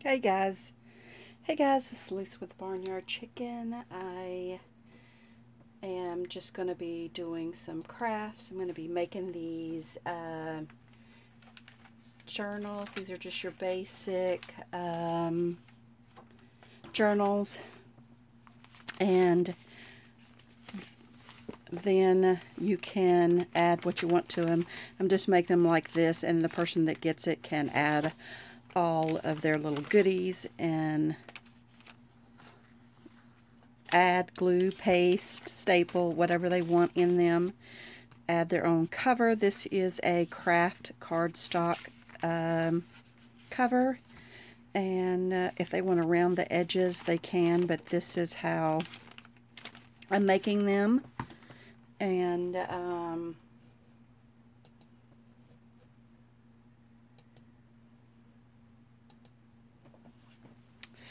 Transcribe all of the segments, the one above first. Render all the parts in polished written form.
Hey guys. Hey guys, this is Lisa with Barnyard Chicken. I am just going to be doing some crafts. I'm going to be making these journals. These are just your basic journals. And then you can add what you want to them. I'm just making them like this, and the person that gets it can add all of their little goodies and add glue, paste, staple, whatever they want in them. Add their own cover. This is a craft cardstock cover, and if they want to round the edges they can, but this is how I'm making them. And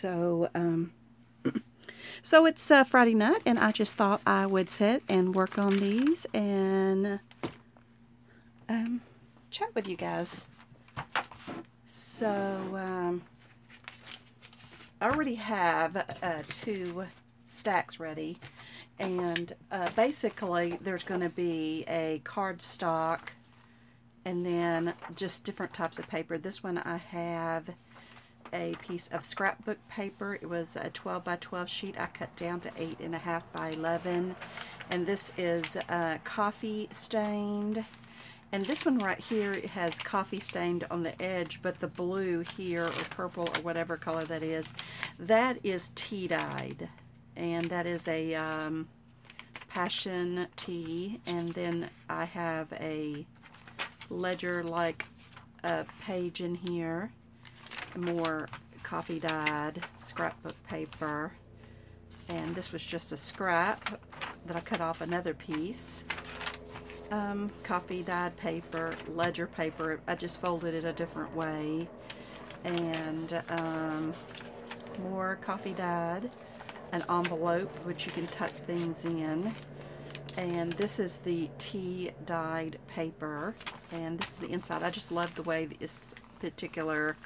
so it's Friday night, and I just thought I would sit and work on these and chat with you guys. So I already have 2 stacks ready, and basically there's going to be a cardstock and then just different types of paper. This one I have a piece of scrapbook paper. It was a 12 by 12 sheet. I cut down to 8.5 by 11, and this is coffee stained. And this one right here, it has coffee stained on the edge, but the blue here, or purple, or whatever color that is tea dyed. And that is a passion tea. And then I have a ledger-like page in here. More coffee dyed scrapbook paper. And this was just a scrap that I cut off another piece. Coffee dyed paper, ledger paper. I just folded it a different way. And more coffee dyed, an envelope which you can tuck things in. And this is the tea dyed paper, and this is the inside. I just love the way this particular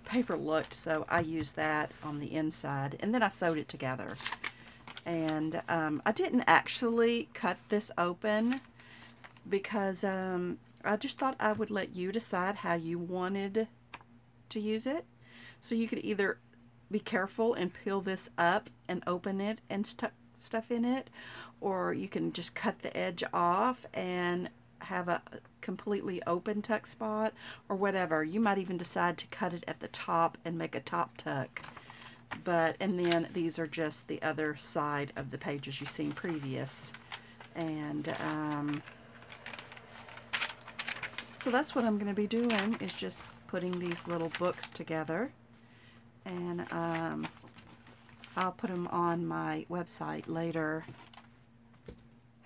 paper looked, so I used that on the inside, and then I sewed it together. And I didn't actually cut this open because I just thought I would let you decide how you wanted to use it. So you could either be careful and peel this up and open it and stuff in it, or you can just cut the edge off and have a completely open tuck spot, or whatever. You might even decide to cut it at the top and make a top tuck. And then these are just the other side of the pages you've seen previous. And so that's what I'm going to be doing, is just putting these little books together. And I'll put them on my website later.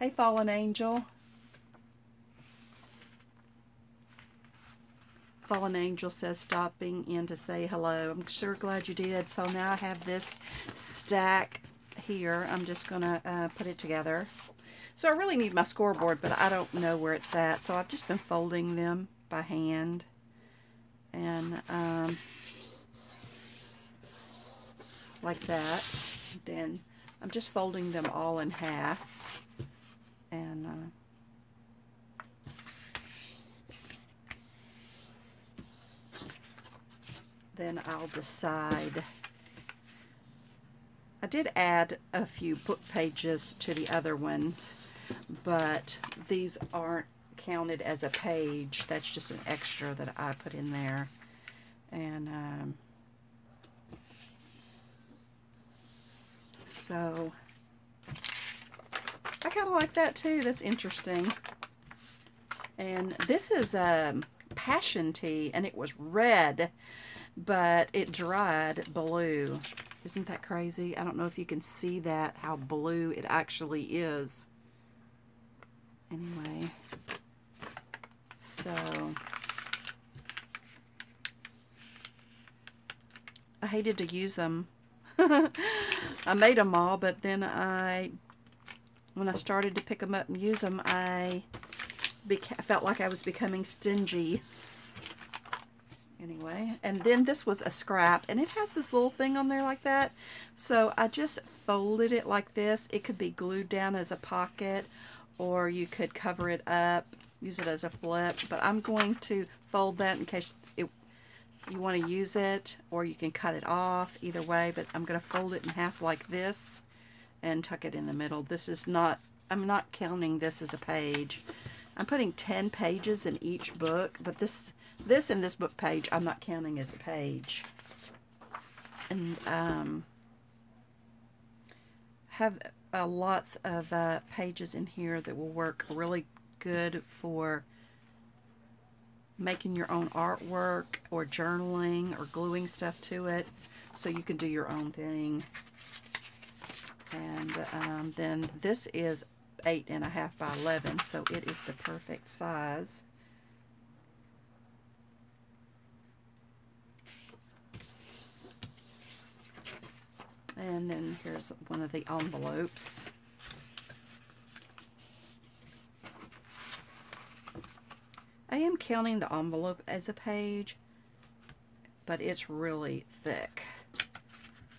Hey, Fallen Angel. Fallen Angel says stopping in to say hello. I'm sure glad you did. So now I have this stack here. I'm just going to put it together. So I really need my scoreboard, but I don't know where it's at. So I've just been folding them by hand. And like that. Then I'm just folding them all in half. And then I'll decide. I did add a few book pages to the other ones, but these aren't counted as a page. That's just an extra that I put in there. And so I kind of like that too. That's interesting. And this is passion tea, and it was red, but it dried blue. Isn't that crazy? I don't know if you can see that, how blue it actually is. Anyway, so I hated to use them. I made them all, but then when I started to pick them up and use them, I felt like I was becoming stingy. Anyway, and then this was a scrap, and it has this little thing on there like that. So I just folded it like this. It could be glued down as a pocket, or you could cover it up, use it as a flip. But I'm going to fold that in case you want to use it, or you can cut it off, either way. But I'm going to fold it in half like this and tuck it in the middle. This is not, I'm not counting this as a page. I'm putting 10 pages in each book, but this in this book page I'm not counting as a page. And have lots of pages in here that will work really good for making your own artwork or journaling or gluing stuff to it, so you can do your own thing. And then this is 8.5 by 11, so it is the perfect size. And then here's one of the envelopes. I am counting the envelope as a page, but it's really thick,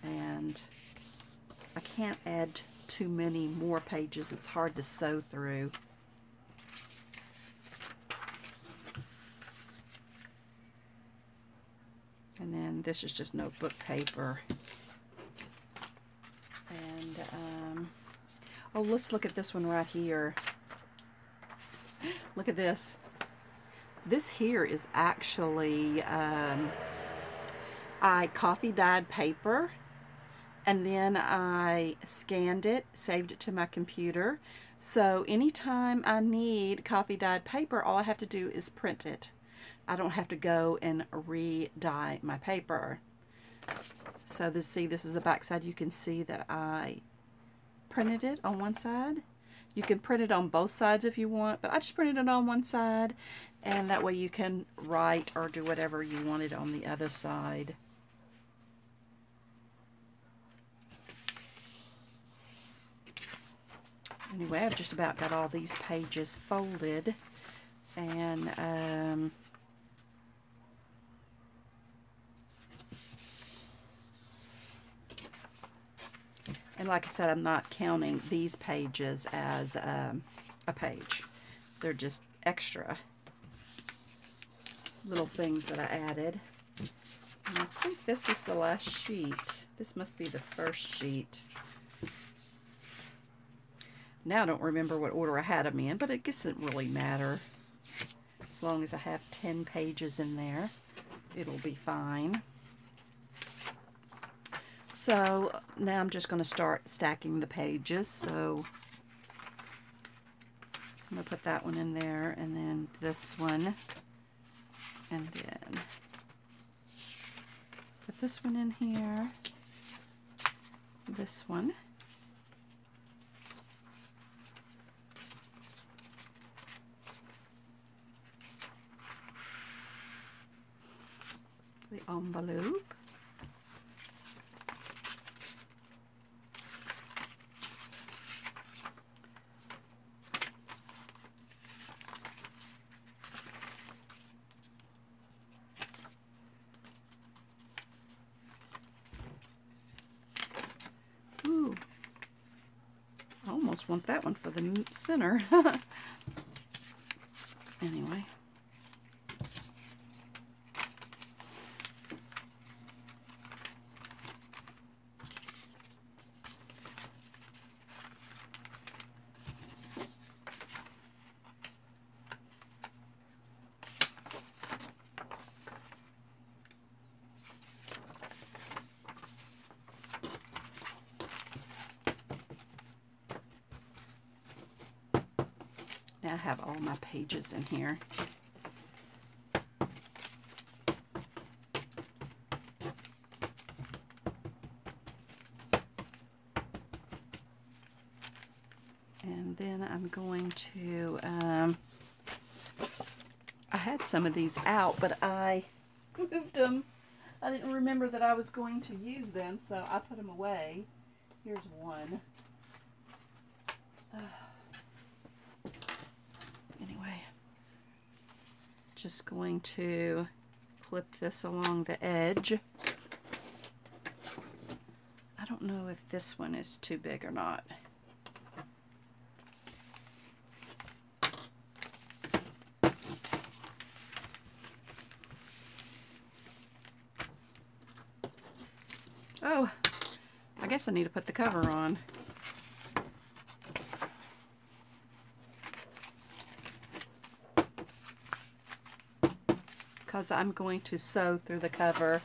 and I can't add too many more pages. It's hard to sew through. And then this is just notebook paper. And oh, let's look at this one right here. Look at this. This here is actually I coffee dyed paper, and then I scanned it, saved it to my computer. So anytime I need coffee dyed paper, all I have to do is print it. I don't have to go and re-dye my paper. So this is the back side. You can see that I printed it on one side. You can print it on both sides if you want, but I just printed it on one side, and that way you can write or do whatever you wanted on the other side. Anyway, I've just about got all these pages folded, and like I said, I'm not counting these pages as a page. They're just extra little things that I added. And I think this is the last sheet. This must be the first sheet. Now I don't remember what order I had them in, but it doesn't really matter. As long as I have 10 pages in there, it'll be fine. So now I'm just going to start stacking the pages. So I'm going to put that one in there, and then this one, and then put this one in here, this one, the envelope, want that one for the center. Anyway, now I have all my pages in here. And then I'm going to, I had some of these out, but I moved them. I didn't remember that I was going to use them, so I put them away. Here's one. Anyway, just going to clip this along the edge. I don't know if this one is too big or not. Oh, I guess I need to put the cover on. Because I'm going to sew through the cover.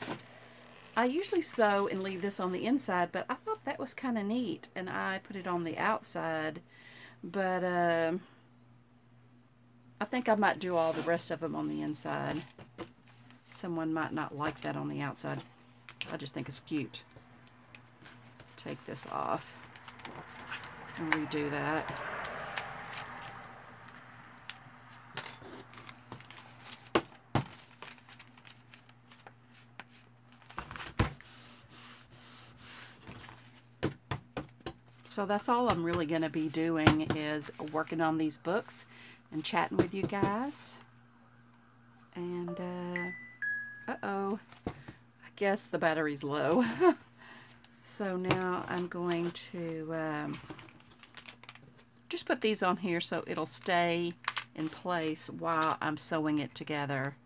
I usually sew and leave this on the inside, but I thought that was kind of neat, and I put it on the outside. But I think I might do all the rest of them on the inside. Someone might not like that on the outside. I just think it's cute. Take this off and redo that. So that's all I'm really going to be doing, is working on these books and chatting with you guys. And, uh-oh, I guess the battery's low. So now I'm going to just put these on here so it'll stay in place while I'm sewing it together.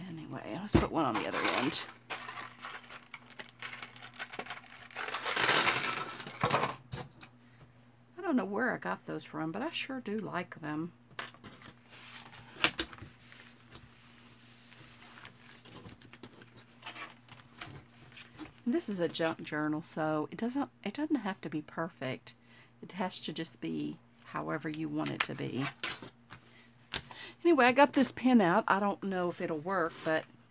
Anyway, let's put one on the other end. I don't know where I got those from, but I sure do like them. This is a junk journal, so it doesn't have to be perfect. It has to just be however you want it to be. Anyway, I got this pen out. I don't know if it'll work,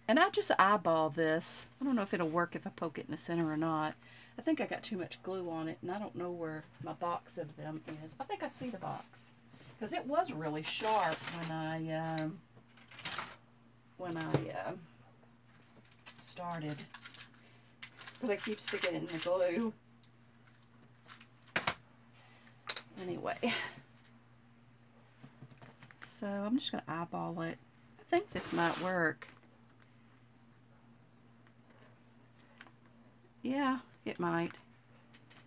and I just eyeball this. I don't know if it'll work if I poke it in the center or not. I think I got too much glue on it, and I don't know where my box of them is. I think I see the box, because it was really sharp when I started. But I keep sticking it in the glue. Anyway. So I'm just going to eyeball it. I think this might work. Yeah, it might.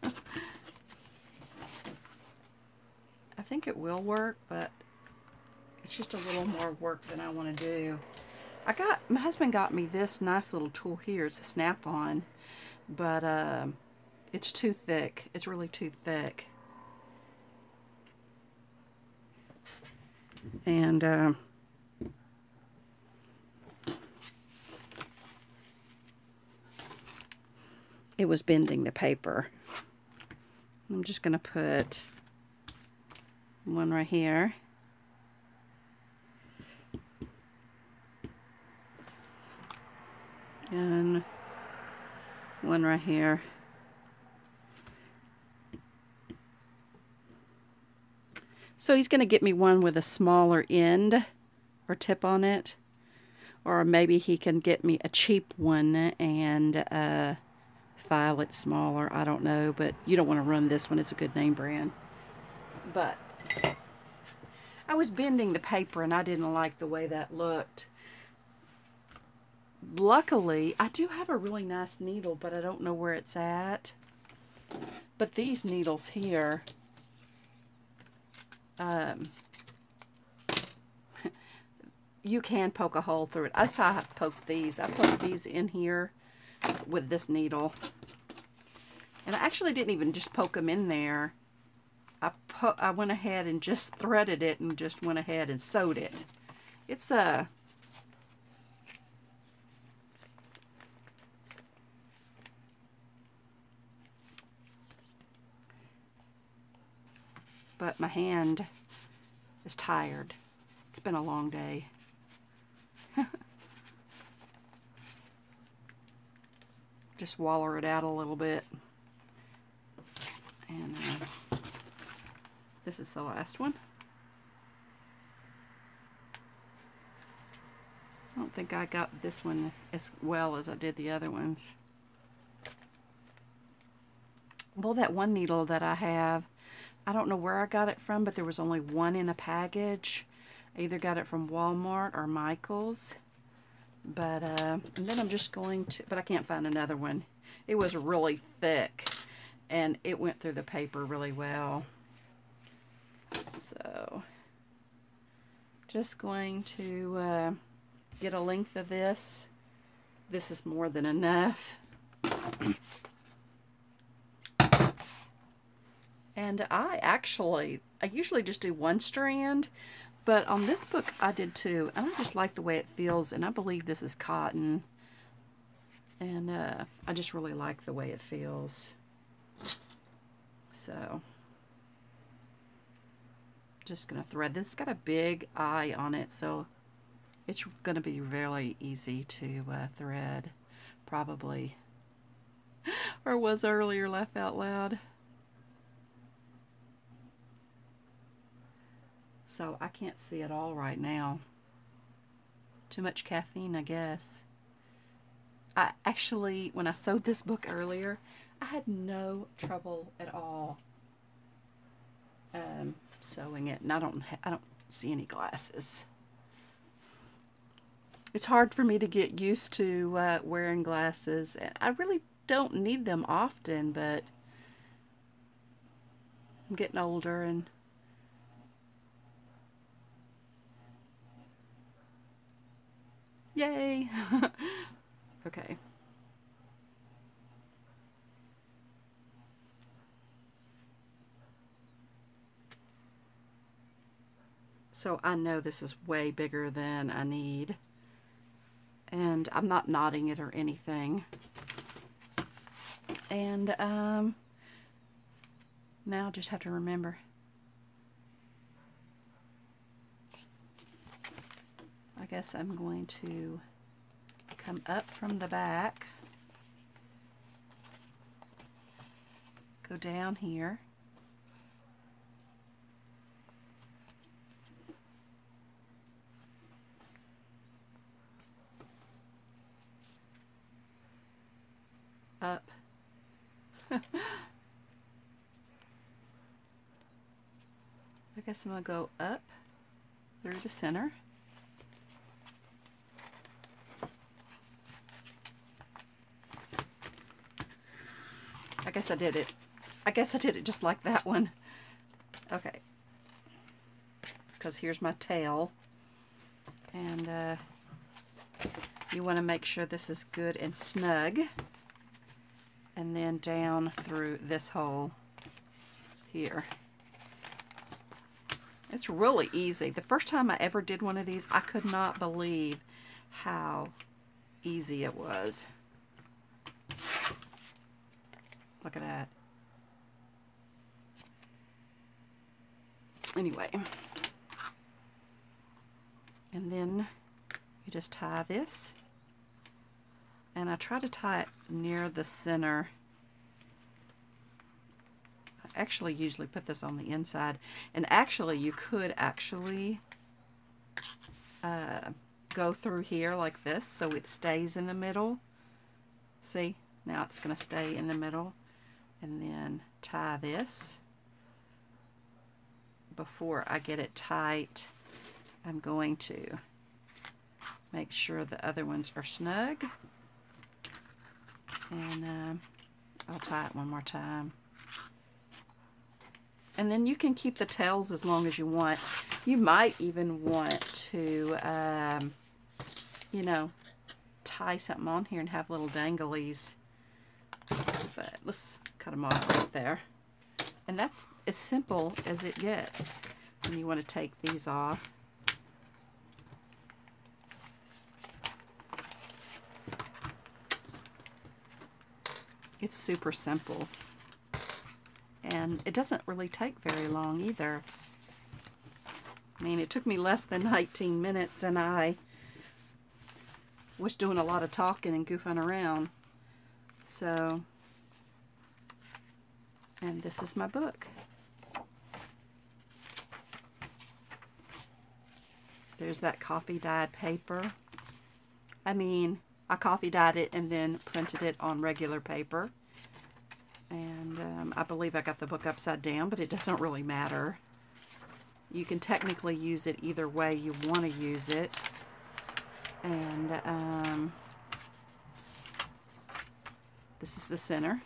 I think it will work, but it's just a little more work than I want to do. My husband got me this nice little tool here. It's a snap-on. But it's too thick. It's really too thick. And it was bending the paper. I'm just going to put one right here. And one right here. So he's going to get me one with a smaller end or tip on it. Or maybe he can get me a cheap one and file it smaller. I don't know, but you don't want to run this one. It's a good name brand. But I was bending the paper and I didn't like the way that looked. Luckily, I do have a really nice needle, but I don't know where it's at. But these needles here, you can poke a hole through it. That's how I poked these. I poked these in here with this needle. And I actually didn't even just poke them in there. I went ahead and just threaded it and just went ahead and sewed it. It's a... But my hand is tired. It's been a long day. Just waller it out a little bit. And this is the last one. I don't think I got this one as well as I did the other ones. Well, that one needle that I have, I don't know where I got it from, but there was only one in a package. I either got it from Walmart or Michael's. But, and then I'm just going to, but I can't find another one. It was really thick, and it went through the paper really well. So, just going to get a length of this. This is more than enough. And I usually just do one strand, but on this book I did two. And I just like the way it feels, and I believe this is cotton. And I just really like the way it feels. So, just going to thread. This has got a big eye on it, so it's going to be really easy to thread, probably. Or was earlier, laugh out loud. So I can't see it all right now. Too much caffeine, I guess. I actually, when I sewed this book earlier, I had no trouble at all sewing it, and I don't see any glasses. It's hard for me to get used to wearing glasses, and I really don't need them often, but I'm getting older, and yay! Okay. So I know this is way bigger than I need, and I'm not knotting it or anything. And now I just have to remember. I guess I'm going to come up from the back, go down here, up. I guess I'm going to go up through the center. I guess I did it. I guess I did it just like that one. Okay. Because here's my tail. And you want to make sure this is good and snug. And then down through this hole here. It's really easy. The first time I ever did one of these, I could not believe how easy it was. Look at that. Anyway. And then you just tie this. And I try to tie it near the center. I actually usually put this on the inside. And actually, you could actually go through here like this so it stays in the middle. See? Now it's going to stay in the middle. And then tie this. Before I get it tight, I'm going to make sure the other ones are snug. And I'll tie it one more time. And then you can keep the tails as long as you want. You might even want to, you know, tie something on here and have little danglies. But let's cut them off right there. And that's as simple as it gets. And you want to take these off. It's super simple. And it doesn't really take very long either. I mean, it took me less than 19 minutes and I was doing a lot of talking and goofing around. So, and this is my book. There's that coffee dyed paper. I mean, I coffee dyed it and then printed it on regular paper. And I believe I got the book upside down, but it doesn't really matter. You can technically use it either way you want to use it. And this is the center.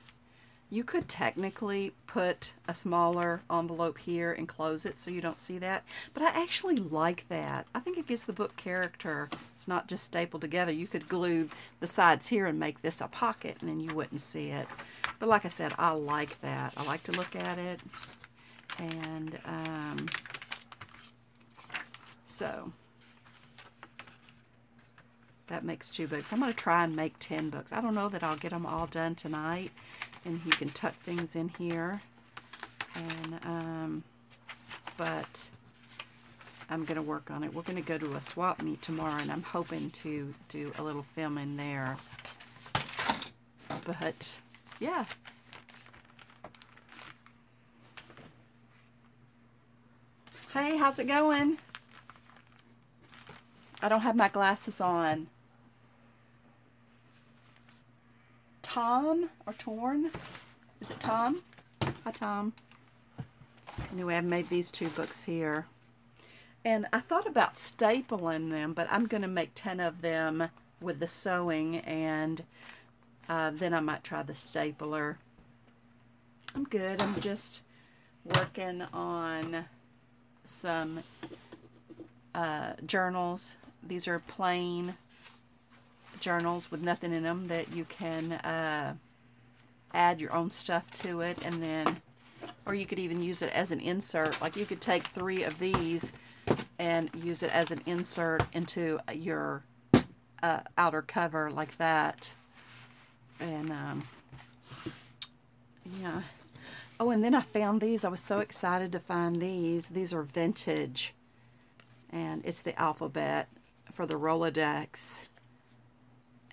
You could technically put a smaller envelope here and close it so you don't see that, but I actually like that. I think it gives the book character. It's not just stapled together. You could glue the sides here and make this a pocket, and then you wouldn't see it. But like I said, I like that. I like to look at it. And so that makes 2 books. I'm going to try and make 10 books. I don't know that I'll get them all done tonight. And you can tuck things in here. And but I'm going to work on it. We're going to go to a swap meet tomorrow, and I'm hoping to do a little filming there. But yeah. Hey, how's it going? I don't have my glasses on. Tom or Torn? Is it Tom? Hi, Tom. Anyway, I've made these 2 books here. And I thought about stapling them, but I'm going to make 10 of them with the sewing, and then I might try the stapler. I'm good. I'm just working on some journals. These are plain journals with nothing in them that you can add your own stuff to it, and then, or you could even use it as an insert. Like you could take 3 of these and use it as an insert into your outer cover like that. And yeah. Oh, and then I found these. I was so excited to find these. These are vintage, and it's the alphabet for the Rolodex.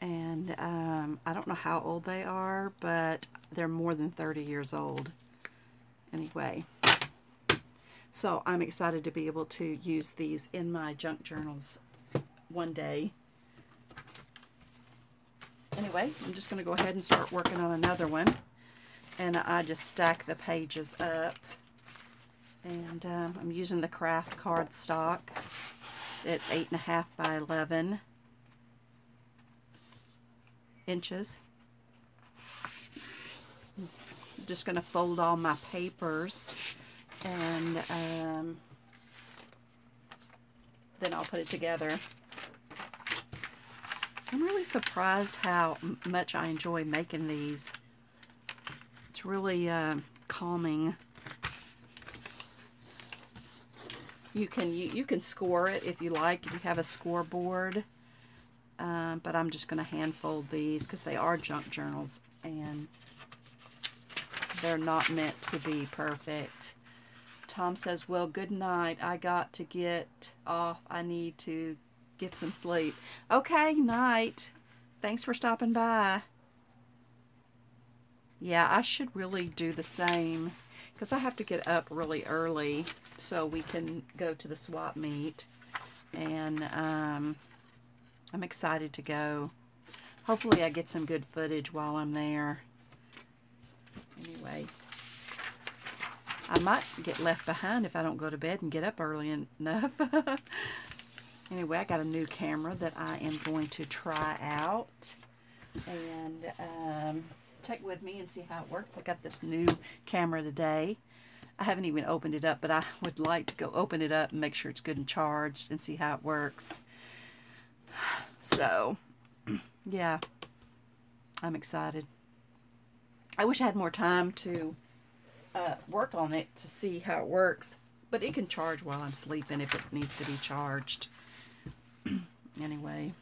And I don't know how old they are, but they're more than 30 years old. Anyway, so I'm excited to be able to use these in my junk journals one day. Anyway, I'm just going to go ahead and start working on another one. And I just stack the pages up. And I'm using the craft cardstock. It's 8.5 by 11 inches. I'm just going to fold all my papers, and then I'll put it together. I'm really surprised how much I enjoy making these. It's really calming. You can score it if you like, if you have a scoreboard. But I'm just going to hand fold these because they are junk journals and they're not meant to be perfect. Tom says, well, good night. I got to get off. I need to get some sleep. Okay, night. Thanks for stopping by. Yeah, I should really do the same because I have to get up really early so we can go to the swap meet. And I'm excited to go. Hopefully I get some good footage while I'm there. Anyway, I might get left behind if I don't go to bed and get up early enough. Anyway, I got a new camera that I am going to try out and take with me and see how it works. I got this new camera today. I haven't even opened it up, but I would like to go open it up and make sure it's good and charged and see how it works. So, yeah, I'm excited. I wish I had more time to work on it to see how it works, but it can charge while I'm sleeping if it needs to be charged. Anyway.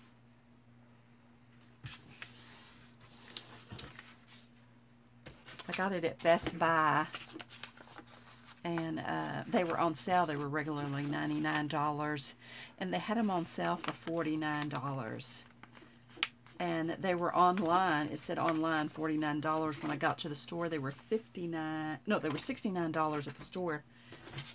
I got it at Best Buy, and they were on sale. They were regularly $99, and they had them on sale for $49. And they were online. It said online $49. When I got to the store, they were $69 at the store.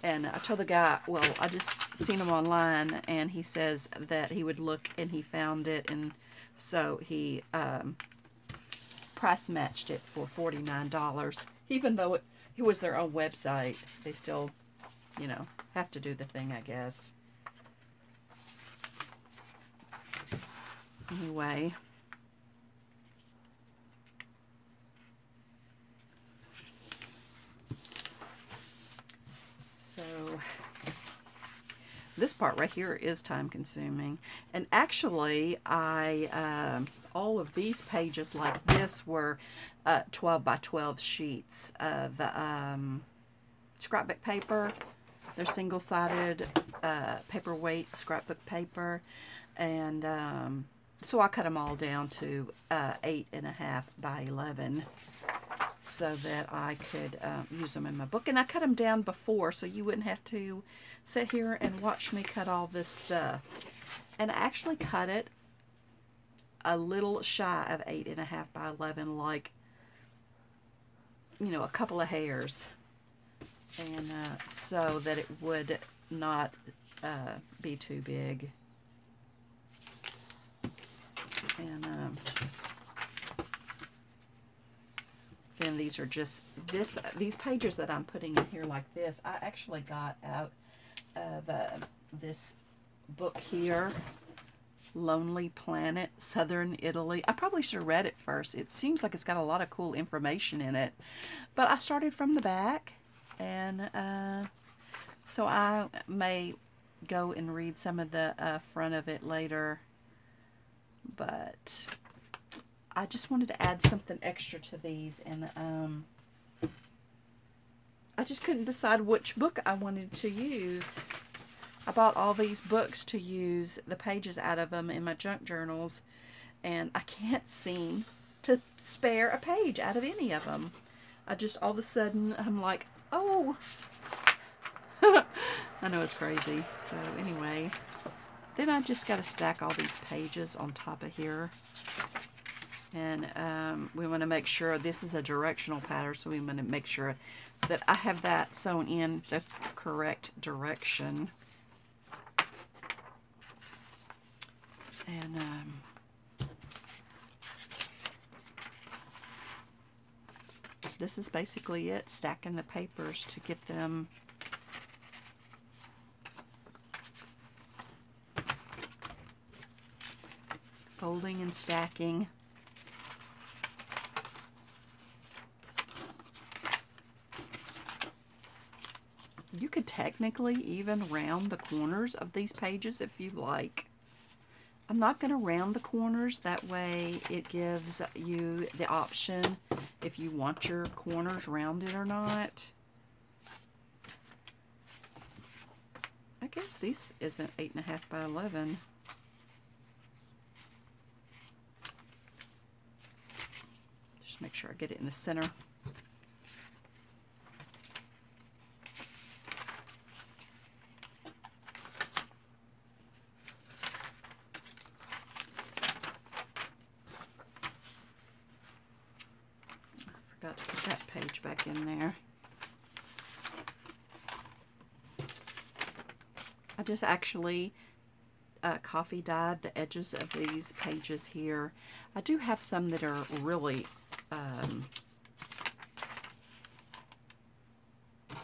And I told the guy, well, I just seen them online, and he says that he would look, and he found it, and so he price matched it for $49. Even though it was their own website, they still you know, have to do the thing, I guess. Anyway. So this part right here is time consuming, and actually all of these pages like this were 12 by 12 sheets of scrapbook paper. They're single-sided paperweight scrapbook paper, and so I cut them all down to 8.5 by 11 so that I could use them in my book. And I cut them down before so you wouldn't have to sit here and watch me cut all this stuff. And I actually cut it a little shy of 8.5 by 11, like, you know, a couple of hairs. And so that it would not be too big. And then these are just these pages that I'm putting in here like this, I actually got out of this book here, Lonely Planet, Southern Italy. I probably should have read it first. It seems like it's got a lot of cool information in it, but I started from the back, and so I may go and read some of the front of it later. But I just wanted to add something extra to these, and I just couldn't decide which book I wanted to use. I bought all these books to use the pages out of them in my junk journals, and I can't seem to spare a page out of any of them. I just, all of a sudden, I'm like, oh. I know it's crazy. So anyway, then I just got to stack all these pages on top of here. And we want to make sure this is a directional pattern, so we want to make sure that I have that sewn in the correct direction. And this is basically it, stacking the papers to get them folding and stacking. You could technically even round the corners of these pages if you like. I'm not going to round the corners, that way it gives you the option if you want your corners rounded or not. I guess this isn't 8.5 by 11. Just make sure I get it in the center. Forgot to put that page back in there. I just actually coffee dyed the edges of these pages here. I do have some that are really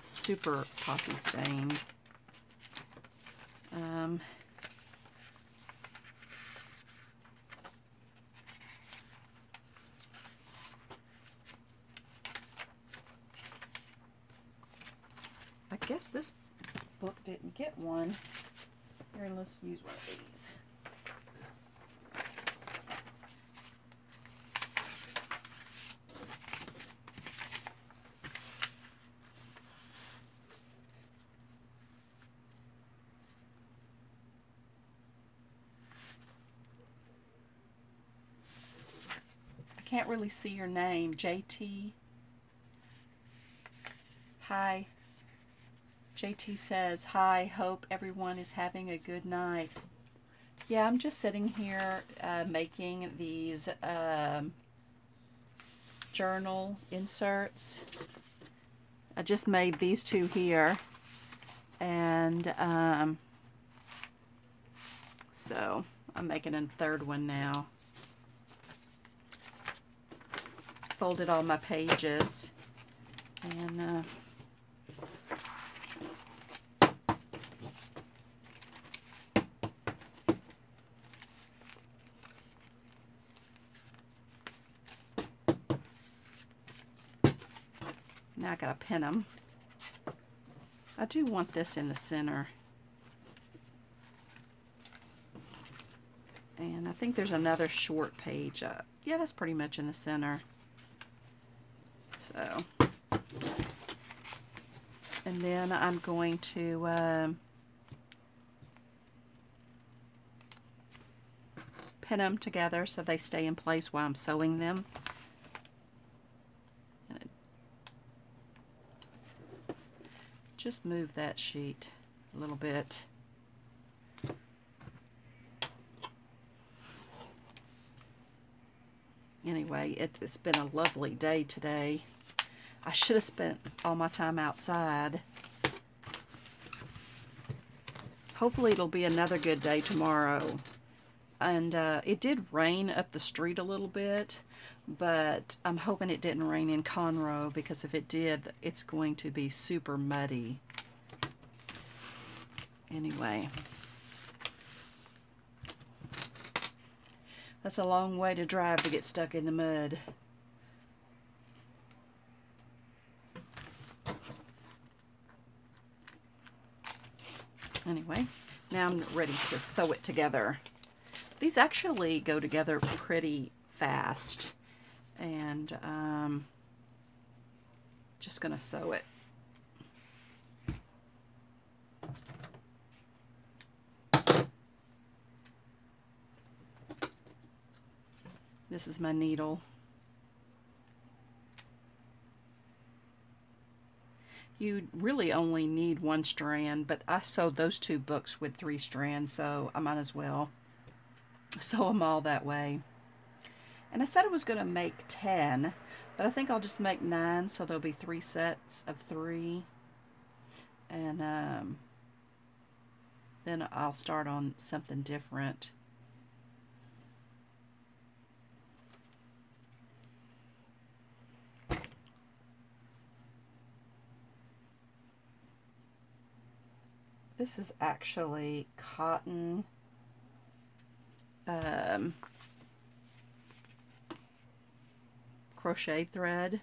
super coffee stained. I guess this book didn't get one. Here, let's use one of these. I can't really see your name, JT. Hi. JT says, hi, hope everyone is having a good night. Yeah, I'm just sitting here making these journal inserts. I just made these two here. And so I'm making a third one now. Folded all my pages. And Now I gotta pin them. I do want this in the center. And I think there's another short page. Yeah, that's pretty much in the center. So, and then I'm going to pin them together so they stay in place while I'm sewing them. And just move that sheet a little bit. Anyway, it's been a lovely day today. I should have spent all my time outside. Hopefully it'll be another good day tomorrow. And it did rain up the street a little bit, but I'm hoping it didn't rain in Conroe, because if it did, it's going to be super muddy. Anyway. That's a long way to drive to get stuck in the mud. Anyway, now I'm ready to sew it together. These actually go together pretty fast. And just gonna sew it. This is my needle. You really only need one strand, but I sewed those 2 books with 3 strands, so I might as well sew them all that way. And I said I was going to make 10, but I think I'll just make 9, so there'll be 3 sets of 3. And then I'll start on something different. This is actually cotton crochet thread,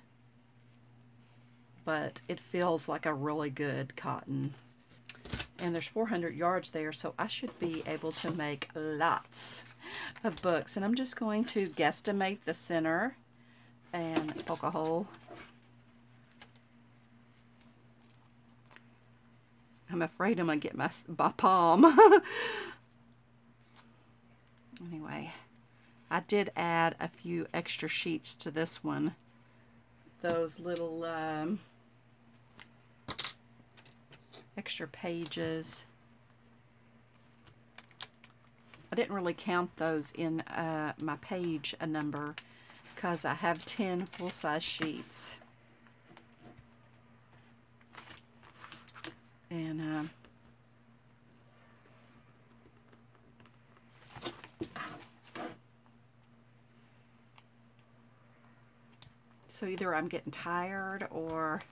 but it feels like a really good cotton. And there's 400 yards there, so I should be able to make lots of books. And I'm just going to guesstimate the center and poke a hole. I'm afraid I'm going to get my palm. Anyway, I did add a few extra sheets to this one. Those little extra pages. I didn't really count those in my page number because I have 10 full-size sheets. And so either I'm getting tired or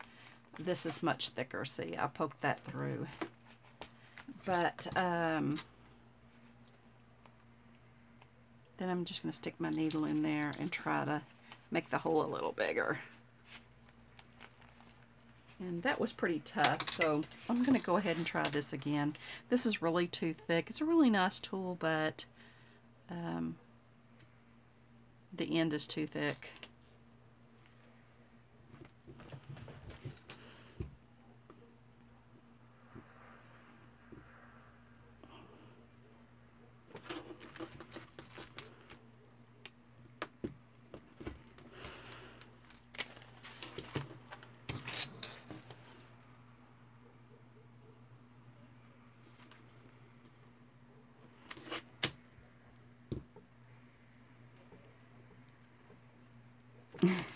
this is much thicker. See, I poked that through. But then I'm just going to stick my needle in there and try to make the hole a little bigger. And that was pretty tough, so I'm going to go ahead and try this again. This is really too thick. It's a really nice tool, but the end is too thick.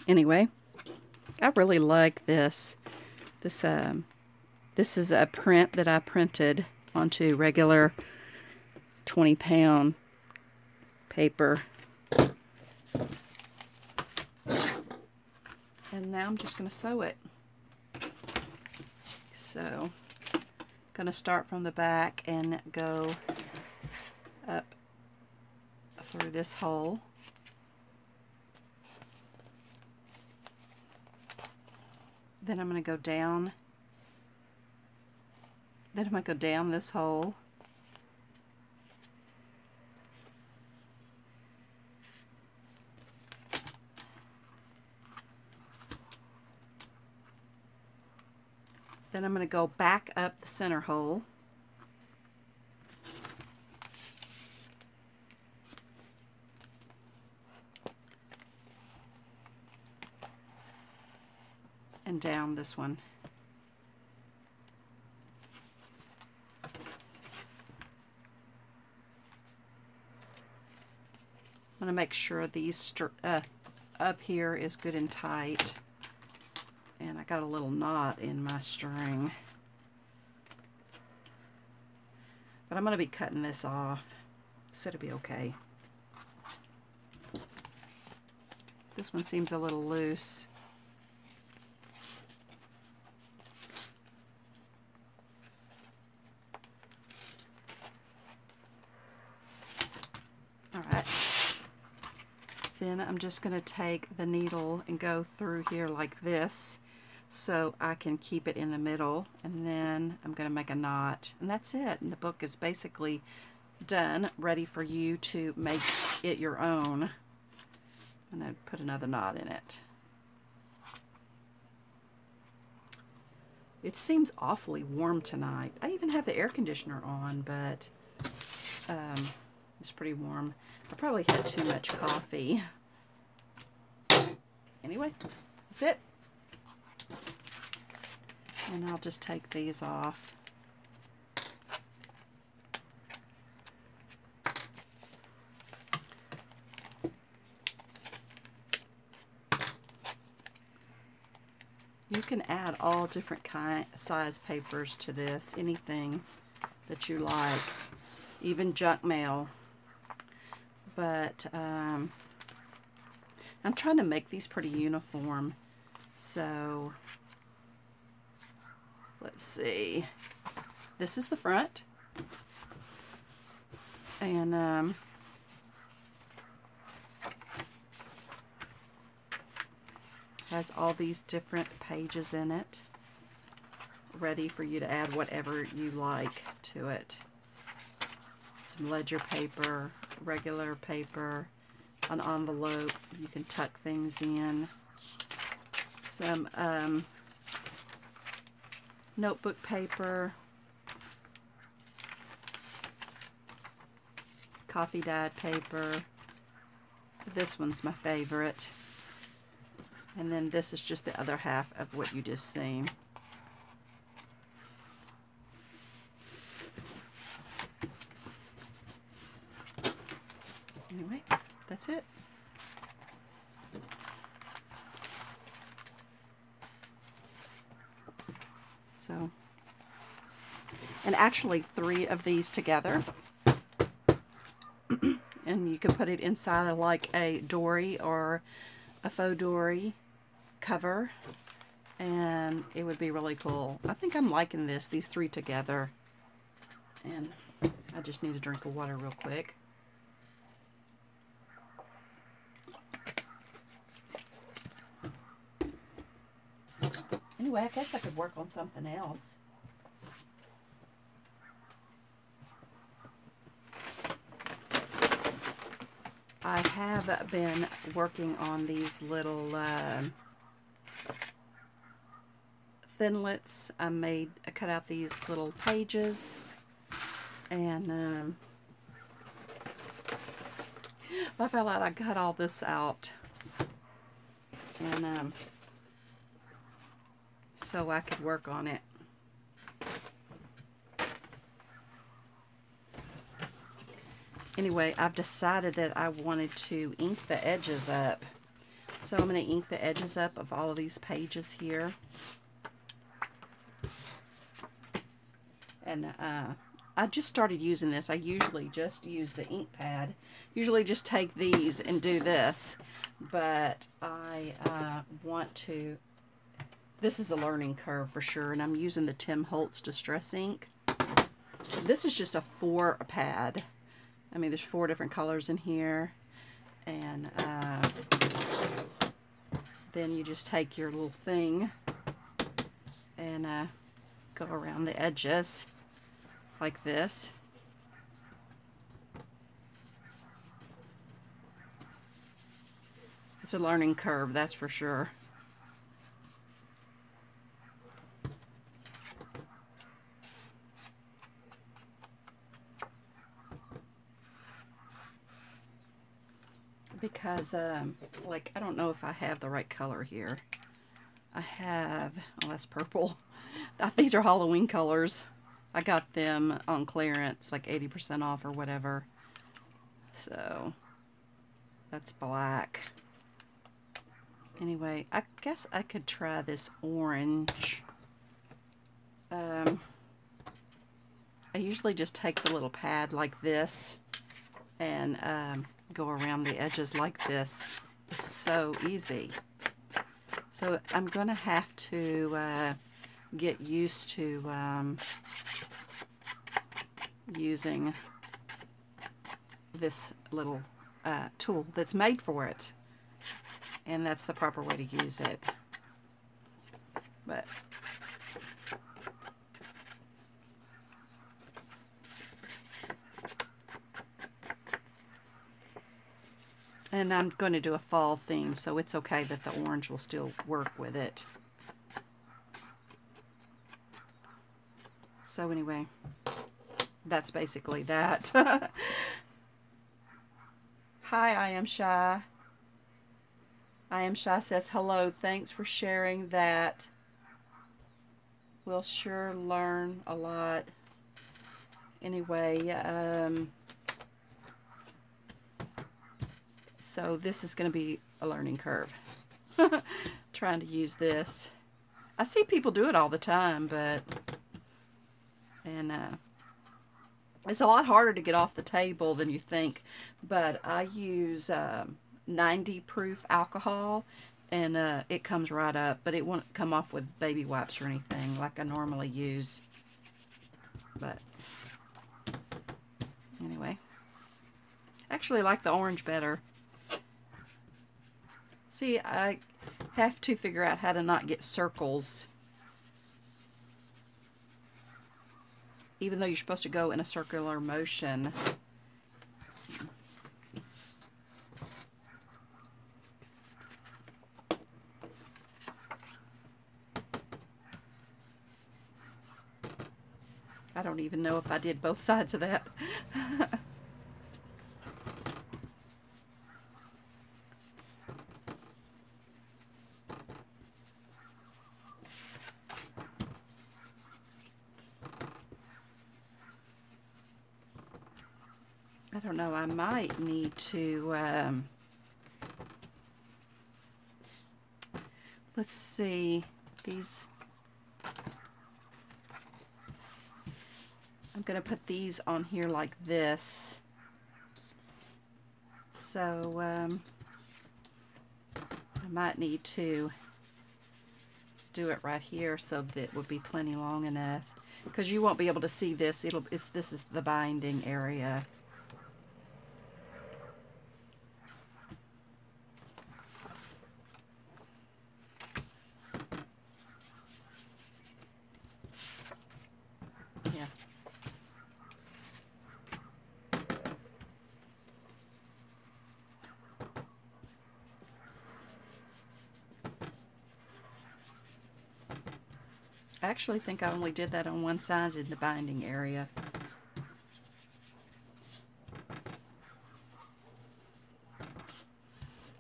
Anyway, I really like this. This is a print that I printed onto regular 20-pound paper. And now I'm just going to sew it. So, I'm going to start from the back and go up through this hole. Then I'm going to go down. Then I'm going to go down this hole. Then I'm going to go back up the center hole. And down this one. I'm going to make sure these up here is good and tight. And I got a little knot in my string. But I'm going to be cutting this off, so it'll be okay. This one seems a little loose. Alright. Then I'm just going to take the needle and go through here like this so I can keep it in the middle, and then I'm going to make a knot, and that's it. And the book is basically done, ready for you to make it your own. I'm going to put another knot in it. It seems awfully warm tonight. I even have the air conditioner on, but it's pretty warm. I probably had too much coffee. Anyway, that's it. And I'll just take these off. You can add all different size papers to this, anything that you like, even junk mail. But I'm trying to make these pretty uniform, so let's see. This is the front, and has all these different pages in it, ready for you to add whatever you like to it. Some ledger paper, regular paper, an envelope, you can tuck things in, some notebook paper, coffee dyed paper. This one's my favorite. And then this is just the other half of what you just seen. Anyway, that's it. So, and actually 3 of these together. And you can put it inside of like a dory or a faux dory cover, and it would be really cool. I think I'm liking these 3 together. And I just need a drink of water real quick. Anyway, I guess I could work on something else. I have been working on these little thinlits. I cut out these little pages, and I felt like I cut all this out, and so I could work on it. Anyway, I've decided that I wanted to ink the edges up. So I'm going to ink the edges up of all of these pages here. And I just started using this. I usually just use the ink pad. Usually just take these and do this. But I want to... This is a learning curve for sure. And I'm using the Tim Holtz Distress ink. This is just a 4 pad. I mean, there's 4 different colors in here, and then you just take your little thing and go around the edges like this. It's a learning curve, that's for sure. Because, like, I don't know if I have the right color here. I have, oh, that's purple. These are Halloween colors. I got them on clearance, like 80% off or whatever. So, that's black. Anyway, I guess I could try this orange. I usually just take the little pad like this and go around the edges like this. It's so easy. So I'm going to have to get used to using this little tool that's made for it. And that's the proper way to use it. But and I'm going to do a fall theme, so it's okay that the orange will still work with it. So anyway, that's basically that. Hi, I am Shy. I am Shy says hello. Thanks for sharing that. We'll sure learn a lot. Anyway, so this is going to be a learning curve. Trying to use this. I see people do it all the time, but it's a lot harder to get off the table than you think. But I use 90 proof alcohol, and it comes right up, but it won't come off with baby wipes or anything like I normally use. But anyway, I actually like the orange better. See, I have to figure out how to not get circles, even though you're supposed to go in a circular motion. I don't even know if I did both sides of that. I don't know, I might need to, let's see, these, I'm going to put these on here like this. So, I might need to do it right here so that it would be plenty long enough. Because you won't be able to see this. This is the binding area. Yeah. I actually think I only did that on one side in the binding area.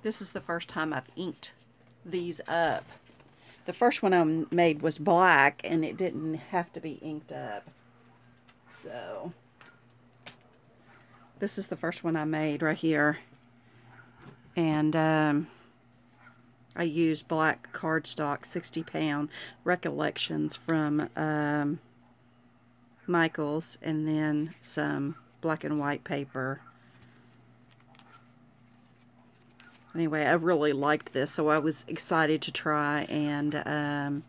This is the first time I've inked these up. The first one I made was black and it didn't have to be inked up. So this is the first one I made right here. And I used black cardstock, 60 pound Recollections from Michaels, and then some black and white paper. Anyway, I really liked this, so I was excited to try and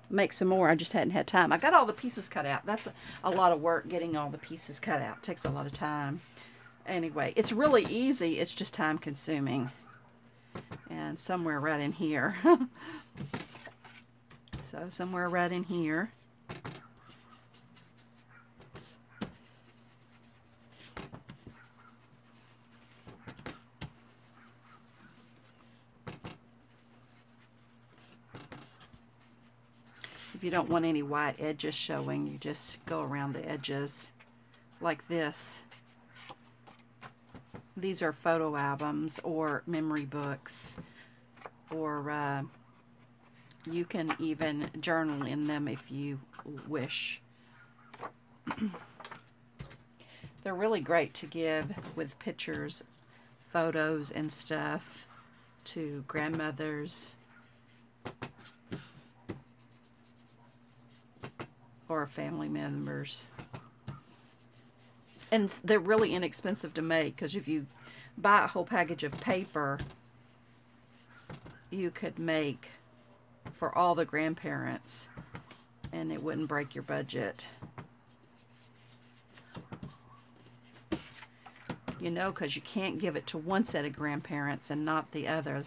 make some more. I just hadn't had time. I got all the pieces cut out. That's a lot of work getting all the pieces cut out. It takes a lot of time. Anyway, it's really easy. It's just time consuming. And somewhere right in here. So somewhere right in here. If you don't want any white edges showing, you just go around the edges like this. These are photo albums or memory books, or you can even journal in them if you wish. They're really great to give with pictures, photos, and stuff to grandmothers or family members. And they're really inexpensive to make, because if you buy a whole package of paper, you could make for all the grandparents and it wouldn't break your budget. You know, because you can't give it to one set of grandparents and not the other.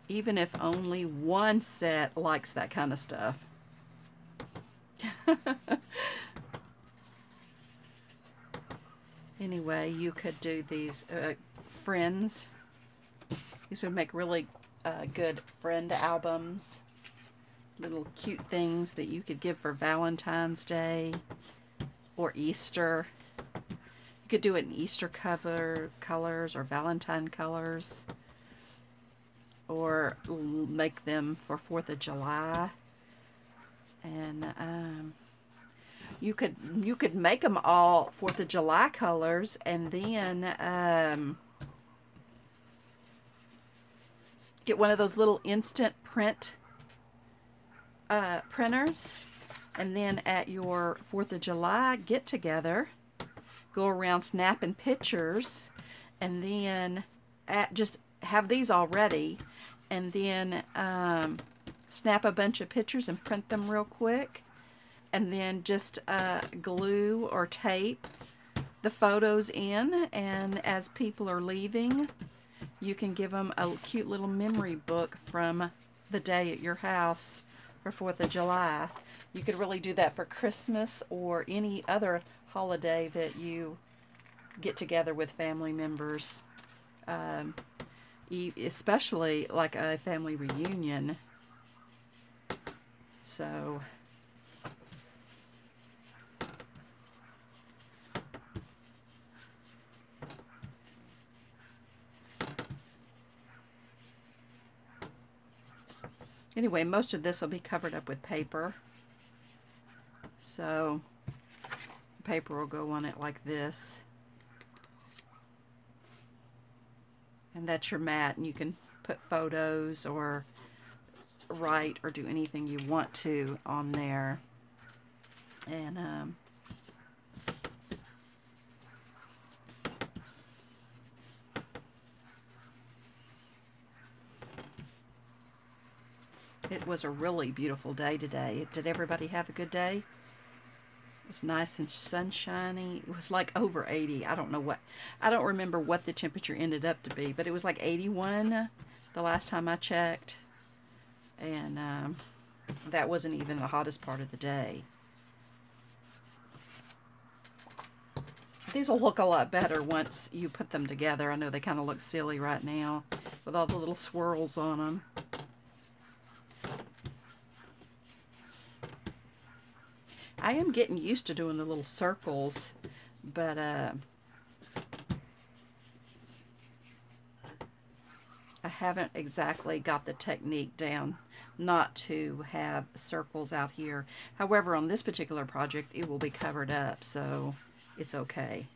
Even if only one set likes that kind of stuff. Anyway, you could do these friends. These would make really good friend albums. Little cute things that you could give for Valentine's Day or Easter. You could do it in Easter colors or Valentine colors. Or make them for 4th of July. And you could make them all 4th of July colors, and then get one of those little instant print printers, and then at your 4th of July get together, go around snapping pictures, and then just have these all ready, and then snap a bunch of pictures and print them real quick, and then just glue or tape the photos in, and as people are leaving, you can give them a cute little memory book from the day at your house for 4th of July. You could really do that for Christmas or any other holiday that you get together with family members. Especially like a family reunion. So anyway, most of this will be covered up with paper. So paper will go on it like this. And that's your mat, and you can put photos or write or do anything you want to on there. And it was a really beautiful day today. Did everybody have a good day? It was nice and sunshiny. It was like over 80. I don't remember what the temperature ended up to be, but it was like 81 the last time I checked. And that wasn't even the hottest part of the day. These will look a lot better once you put them together. I know they kind of look silly right now with all the little swirls on them. I am getting used to doing the little circles, but I haven't exactly got the technique down not to have circles out here. However, on this particular project, it will be covered up, so it's okay.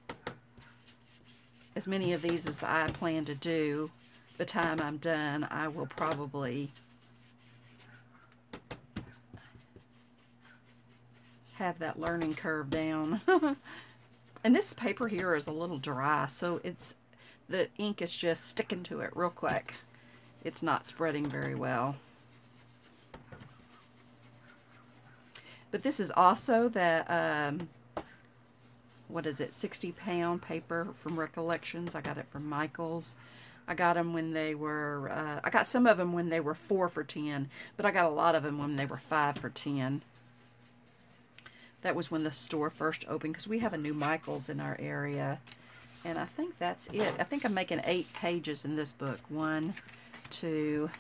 As many of these as I plan to do, the time I'm done, I will probably have that learning curve down. And this paper here is a little dry, so the ink is just sticking to it real quick. It's not spreading very well. But this is also the what is it, 60-pound paper from Recollections. I got it from Michael's. I got them when they were, I got some of them when they were 4 for $10, but I got a lot of them when they were 5 for $10. That was when the store first opened, because we have a new Michael's in our area. And I think that's it. I think I'm making 8 pages in this book. 1, 2,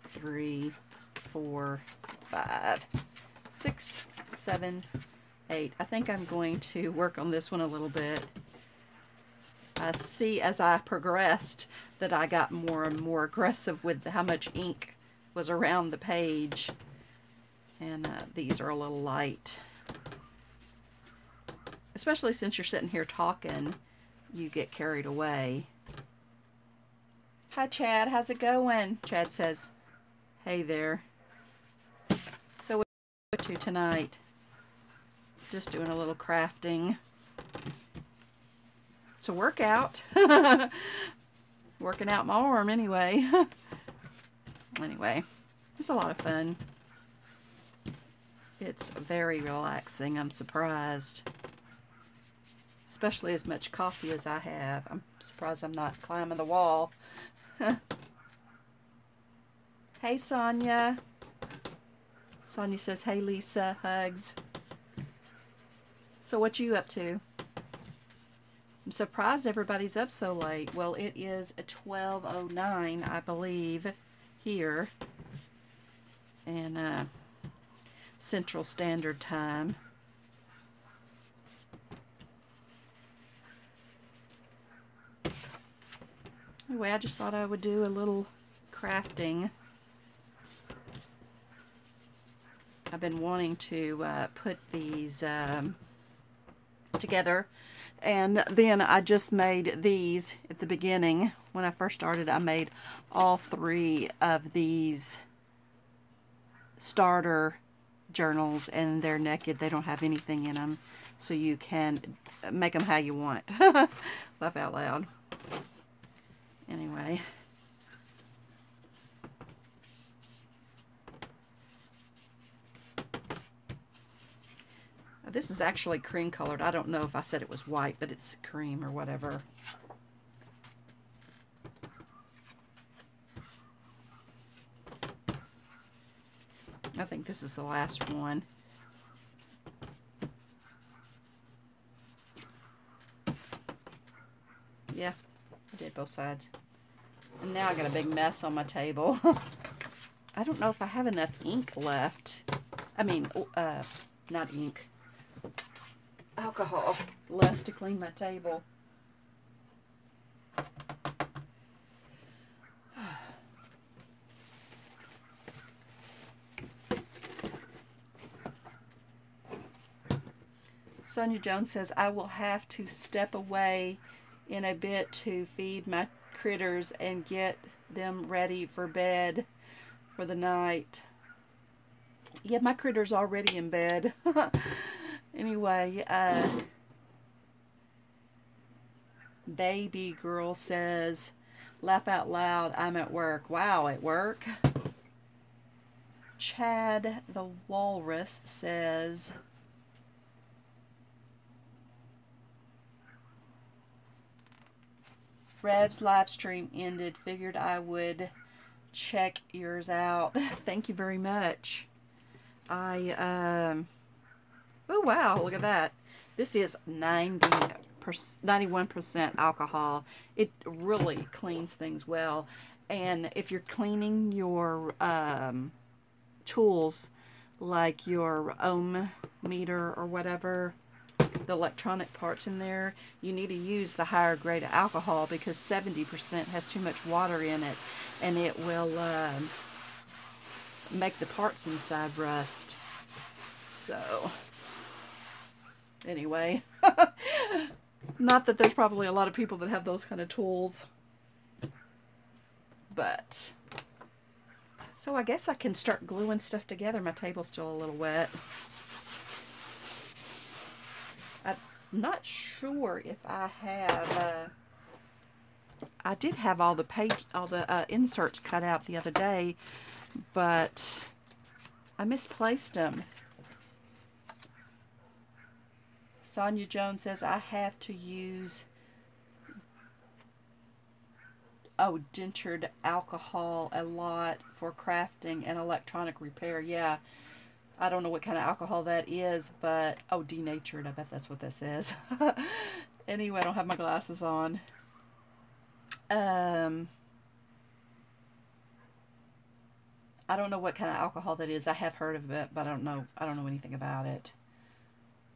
3, 4, 5, 6, 7, 8. I think I'm going to work on this one a little bit. I see as I progressed that I got more and more aggressive with how much ink was around the page. And these are a little light. Especially since you're sitting here talking, you get carried away. Hi Chad, how's it going? Chad says, hey there. So what are you up to tonight? Just doing a little crafting. It's a workout. Working out my arm anyway. Anyway, it's a lot of fun. It's very relaxing. I'm surprised. Especially as much coffee as I have. I'm surprised I'm not climbing the wall. Hey Sonia. Sonia says, hey Lisa, hugs. So what you up to? I'm surprised everybody's up so late. Well, it is 12:09, I believe, here in Central Standard Time. Anyway, I just thought I would do a little crafting. I've been wanting to put these together, and then I just made these at the beginning. When I first started, I made all 3 of these starter journals, and they're naked. They don't have anything in them, so you can make them how you want. Laugh out loud. Anyway. This is actually cream colored. I don't know if I said it was white, but it's cream or whatever. I think this is the last one. Yeah, I did both sides. And now I got a big mess on my table. I don't know if I have enough ink left. I mean, not ink. Alcohol left to clean my table. Sonia Jones says, I will have to step away in a bit to feed my critters and get them ready for bed for the night. Yeah, my critter's already in bed. Anyway, Baby Girl says, laugh out loud, I'm at work. Wow, at work? Chad the Walrus says, Rev's live stream ended. Figured I would check yours out. Thank you very much. Oh wow, look at that. This is 91% alcohol. It really cleans things well. And if you're cleaning your tools, like your ohm meter or whatever, the electronic parts in there, you need to use the higher grade of alcohol, because 70% has too much water in it, and it will make the parts inside rust. So anyway, not that there's probably a lot of people that have those kind of tools, but so I guess I can start gluing stuff together. My table's still a little wet. I'm not sure if I have I did have all the inserts cut out the other day, but I misplaced them. Sonia Jones says, I have to use, dentured alcohol a lot for crafting and electronic repair. Yeah, I don't know what kind of alcohol that is, but, denatured, I bet that's what this is. Anyway, I don't have my glasses on. I don't know what kind of alcohol that is. I have heard of it, but I don't know anything about it.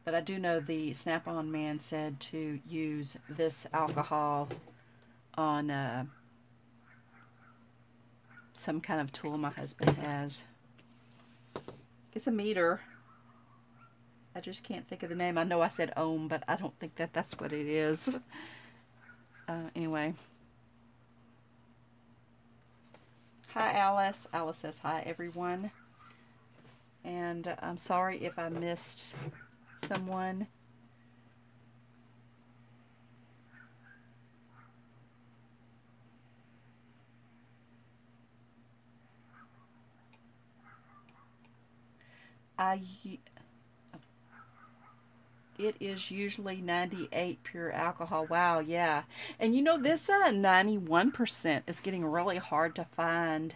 But I do know the Snap-on man said to use this alcohol on some kind of tool my husband has. It's a meter. I just can't think of the name. I know I said ohm, but I don't think that's what it is. Anyway. Hi, Alice. Alice says hi, everyone. And I'm sorry if I missed someone. It is usually 98 pure alcohol. Wow, yeah. And you know, this 91% is getting really hard to find.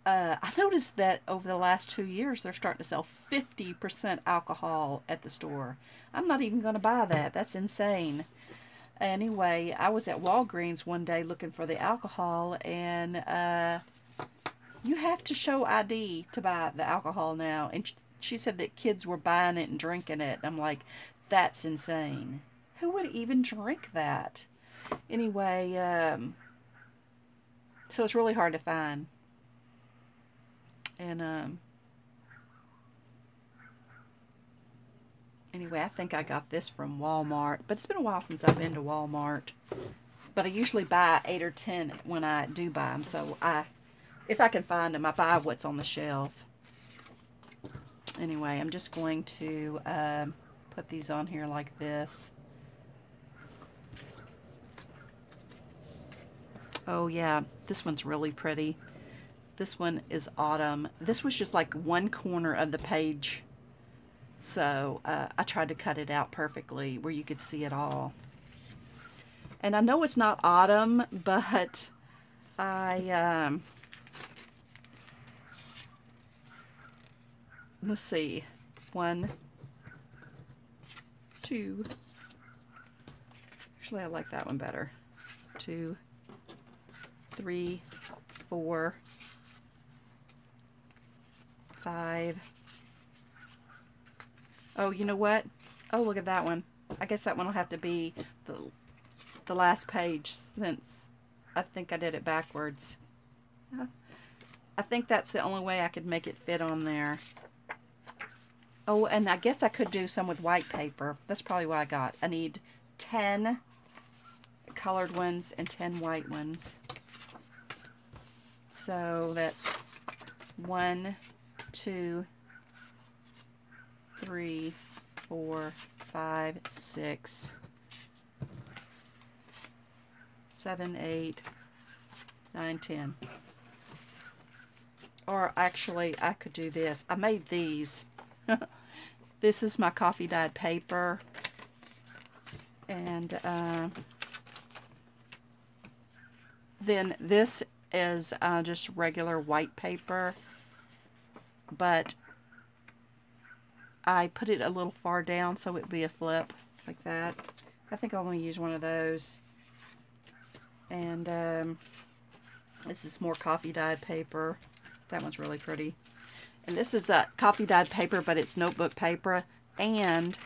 I noticed that over the last 2 years, they're starting to sell 50% alcohol at the store. I'm not even going to buy that. That's insane. Anyway, I was at Walgreens one day looking for the alcohol, and you have to show ID to buy the alcohol now. And she said that kids were buying it and drinking it. I'm like, that's insane. Who would even drink that? Anyway, so it's really hard to find. And anyway, I think I got this from Walmart, but it's been a while since I've been to Walmart. But I usually buy 8 or 10 when I do buy them, so if I can find them, I buy what's on the shelf. Anyway, I'm just going to put these on here like this. Oh yeah, this one's really pretty. This one is autumn. This was just like one corner of the page, so I tried to cut it out perfectly where you could see it all. And I know it's not autumn, but let's see, 1, 2, actually I like that one better, 2, 3, 4, 5. Oh, you know what? Oh, look at that one. I guess that one will have to be the last page, since I think I did it backwards. I think that's the only way I could make it fit on there. Oh, and I guess I could do some with white paper. That's probably what I got. I need 10 colored ones and 10 white ones. So that's 1, 2, 3, 4, 5, 6, 7, 8, 9, 10. Or actually, I could do this. I made these. This is my coffee dyed paper. And then this is just regular white paper. But I put it a little far down so it would be a flip like that. I think I'm going to use one of those. And this is more coffee dyed paper. That one's really pretty. And this is coffee dyed paper, but it's notebook paper. And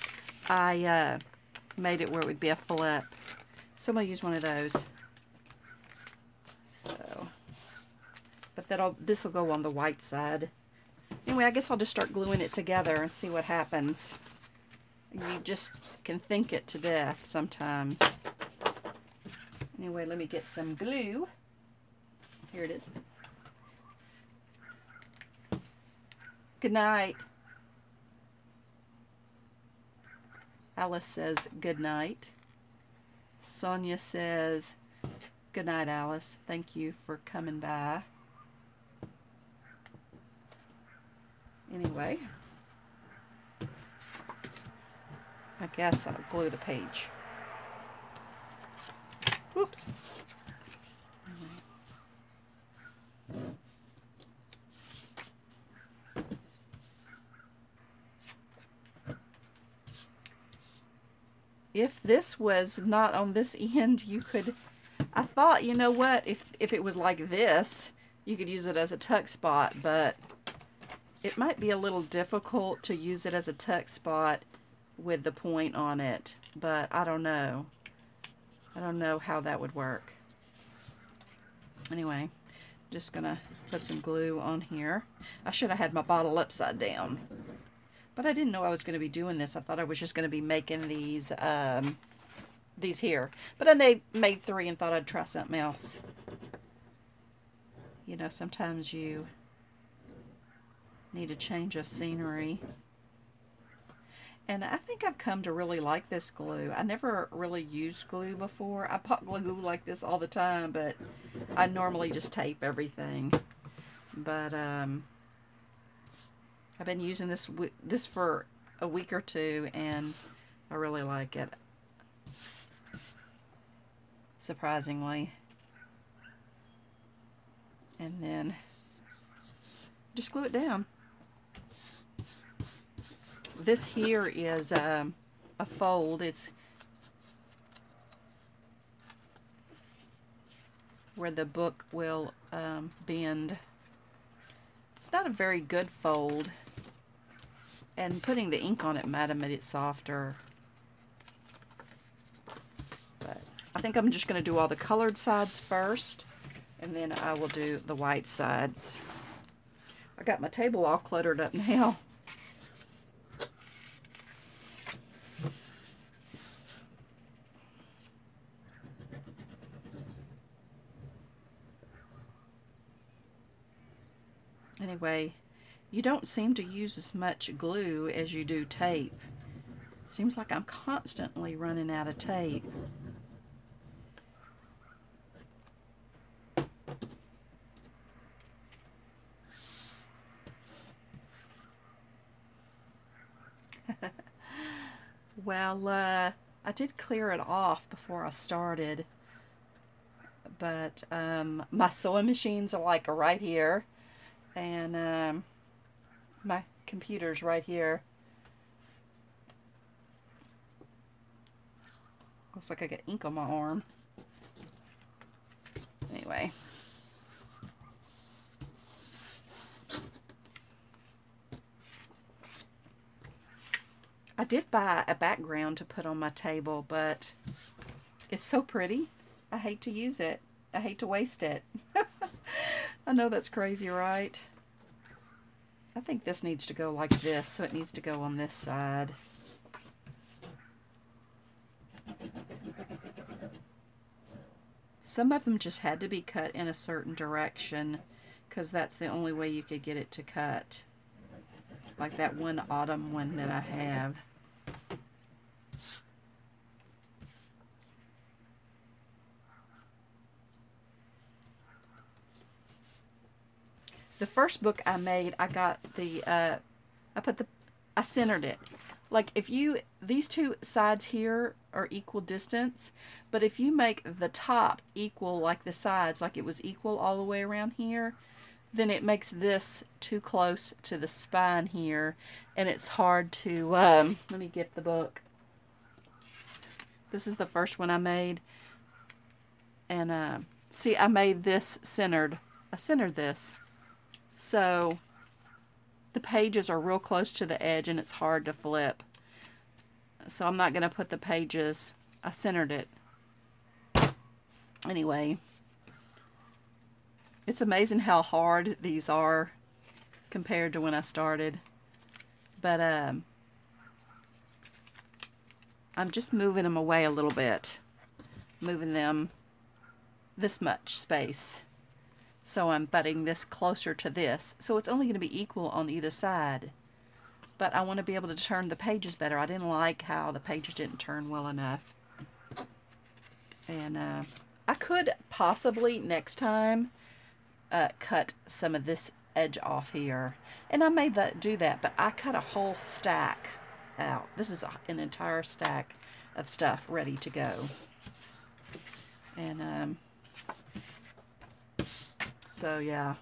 I made it where it would be a flip. So I'm going to use one of those. So, but this will go on the white side. Anyway, I guess I'll just start gluing it together and see what happens. You just can think it to death sometimes. Anyway, let me get some glue. Here it is. Good night. Alice says good night. Sonia says good night, Alice. Thank you for coming by. Anyway. I guess I'll glue the page. Whoops. If this was not on this end, you could, I thought, you know what, if it was like this, you could use it as a tuck spot, but it might be a little difficult to use it as a tuck spot with the point on it, but I don't know. I don't know how that would work. Anyway, just gonna put some glue on here. I should have had my bottle upside down, but I didn't know I was going to be doing this. I thought I was just going to be making these here, but I made 3 and thought I'd try something else. You know, sometimes you need a change of scenery. And I think I've come to really like this glue. I never really used glue before. I pop glue like this all the time, but I normally just tape everything. But I've been using this for a week or 2, and I really like it. Surprisingly. And then just glue it down. This here is a fold. It's where the book will bend. It's not a very good fold, and putting the ink on it might have made it softer. But I think I'm just going to do all the colored sides first, and then I will do the white sides. I got my table all cluttered up now. Anyway, you don't seem to use as much glue as you do tape. Seems like I'm constantly running out of tape. Well, I did clear it off before I started, but my sewing machines are like right here, and my computer's right here. Looks like I got ink on my arm. Anyway. I did buy a background to put on my table, but it's so pretty. I hate to use it. I hate to waste it. I know that's crazy, right? I think this needs to go like this, so it needs to go on this side. Some of them just had to be cut in a certain direction, because that's the only way you could get it to cut. Like that one autumn one that I have. The first book I made, I got the, I centered it. Like if you, these two sides here are equal distance, but if you make the top equal like the sides, like it was equal all the way around here, then it makes this too close to the spine here, and it's hard to, let me get the book. This is the first one I made, and see, I made this centered. I centered this, so the pages are real close to the edge, and it's hard to flip. So I'm not going to put the pages, I centered it. Anyway. It's amazing how hard these are compared to when I started. But I'm just moving them away a little bit. Moving them this much space. So I'm butting this closer to this. So it's only going to be equal on either side. But I want to be able to turn the pages better. I didn't like how the pages didn't turn well enough. And I could possibly next time cut some of this edge off here, and I may do that, but I cut a whole stack out. This is an entire stack of stuff ready to go. And so yeah.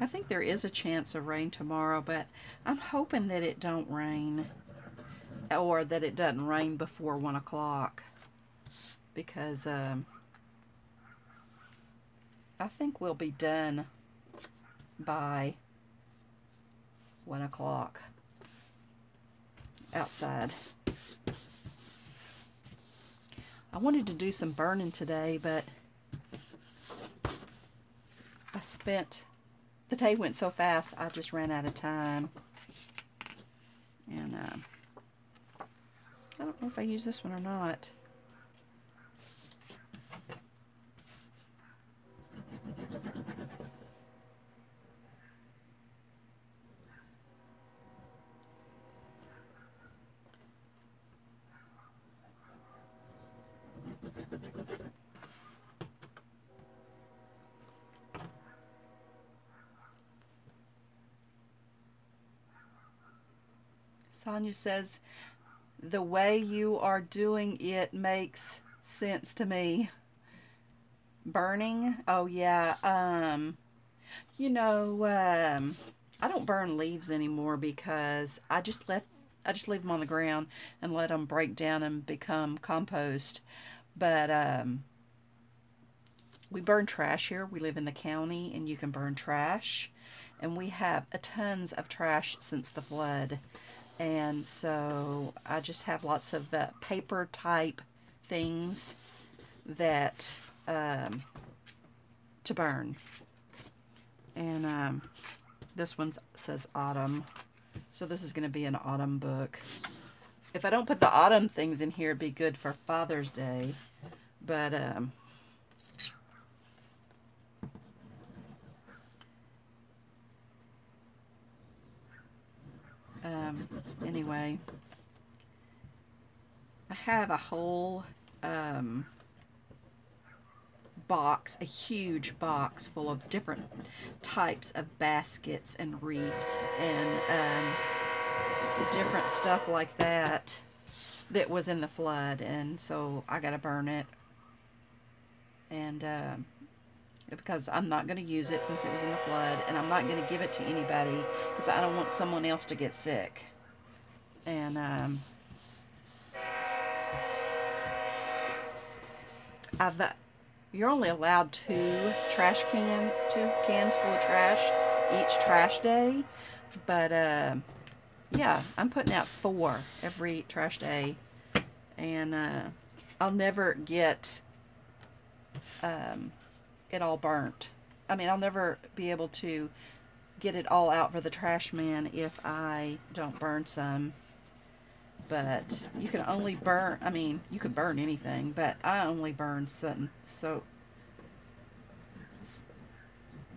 I think there is a chance of rain tomorrow, but I'm hoping that it don't rain, or that it doesn't rain before 1 o'clock, because I think we'll be done by 1 o'clock outside. I wanted to do some burning today, but the day went so fast, I just ran out of time. And I don't know if I use this one or not. Sonia says, the way you are doing it makes sense to me. Burning? Oh yeah. You know, I don't burn leaves anymore because I just leave them on the ground and let them break down and become compost. But we burn trash here. We live in the county and you can burn trash. And we have tons of trash since the flood. And so I just have lots of paper type things that to burn. And this one says autumn, so this is going to be an autumn book. If I don't put the autumn things in here, it'd be good for Father's Day. But anyway, I have a whole box, a huge box full of different types of baskets and wreaths and different stuff like that that was in the flood, and so I gotta burn it. And because I'm not going to use it since it was in the flood, and I'm not going to give it to anybody because I don't want someone else to get sick. And you're only allowed two cans full of trash each trash day, but yeah, I'm putting out 4 every trash day, and I'll never get it all burnt. I mean, I'll never be able to get it all out for the trash man if I don't burn some. But you can only burn, I mean, you could burn anything, but I only burn some so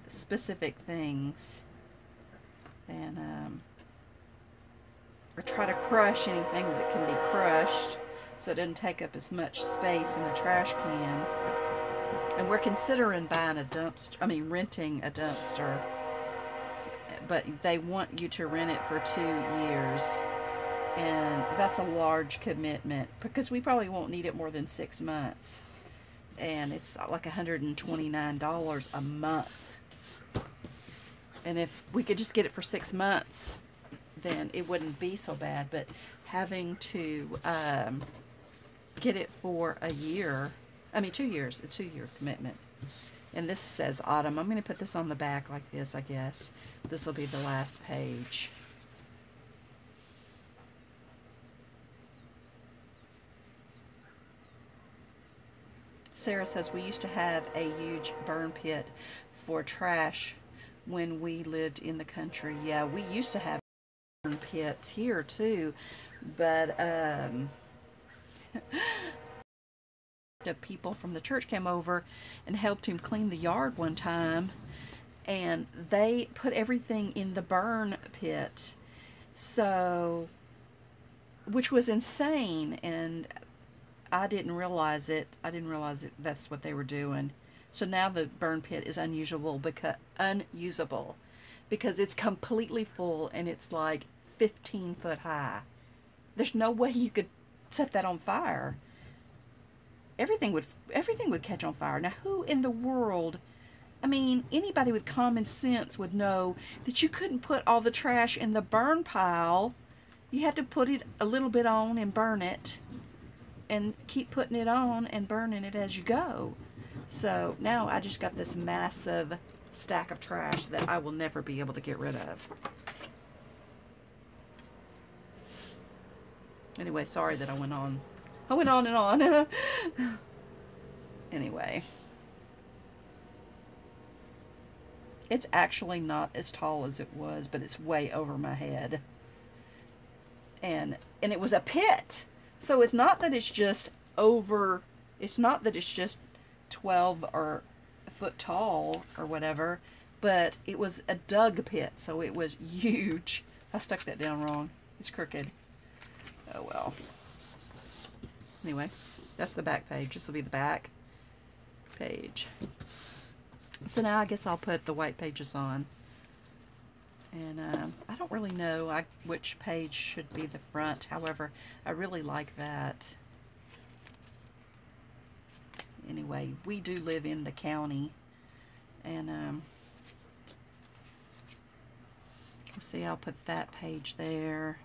specific things. And or try to crush anything that can be crushed so it doesn't take up as much space in the trash can. And we're considering buying a dumpster, renting a dumpster, but they want you to rent it for 2 years, and that's a large commitment because we probably won't need it more than 6 months, and it's like $129 a month. And if we could just get it for 6 months, then it wouldn't be so bad, but having to get it for a year, 2 years, a 2-year commitment. And this says autumn. I'm going to put this on the back like this, I guess. This will be the last page. Sarah says, we used to have a huge burn pit for trash when we lived in the country. Yeah, we used to have burn pits here too, but the people from the church came over and helped him clean the yard one time, and they put everything in the burn pit. So which was insane, and I didn't realize it. I didn't realize that's what they were doing. So now the burn pit is unusable because it's completely full and it's like 15 foot high. There's no way you could set that on fire. Everything would catch on fire. Now, who in the world? I mean, anybody with common sense would know that you couldn't put all the trash in the burn pile. You had to put it a little bit on and burn it, and keep putting it on and burning it as you go. So now I just got this massive stack of trash that I will never be able to get rid of. Anyway, sorry that I went on. I went on and on. Anyway. It's actually not as tall as it was, but it's way over my head. And it was a pit. So it's not that it's just over, it's not that it's just 12 or a foot tall or whatever, but it was a dug pit, so it was huge. I stuck that down wrong. It's crooked. Oh well. Anyway, that's the back page. This will be the back page. So now I guess I'll put the white pages on. And I don't really know which page should be the front. However, I really like that. Anyway, we do live in the county. And let's see, I'll put that page there.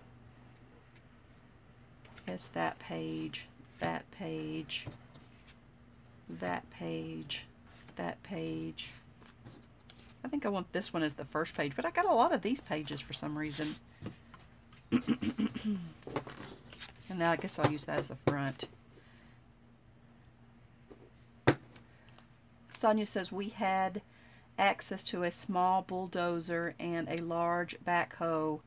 Yes, that page, that page, that page, that page. I think I want this one as the first page, but I got a lot of these pages for some reason. And now I guess I'll use that as the front. Sonia says, we had access to a small bulldozer and a large backhoe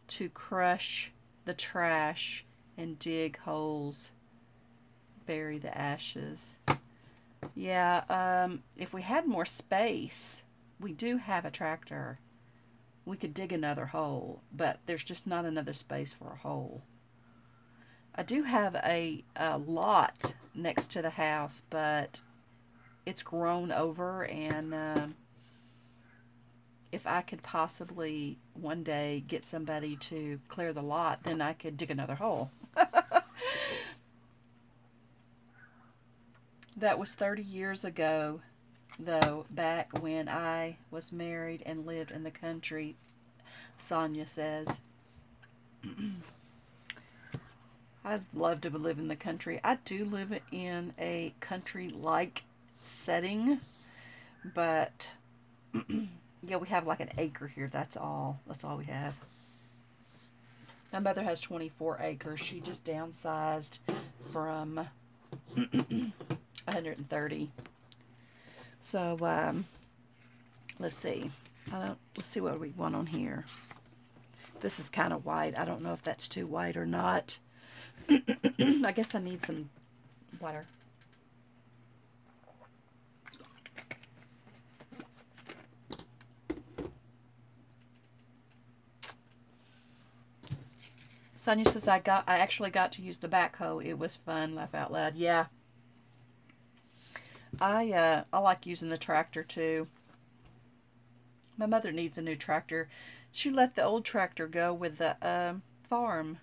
to crush the trash and dig holes, bury the ashes. Yeah, if we had more space, we do have a tractor. We could dig another hole, but there's just not another space for a hole. I do have a lot next to the house, but it's grown over, and if I could possibly one day get somebody to clear the lot, then I could dig another hole. That was 30 years ago, though, back when I was married and lived in the country, Sonia says. I'd love to live in the country. I do live in a country-like setting, but yeah, we have like an acre here. That's all. That's all we have. My mother has 24 acres. She just downsized from 130. So let's see. Let's see what we want on here. This is kind of white. I don't know if that's too white or not. I guess I need some water. Sonia says, I actually got to use the backhoe. It was fun. Laugh out loud. Yeah. I like using the tractor too. My mother needs a new tractor. She let the old tractor go with the farm.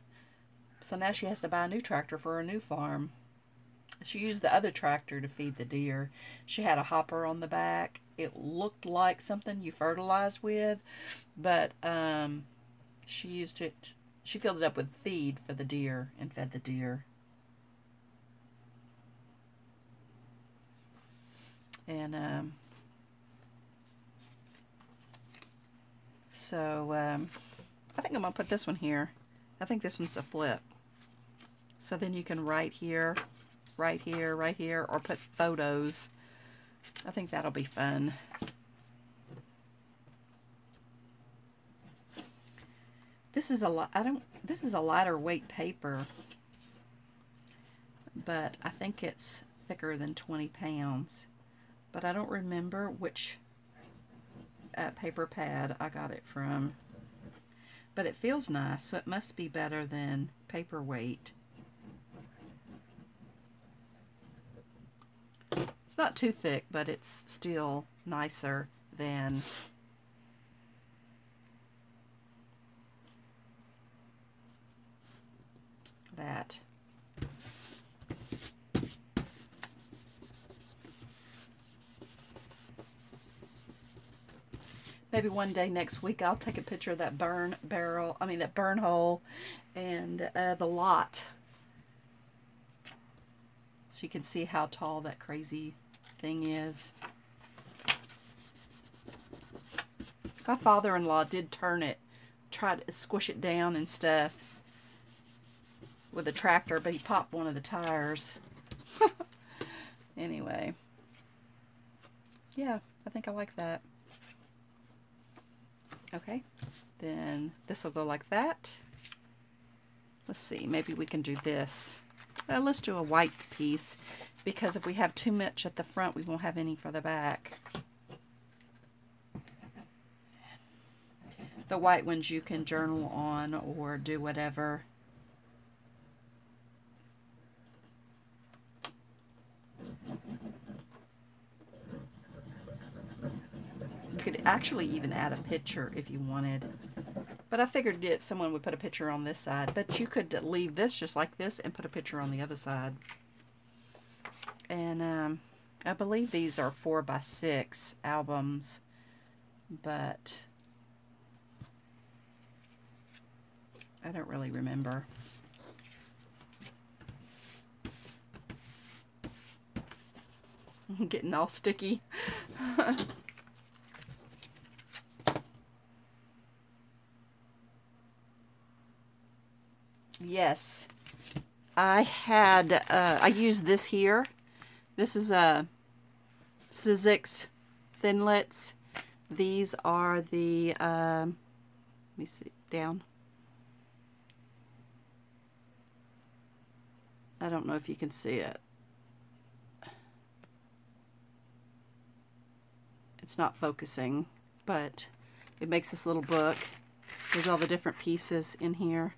So now she has to buy a new tractor for her new farm. She used the other tractor to feed the deer. She had a hopper on the back. It looked like something you fertilize with, but she used it. She filled it up with feed for the deer and fed the deer. And so I think I'm going to put this one here. I think this one's a flip. So then you can write here, right here, right here, or put photos. I think that'll be fun. This is this is a lighter weight paper, but I think it's thicker than 20 pounds. But I don't remember which paper pad I got it from. but it feels nice, so it must be better than paperweight. It's not too thick, but it's still nicer than that. Maybe one day next week I'll take a picture of that burn hole and the lot, so you can see how tall that crazy thing is. My father-in-law did turn it, try to squish it down and stuff with a tractor, but he popped one of the tires. Anyway, yeah, I think I like that. Okay, then this will go like that. Let's see, maybe we can do this. Let's do a white piece, because if we have too much at the front, we won't have any for the back. The white ones you can journal on or do whatever. You could actually even add a picture if you wanted. But I figured that someone would put a picture on this side. But you could leave this just like this and put a picture on the other side. And I believe these are 4x6 albums. But I don't really remember. I'm getting all sticky. Yes, I had, I used this here. This is a Sizzix Thinlits. These are the, let me see, down. I don't know if you can see it. It's not focusing, but it makes this little book. There's all the different pieces in here.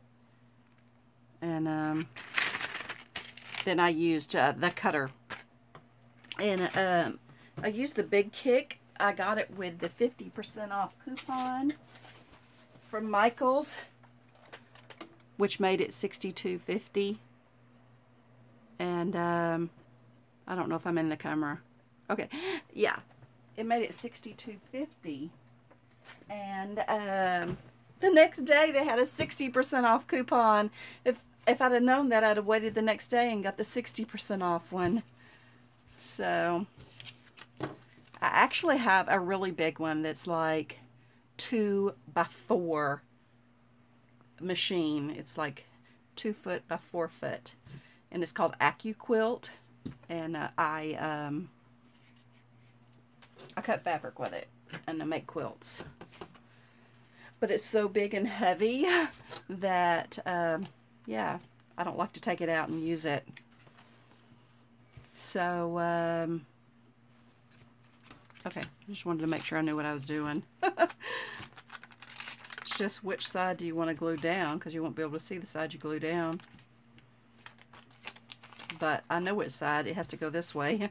And then I used the cutter. And I used the Big Kick. I got it with the 50% off coupon from Michael's, which made it $62.50. And I don't know if I'm in the camera. Okay, yeah, it made it $62.50. And the next day they had a 60% off coupon. If I'd have known that, I'd have waited the next day and got the 60% off one. So I actually have a really big one that's like 2x4 machine. It's like 2 foot by 4 foot, and it's called AccuQuilt. And I cut fabric with it, and I make quilts. But it's so big and heavy that yeah, I don't like to take it out and use it. So okay, just wanted to make sure I knew what I was doing. It's just which side do you want to glue down, because you won't be able to see the side you glue down. But I know which side. It has to go this way.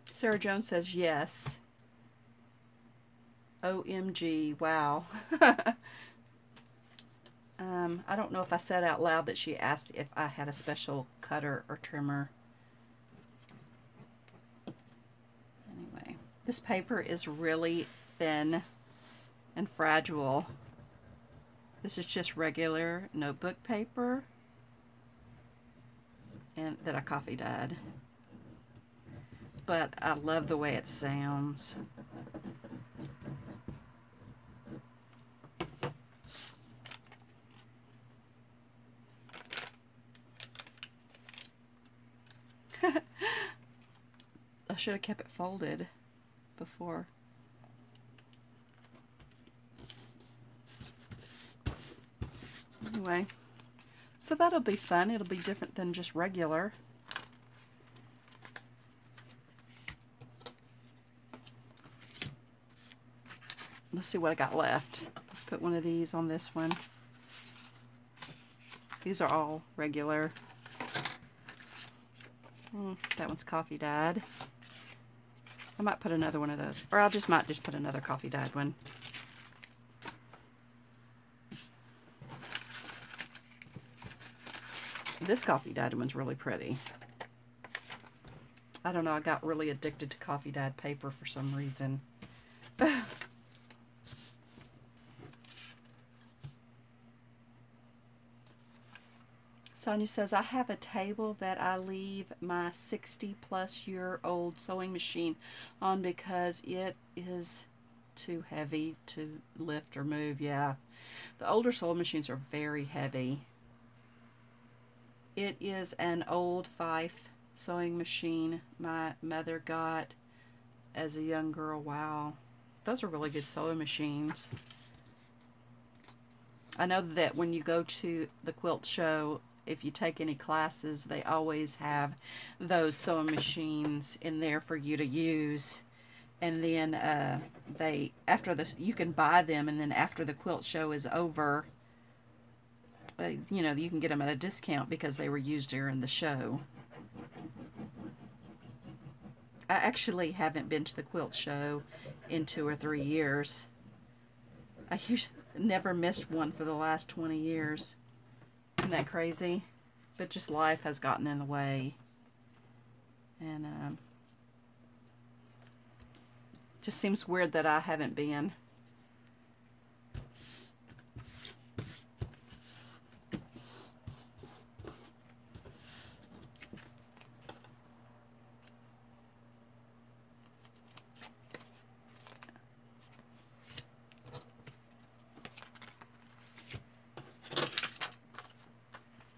Sarah Jones says yes. OMG, wow. I don't know if I said out loud that she asked if I had a special cutter or trimmer. Anyway, this paper is really thin and fragile. This is just regular notebook paper, and that I coffee dyed. But I love the way it sounds. I should have kept it folded before. Anyway, so So that'll be fun. It'll be different than just regular. Let's see what I got left. Let's put one of these on this one. These are all regular. That one's coffee dyed. I might put another one of those. Or might just put another coffee dyed one. This coffee dyed one's really pretty. I don't know, I got really addicted to coffee dyed paper for some reason. Sonia says, I have a table that I leave my 60-plus-year-old sewing machine on because it is too heavy to lift or move. Yeah, the older sewing machines are very heavy. It is an old Fife sewing machine my mother got as a young girl. Wow, those are really good sewing machines. I know that when you go to the quilt show, if you take any classes, they always have those sewing machines in there for you to use. And then you can buy them, and then after the quilt show is over, you know, you can get them at a discount because they were used during the show. I actually haven't been to the quilt show in 2 or 3 years. I never missed one for the last 20 years. Isn't that crazy? But just life has gotten in the way. And just seems weird that I haven't been.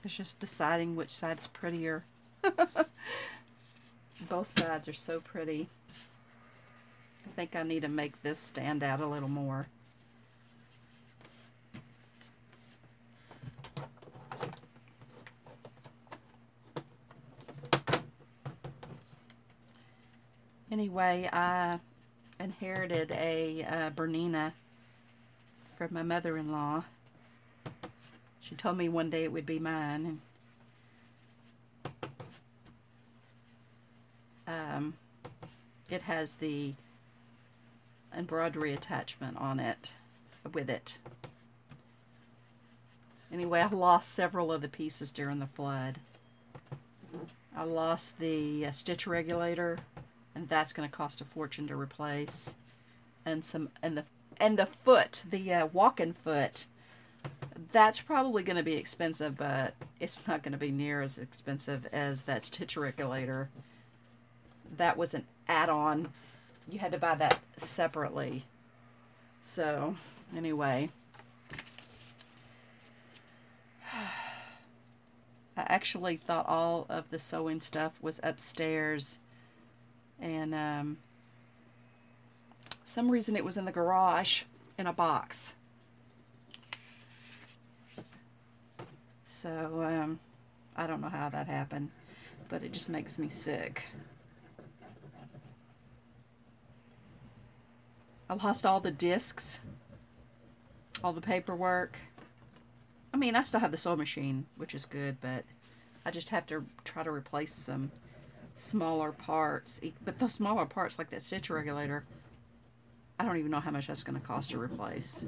It's just deciding which side's prettier. Both sides are so pretty. I think I need to make this stand out a little more. Anyway, I inherited a Bernina from my mother-in-law. She told me one day it would be mine. It has the embroidery attachment on it, with it. Anyway, I lost several of the pieces during the flood. I lost the stitch regulator, and that's going to cost a fortune to replace. And the foot, the walking foot. That's probably going to be expensive, but it's not going to be near as expensive as that stitch regulator. That was an add-on. You had to buy that separately. So, anyway. I actually thought all of the sewing stuff was upstairs. And some reason it was in the garage in a box. So, I don't know how that happened, but it just makes me sick. I lost all the discs, all the paperwork. I mean, I still have the sewing machine, which is good, but I just have to try to replace some smaller parts. But those smaller parts, like that stitch regulator, I don't even know how much that's going to cost to replace.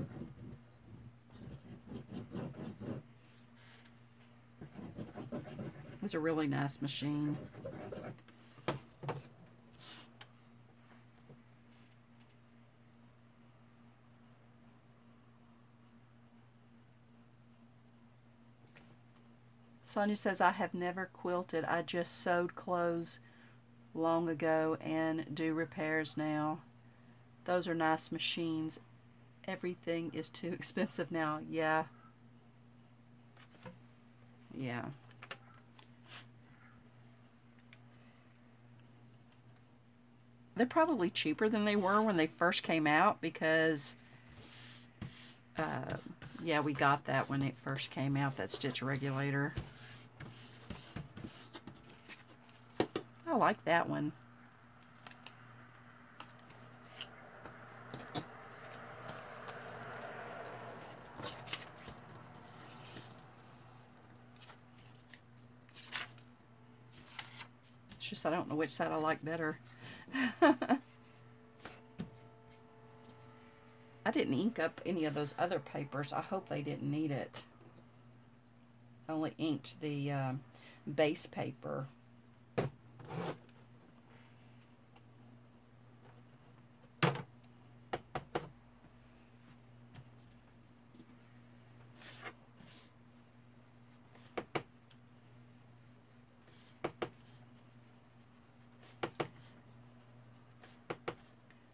It's a really nice machine. Sonia says, I have never quilted. I just sewed clothes long ago and do repairs now. Those are nice machines. Everything is too expensive now. Yeah. Yeah. They're probably cheaper than they were when they first came out because, Yeah, we got that when it first came out, that stitch regulator. I like that one. It's just I don't know which side I like better. I didn't ink up any of those other papers. I hope they didn't need it. I only inked the base paper.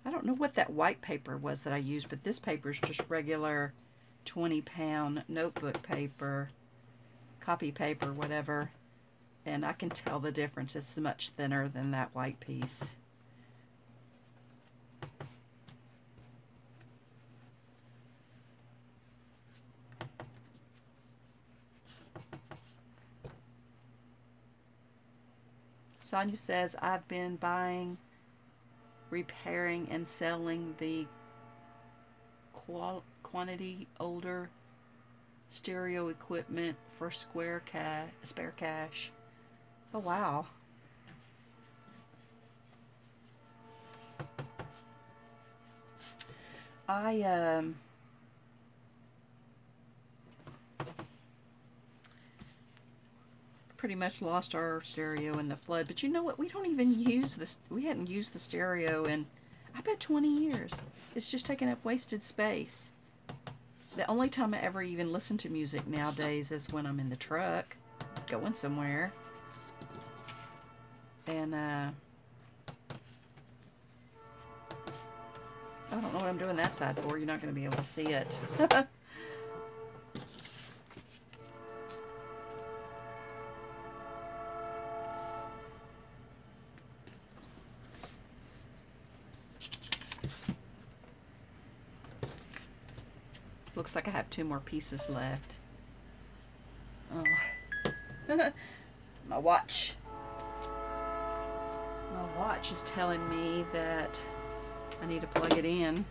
I don't know what that white paper was that I used, but this paper is just regular 20-pound notebook paper, copy paper, whatever. And I can tell the difference. It's much thinner than that white piece. Sonia says, I've been buying, repairing, and selling the quantity older stereo equipment for spare cash. Oh, wow. I pretty much lost our stereo in the flood, but you know what? We don't even use this. We hadn't used the stereo in, I bet, 20 years. It's just taking up wasted space. The only time I ever even listen to music nowadays is when I'm in the truck going somewhere. And I don't know what I'm doing that side for. You're not going to be able to see it. Looks like I have 2 more pieces left. Oh. My watch. My watch is telling me that I need to plug it in.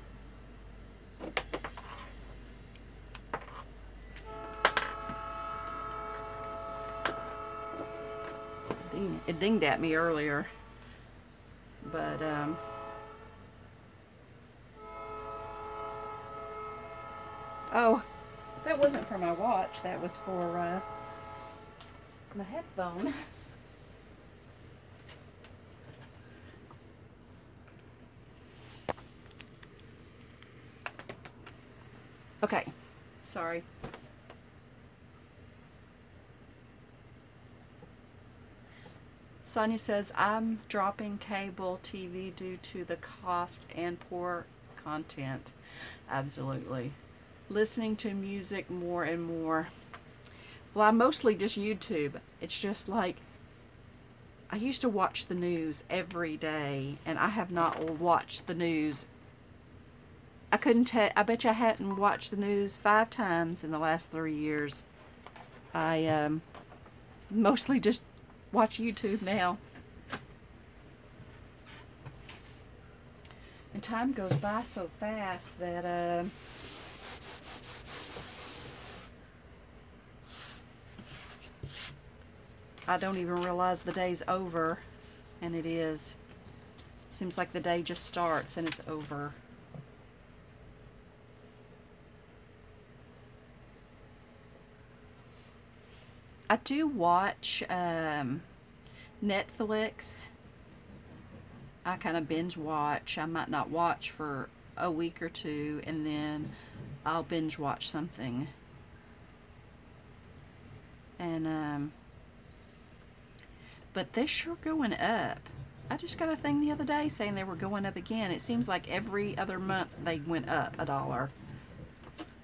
It dinged at me earlier, but oh, that wasn't for my watch. That was for my headphone. Okay, sorry. Sonia says, I'm dropping cable TV due to the cost and poor content. Absolutely. Listening to music more and more. Well, I mostly just YouTube. It's just like, I used to watch the news every day, and I have not watched the news. I couldn't tell, I bet you I hadn't watched the news 5 times in the last 3 years. I mostly just watch YouTube now. And time goes by so fast that I don't even realize the day's over, and it is. Seems like the day just starts and it's over. I do watch Netflix. I kind of binge watch. I might not watch for a week or 2, and then I'll binge watch something. And but they're sure going up. I just got a thing the other day saying they were going up again. It seems like every other month they went up $1.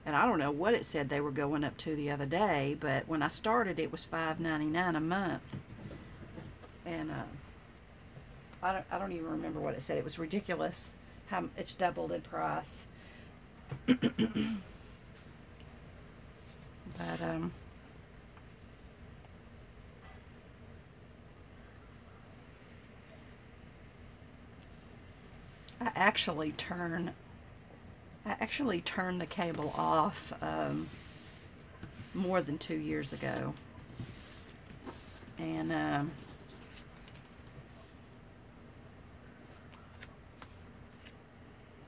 And I don't know what it said they were going up to the other day, but when I started it was $5.99 a month. And I don't even remember what it said. It was ridiculous how it's doubled in price. But I actually turned the cable off more than 2 years ago, and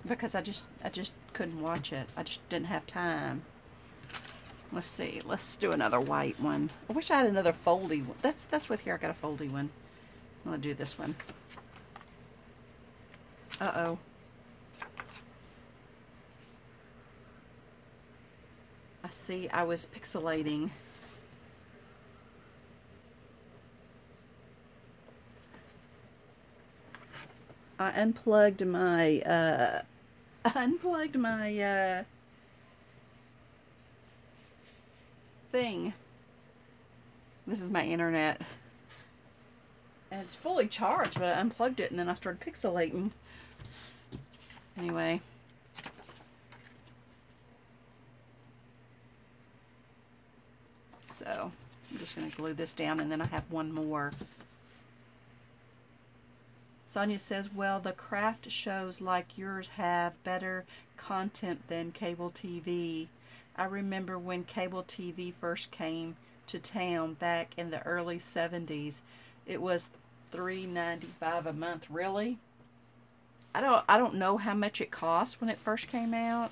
because I just couldn't watch it. I just didn't have time. Let's see. Let's do another white one. I wish I had another foldy one. That's with here. I got a foldy one. I'm gonna do this one. Uh-oh. I see I was pixelating. I unplugged my thing. This is my internet. And it's fully charged, but I unplugged it and then I started pixelating. Anyway. So, I'm just going to glue this down, and then I have one more. Sonia says, well, the craft shows like yours have better content than cable TV. I remember when cable TV first came to town back in the early 70s. It was $3.95 a month. Really? I don't know how much it cost when it first came out.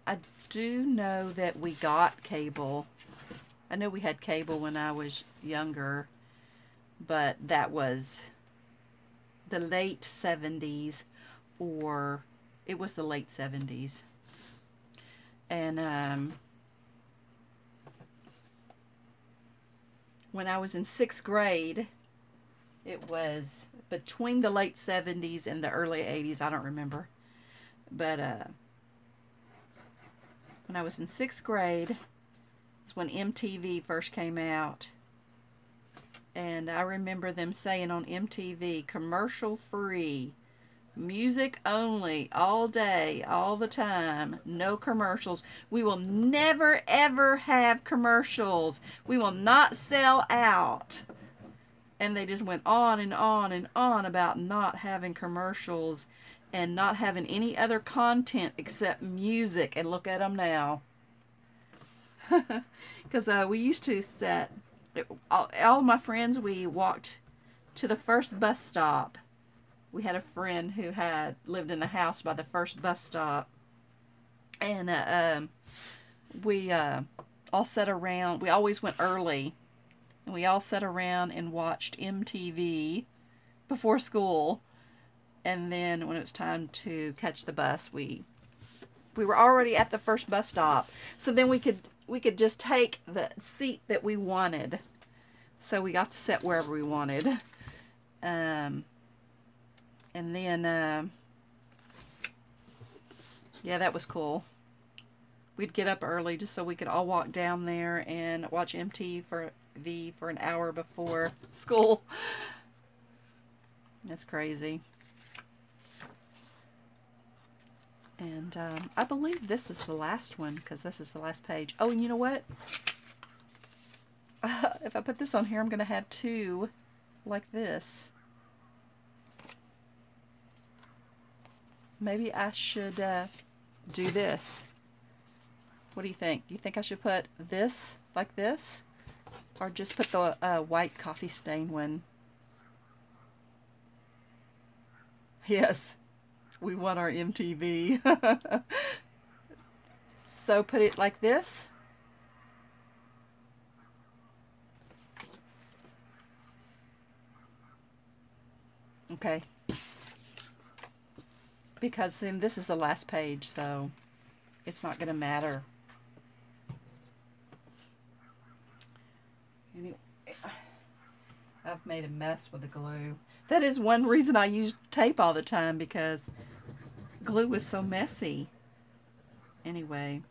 I do know that we got cable. I know we had cable when I was younger, but that was the late 70s, or it was the late 70s. And when I was in 6th grade, it was between the late 70s and the early 80s. I don't remember. But when I was in 6th grade, it's when MTV first came out. And I remember them saying on MTV, commercial free, music only, all day, all the time, no commercials. We will never ever have commercials. We will not sell out. And they just went on and on and on about not having commercials and not having any other content except music. And look at them now. Because we used to all my friends, we walked to the first bus stop. We had a friend who had lived in the house by the first bus stop. And we all sat around. We always went early. And we all sat around and watched MTV before school. And then when it was time to catch the bus, we were already at the first bus stop. So then we could just take the seat that we wanted. So we got to sit wherever we wanted. And then, yeah, that was cool. We'd get up early just so we could all walk down there and watch MTV for an hour before school. That's crazy. And I believe this is the last one, because this is the last page. Oh, and you know what? If I put this on here, I'm going to have two like this. Maybe I should do this. What do you think? Do you think I should put this like this? Or just put the white coffee stain one? Yes. We want our MTV. So put it like this. Okay. Because then this is the last page, so it's not going to matter. Anyway, I've made a mess with the glue. That is one reason I use tape all the time, because glue is so messy. Anyway,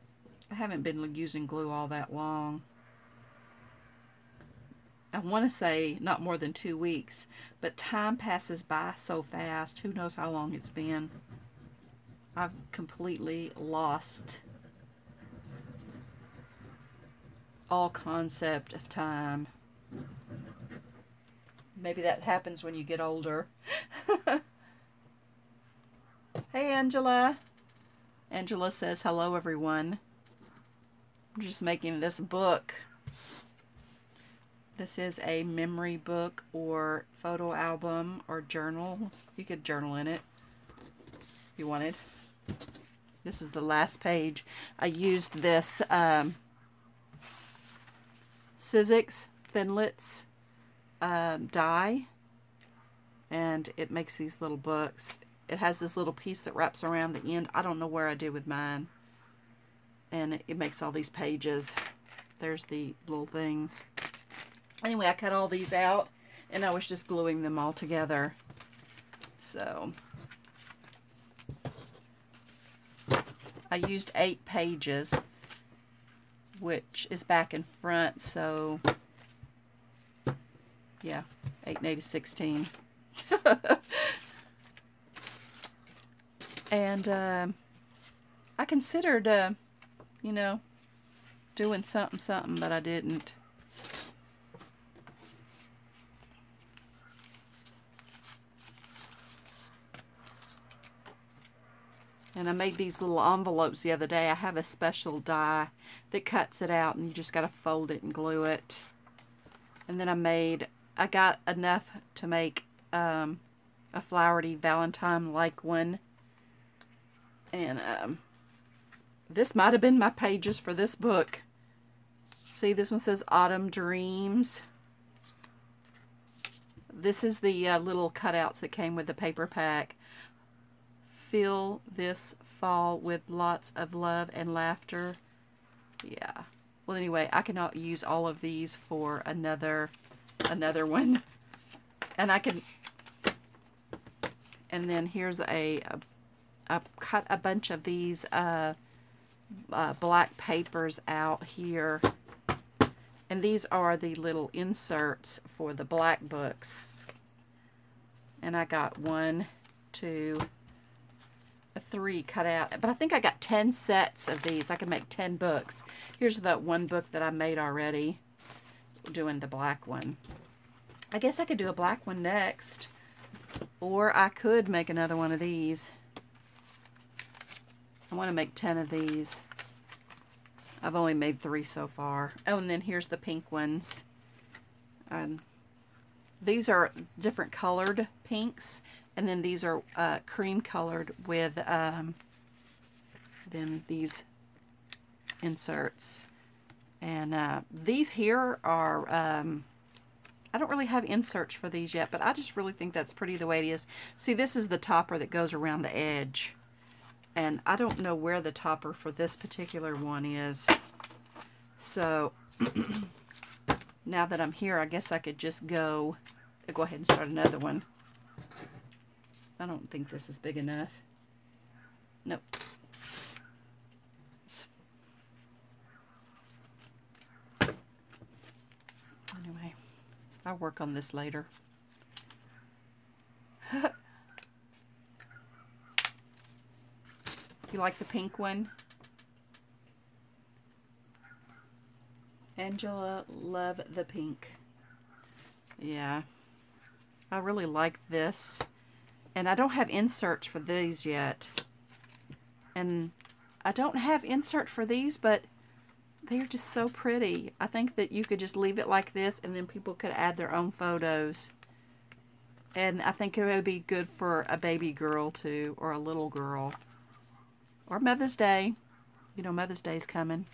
I haven't been using glue all that long. I want to say not more than 2 weeks, but time passes by so fast. Who knows how long it's been. I've completely lost all concept of time. Maybe that happens when you get older. Hey, Angela. Angela says, hello, everyone. I'm just making this book. This is a memory book or photo album or journal. You could journal in it if you wanted. This is the last page. I used this Sizzix Thinlits die, and it makes these little books. It has this little piece that wraps around the end. I don't know where I did with mine. And it makes all these pages. There's the little things. Anyway, I cut all these out, and I was just gluing them all together. So I used 8 pages, which is back and front, so yeah, 8 and 8 is 16. And I considered, you know, doing something, but I didn't. And I made these little envelopes the other day. I have a special die that cuts it out, and you just got to fold it and glue it. And then I got enough to make a flowery Valentine-like one. And this might have been my pages for this book. See, this one says Autumn Dreams. This is the little cutouts that came with the paper pack. Fill this fall with lots of love and laughter. Yeah. Well, anyway, I cannot use all of these for another one. And I can... And then here's I cut a bunch of these black papers out here, and these are the little inserts for the black books. And I got 1, 2, 3 cut out, but I think I got 10 sets of these. I can make 10 books. Here's that one book that I made already, doing the black one. I guess I could do a black one next, or I could make another one of these. I want to make 10 of these. I've only made 3 so far. Oh, and then here's the pink ones. These are different colored pinks, and then these are cream colored with then these inserts. And these here are, I don't really have inserts for these yet, but I just really think that's pretty the way it is. See, this is the topper that goes around the edge. And I don't know where the topper for this particular one is. So now that I'm here, I guess I could just go ahead and start another one. I don't think this is big enough. Nope. Anyway, I'll work on this later. You like the pink one? Angela, love the pink. Yeah. I really like this. And I don't have inserts for these yet. And I don't have insert for these, but they're just so pretty. I think that you could just leave it like this, and then people could add their own photos. And I think it would be good for a baby girl too, or a little girl. Or Mother's Day. You know, Mother's Day's coming.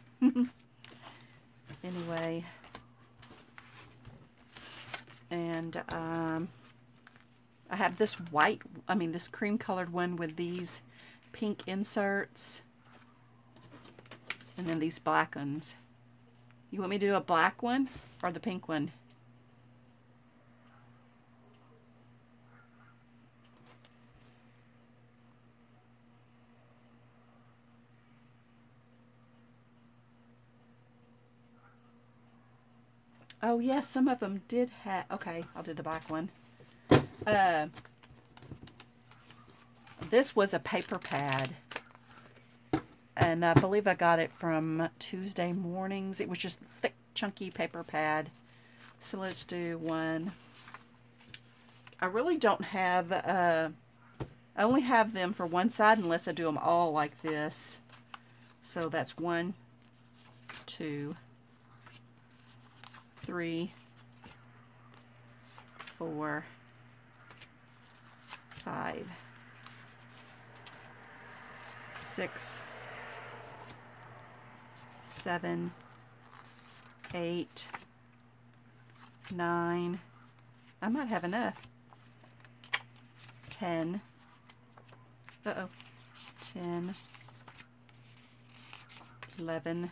Anyway. And I have this this cream colored one with these pink inserts. And then these black ones. You want me to do a black one or the pink one? Oh, yeah, some of them did have... Okay, I'll do the black one. This was a paper pad. And I believe I got it from Tuesday Mornings. It was just thick chunky paper pad. So let's do one. I really don't have, I only have them for one side unless I do them all like this. So that's 1, 2, 3, 4, 5, 6, 7, 8, 9. I might have enough. 10. 10, 11,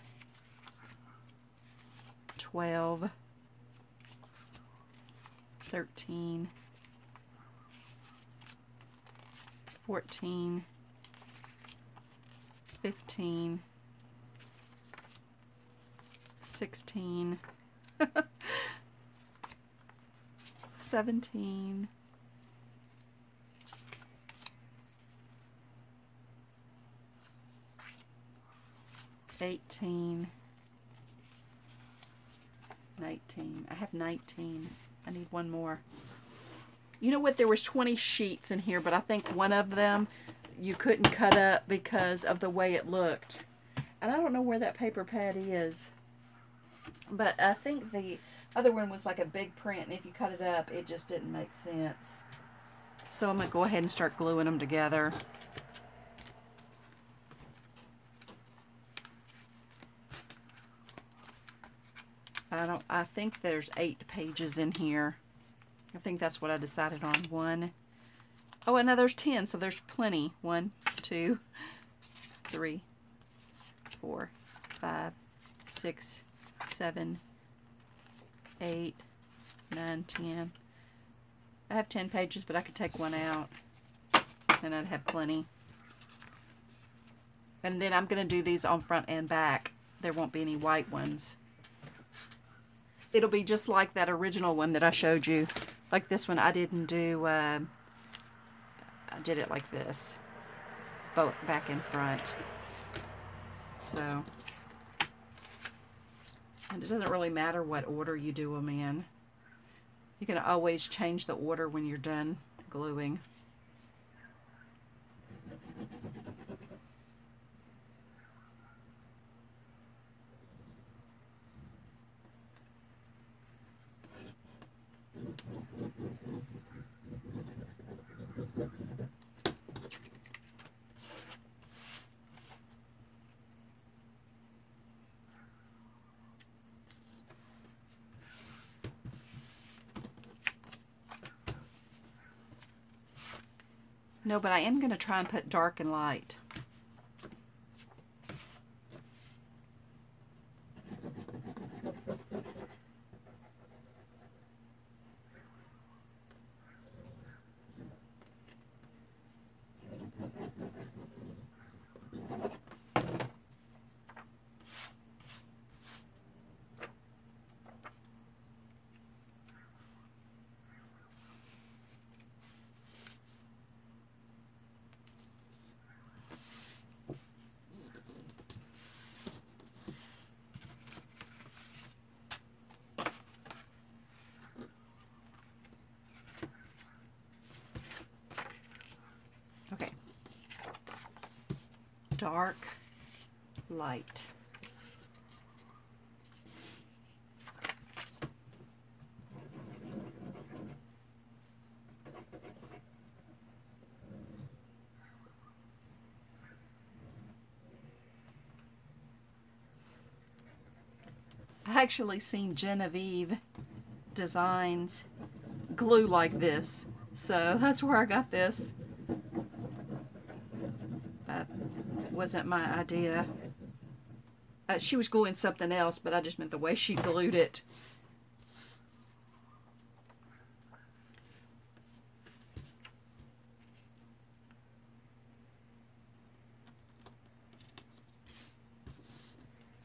12, 13, 14, 15, 16, 17, 18, 19. I have 19. I need one more. You know what? There was 20 sheets in here, but I think one of them you couldn't cut up because of the way it looked. And I don't know where that paper pad is. But I think the other one was like a big print, and if you cut it up, it just didn't make sense. So I'm going to go ahead and start gluing them together. I think there's 8 pages in here. I think that's what I decided on. 1. Oh, and now there's 10, so there's plenty. 1, 2, 3, 4, 5, 6, 7, 8, 9, 10. I have 10 pages, but I could take one out, and I'd have plenty. And then I'm going to do these on front and back. There won't be any white ones. It'll be just like that original one that I showed you. Like this one, I didn't do, I did it like this. Both back and front. So, and it doesn't really matter what order you do them in. You can always change the order when you're done gluing. No, but I am going to try and put dark and light. Okay. Dark, light. I actually seen Genevieve Designs glue like this, so that's where I got this. That wasn't my idea. She was gluing something else, but I just meant the way she glued it.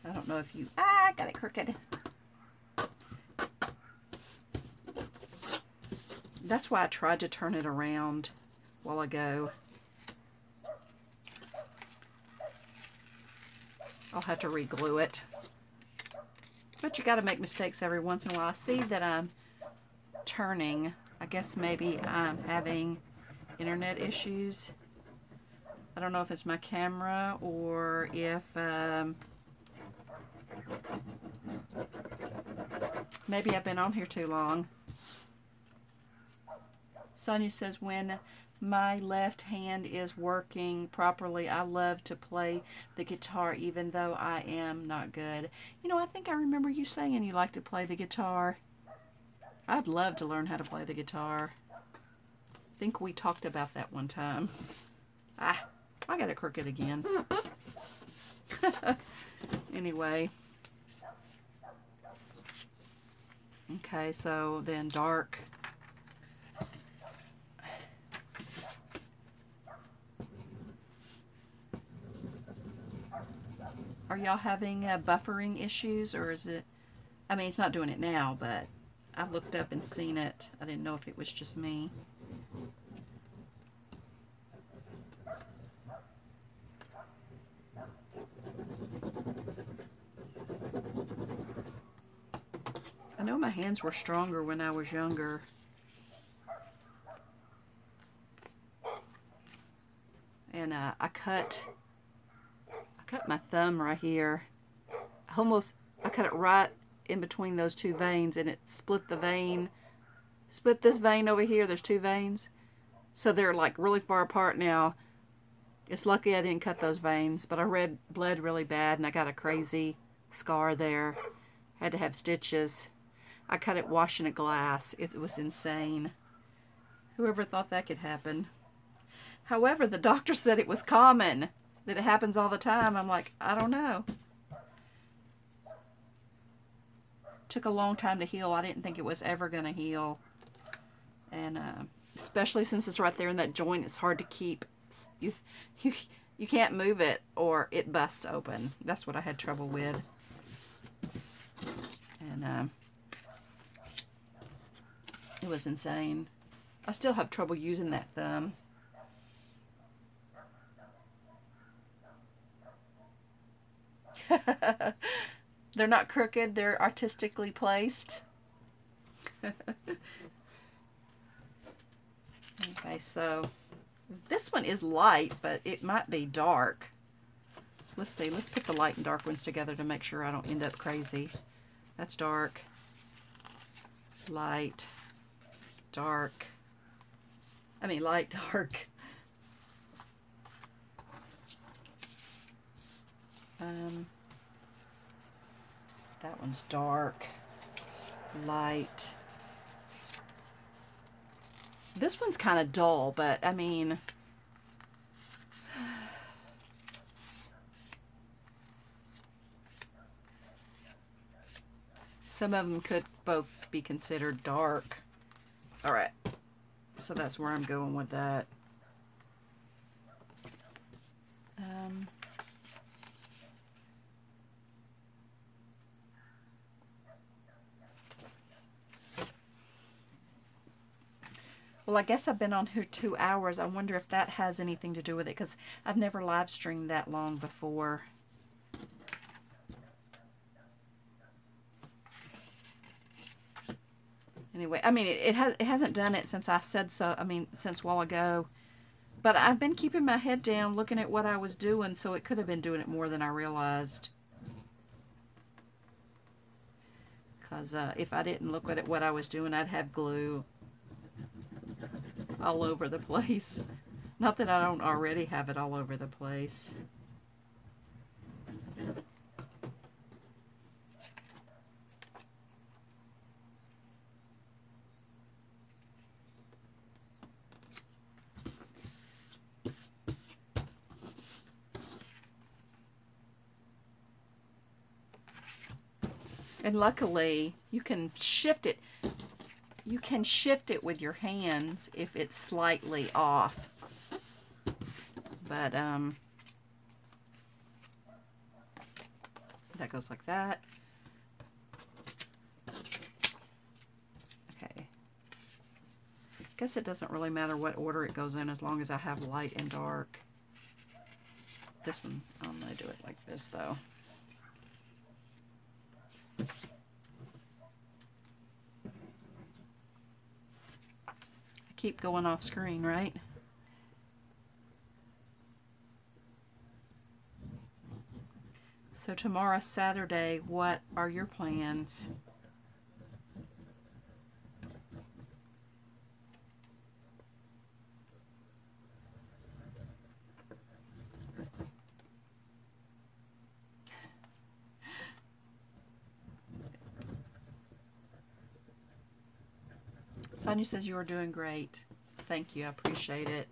I don't know if you... I got it crooked. That's why I tried to turn it around a while ago. I'll have to re-glue it. But you got to make mistakes every once in a while. I see that I'm turning. I guess maybe I'm having internet issues. I don't know if it's my camera or if maybe I've been on here too long. Sonia says, when my left hand is working properly, I love to play the guitar even though I am not good. You know, I think I remember you saying you like to play the guitar. I'd love to learn how to play the guitar. I think we talked about that one time. Ah, I got it crooked again. Anyway. Okay, so then dark. Are y'all having buffering issues, or is it, I mean, it's not doing it now, but I looked up and seen it. I didn't know if it was just me. I know my hands were stronger when I was younger. And I cut my thumb right here. I cut it right in between those two veins, and it split the vein. Split this vein over here. There's two veins. So they're like really far apart now. It's lucky I didn't cut those veins, but I bled really bad, and I got a crazy scar there. Had to have stitches. I cut it washing a glass. It was insane. Whoever thought that could happen? However, the doctor said it was common, that it happens all the time. I'm like, I don't know. Took a long time to heal. I didn't think it was ever going to heal. And especially since it's right there in that joint, it's hard to keep. You can't move it or it busts open. That's what I had trouble with. And it was insane. I still have trouble using that thumb. They're not crooked, they're artistically placed. Okay, so this one is light, but it might be dark. Let's see, let's put the light and dark ones together to make sure I don't end up crazy. That's dark, light, dark. I mean light, dark. That one's dark, light. This one's kind of dull, but I mean, some of them could both be considered dark. All right, so that's where I'm going with that. Well, I guess I've been on here 2 hours. I wonder if that has anything to do with it, because I've never live streamed that long before. Anyway, I mean, it hasn't done it since I said so. I mean, since a while ago. But I've been keeping my head down, looking at what I was doing, so it could have been doing it more than I realized. Because if I didn't look at what I was doing, I'd have glue all over the place. Not that I don't already have it all over the place. And luckily, you can shift it. You can shift it with your hands if it's slightly off. But that goes like that. Okay. Guess it doesn't really matter what order it goes in as long as I have light and dark. This one, I'm going to do it like this though. keep going off screen, right? So tomorrow, Saturday, what are your plans? Sonia says you are doing great. Thank you. I appreciate it.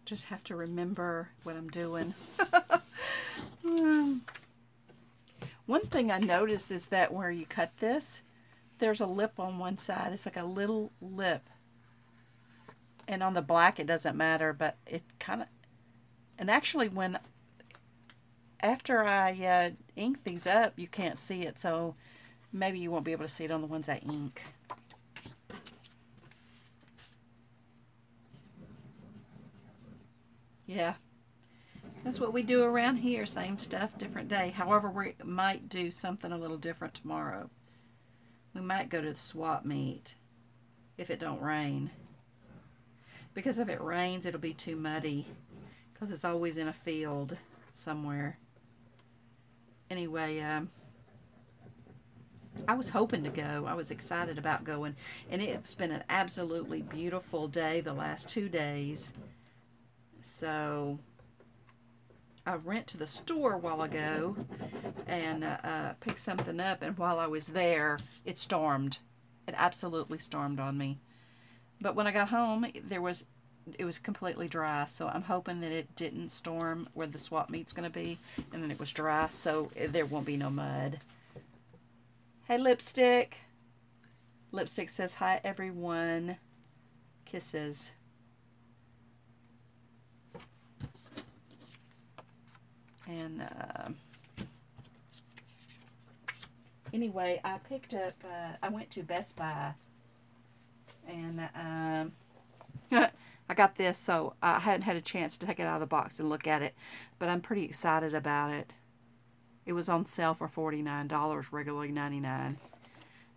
Just have to remember what I'm doing. One thing I noticed is that where you cut this, there's a lip on one side. It's like a little lip. And on the black it doesn't matter, but it kind of... And actually after I ink these up, you can't see it, so maybe you won't be able to see it on the ones I ink. Yeah. That's what we do around here. Same stuff, different day. However, we might do something a little different tomorrow. We might go to the swap meet if it don't rain. Because if it rains, it'll be too muddy. Because it's always in a field somewhere. Anyway, I was hoping to go. I was excited about going. And it's been an absolutely beautiful day the last 2 days. So I went to the store a while ago and picked something up, and while I was there, it stormed. It absolutely stormed on me. But when I got home, it was completely dry, so I'm hoping that it didn't storm where the swap meet's going to be, and then it was dry, so there won't be no mud. Hey, Lipstick. Lipstick says, hi, everyone. Kisses. And anyway, I picked up, I went to Best Buy, and I got this, so I hadn't had a chance to take it out of the box and look at it, but I'm pretty excited about it. It was on sale for $49, regularly $99.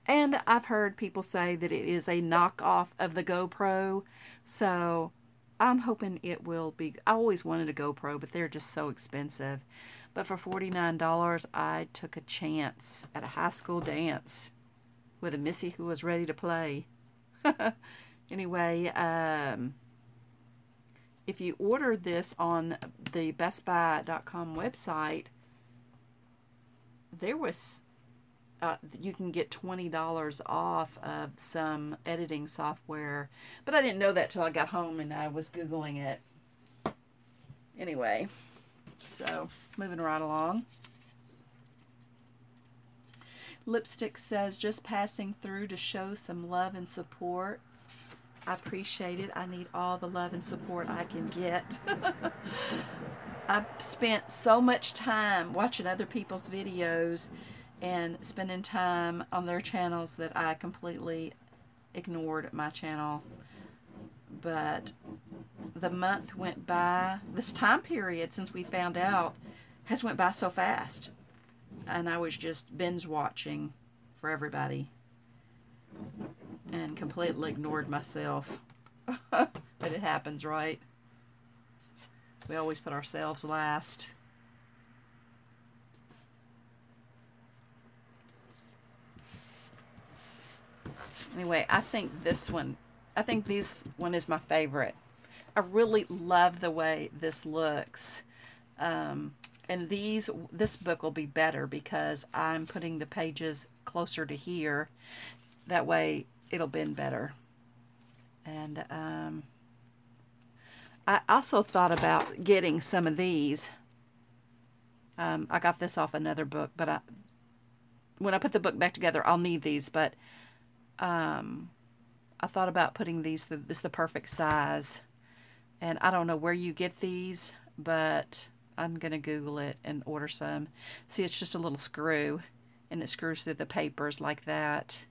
And I've heard people say that it is a knockoff of the GoPro, so I'm hoping it will be. I always wanted a GoPro, but they're just so expensive. But for $49, I took a chance at a high school dance with a missy who was ready to play. Anyway, if you order this on the bestbuy.com website, there was you can get $20 off of some editing software, but I didn't know that till I got home and I was Googling it. Anyway, so moving right along. Lipstick says, just passing through to show some love and support. I appreciate it. I need all the love and support I can get. I've spent so much time watching other people's videos and spending time on their channels that I completely ignored my channel. But the month went by, this time period since we found out has went by so fast. And I was just binge watching for everybody and completely ignored myself. But it happens, right? We always put ourselves last. Anyway, I think this one is my favorite. I really love the way this looks. And this book will be better because I'm putting the pages closer to here. That way it'll bend better. And I also thought about getting some of these. I got this off another book, but when I put the book back together, I'll need these. But I thought about putting these. This is the perfect size, and I don't know where you get these, but I'm going to Google it and order some. See, it's just a little screw, and it screws through the papers like that.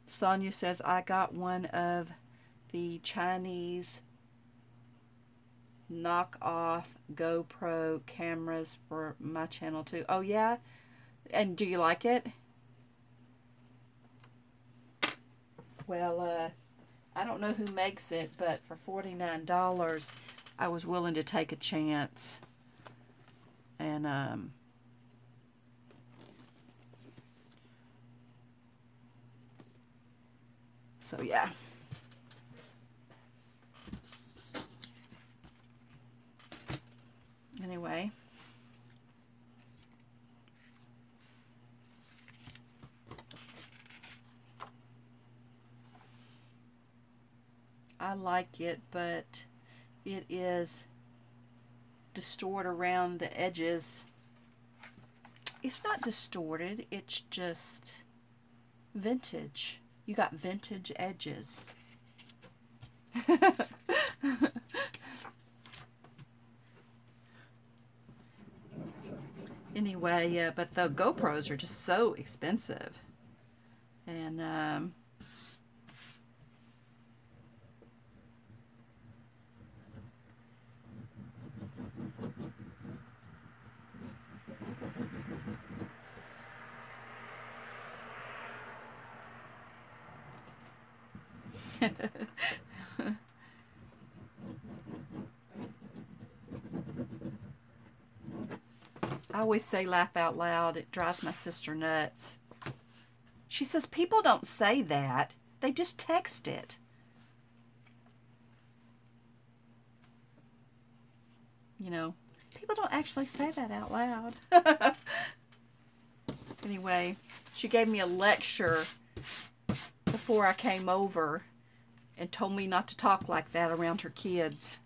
Sonia says, I got one of the Chinese knockoff GoPro cameras for my channel too. Oh, yeah? And do you like it? Well, I don't know who makes it, but for $49, I was willing to take a chance. And, so yeah. Anyway. I like it, but it is distorted around the edges. It's not distorted, it's just vintage. You got vintage edges. Anyway, but the GoPros are just so expensive. And, I always say laugh out loud. It drives my sister nuts. She says, people don't say that. They just text it. You know, people don't actually say that out loud. Anyway, she gave me a lecture before I came over and told me not to talk like that around her kids.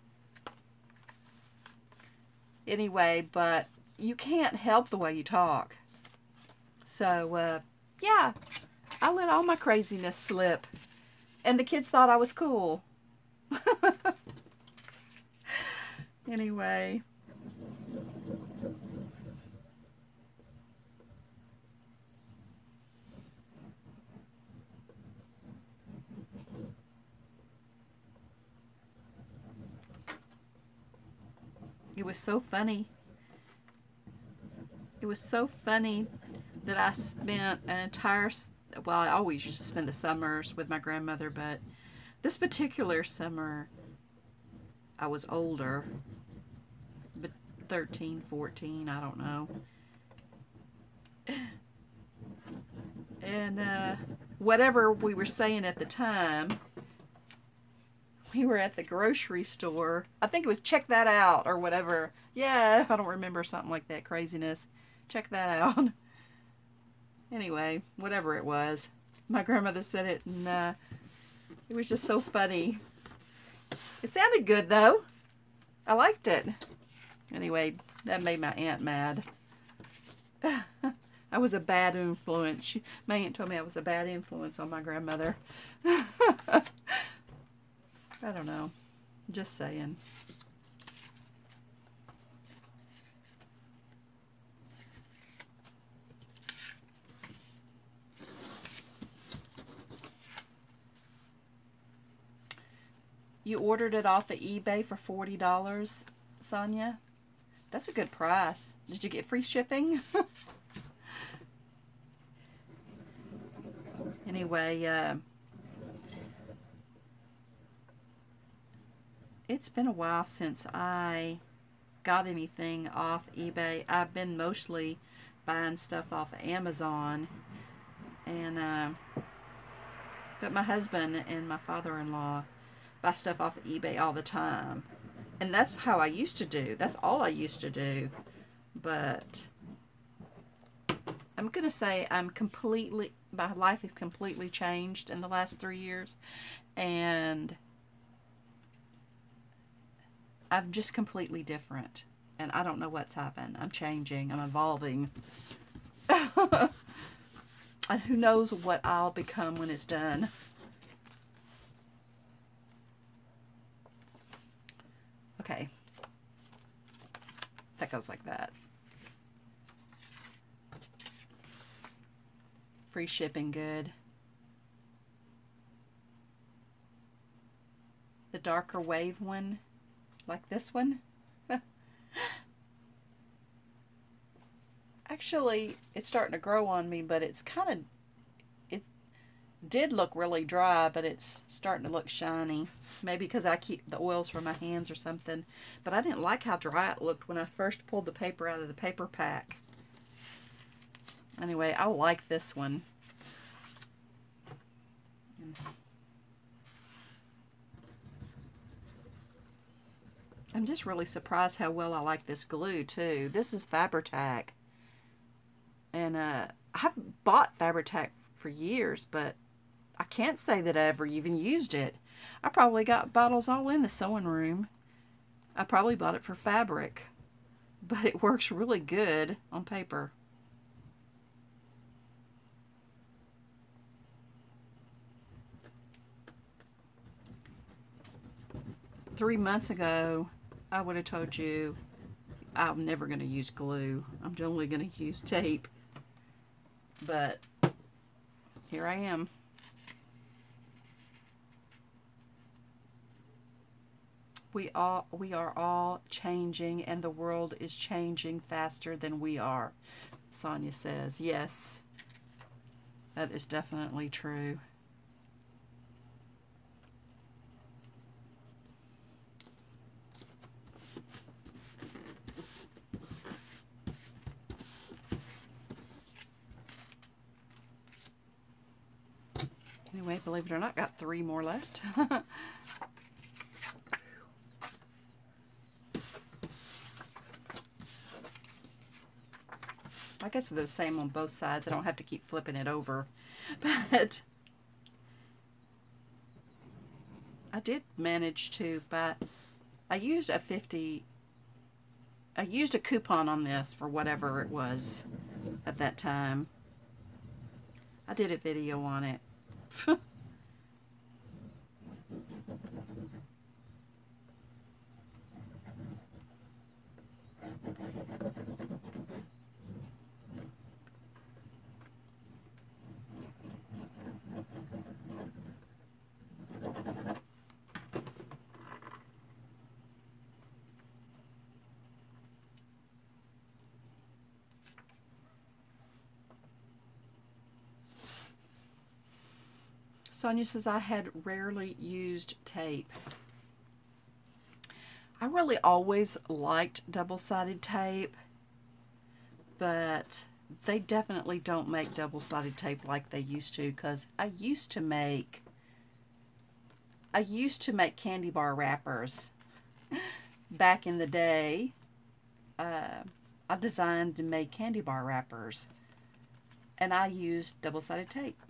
Anyway, but you can't help the way you talk. So, yeah, I let all my craziness slip. And the kids thought I was cool. Anyway. It was so funny. It was so funny that I spent an entire, well, I always used to spend the summers with my grandmother, but this particular summer, I was older, but 13, 14, I don't know. And whatever we were saying at the time, we were at the grocery store. I think it was check that out or whatever. Yeah, I don't remember, something like that craziness. Check that out. Anyway, whatever it was. My grandmother said it, and it was just so funny. It sounded good, though. I liked it. Anyway, that made my aunt mad. I was a bad influence. My aunt told me I was a bad influence on my grandmother. I don't know. Just saying. You ordered it off of eBay for $40, Sonia? That's a good price. Did you get free shipping? Anyway, it's been a while since I got anything off eBay. I've been mostly buying stuff off of Amazon. And, but my husband and my father-in-law buy stuff off of eBay all the time. And that's how I used to do. That's all I used to do. But I'm going to say my life has completely changed in the last 3 years. And I'm just completely different. And I don't know what's happened. I'm changing. I'm evolving. And who knows what I'll become when it's done. Okay. That goes like that. Free shipping good. The darker wave one, like this one. Actually, it's starting to grow on me, but it's kind of, it did look really dry, but it's starting to look shiny. Maybe because I keep the oils from my hands or something. But I didn't like how dry it looked when I first pulled the paper out of the paper pack. Anyway, I like this one. I'm just really surprised how well I like this glue too. This is Fabri-Tac. And I've bought Fabri-Tac for years, but I can't say that I ever even used it. I probably got bottles all in the sewing room. I probably bought it for fabric, but it works really good on paper. Three months ago, I would have told you I'm never going to use glue. I'm only going to use tape. But here I am. We are all changing, and the world is changing faster than we are, Sonia says. Yes, that is definitely true. Anyway, believe it or not, got 3 more left. I guess they're the same on both sides. I don't have to keep flipping it over. But I did manage to buy, I used a coupon on this for whatever it was at that time. I did a video on it. Sonia says, I had rarely used tape. I really always liked double-sided tape, but they definitely don't make double-sided tape like they used to, because I used to make candy bar wrappers back in the day. I designed and made candy bar wrappers, and I used double-sided tape.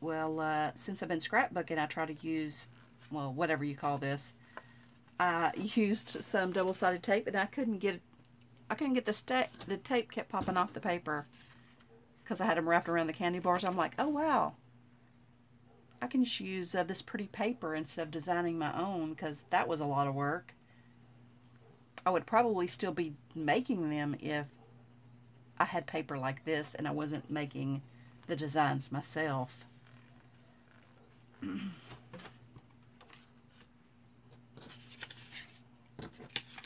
Well, since I've been scrapbooking, I try to use, well, whatever you call this. I used some double-sided tape, and I couldn't get the tape kept popping off the paper because I had them wrapped around the candy bars. I'm like, oh wow, I can just use this pretty paper instead of designing my own, because that was a lot of work. I would probably still be making them if I had paper like this and I wasn't making the designs myself.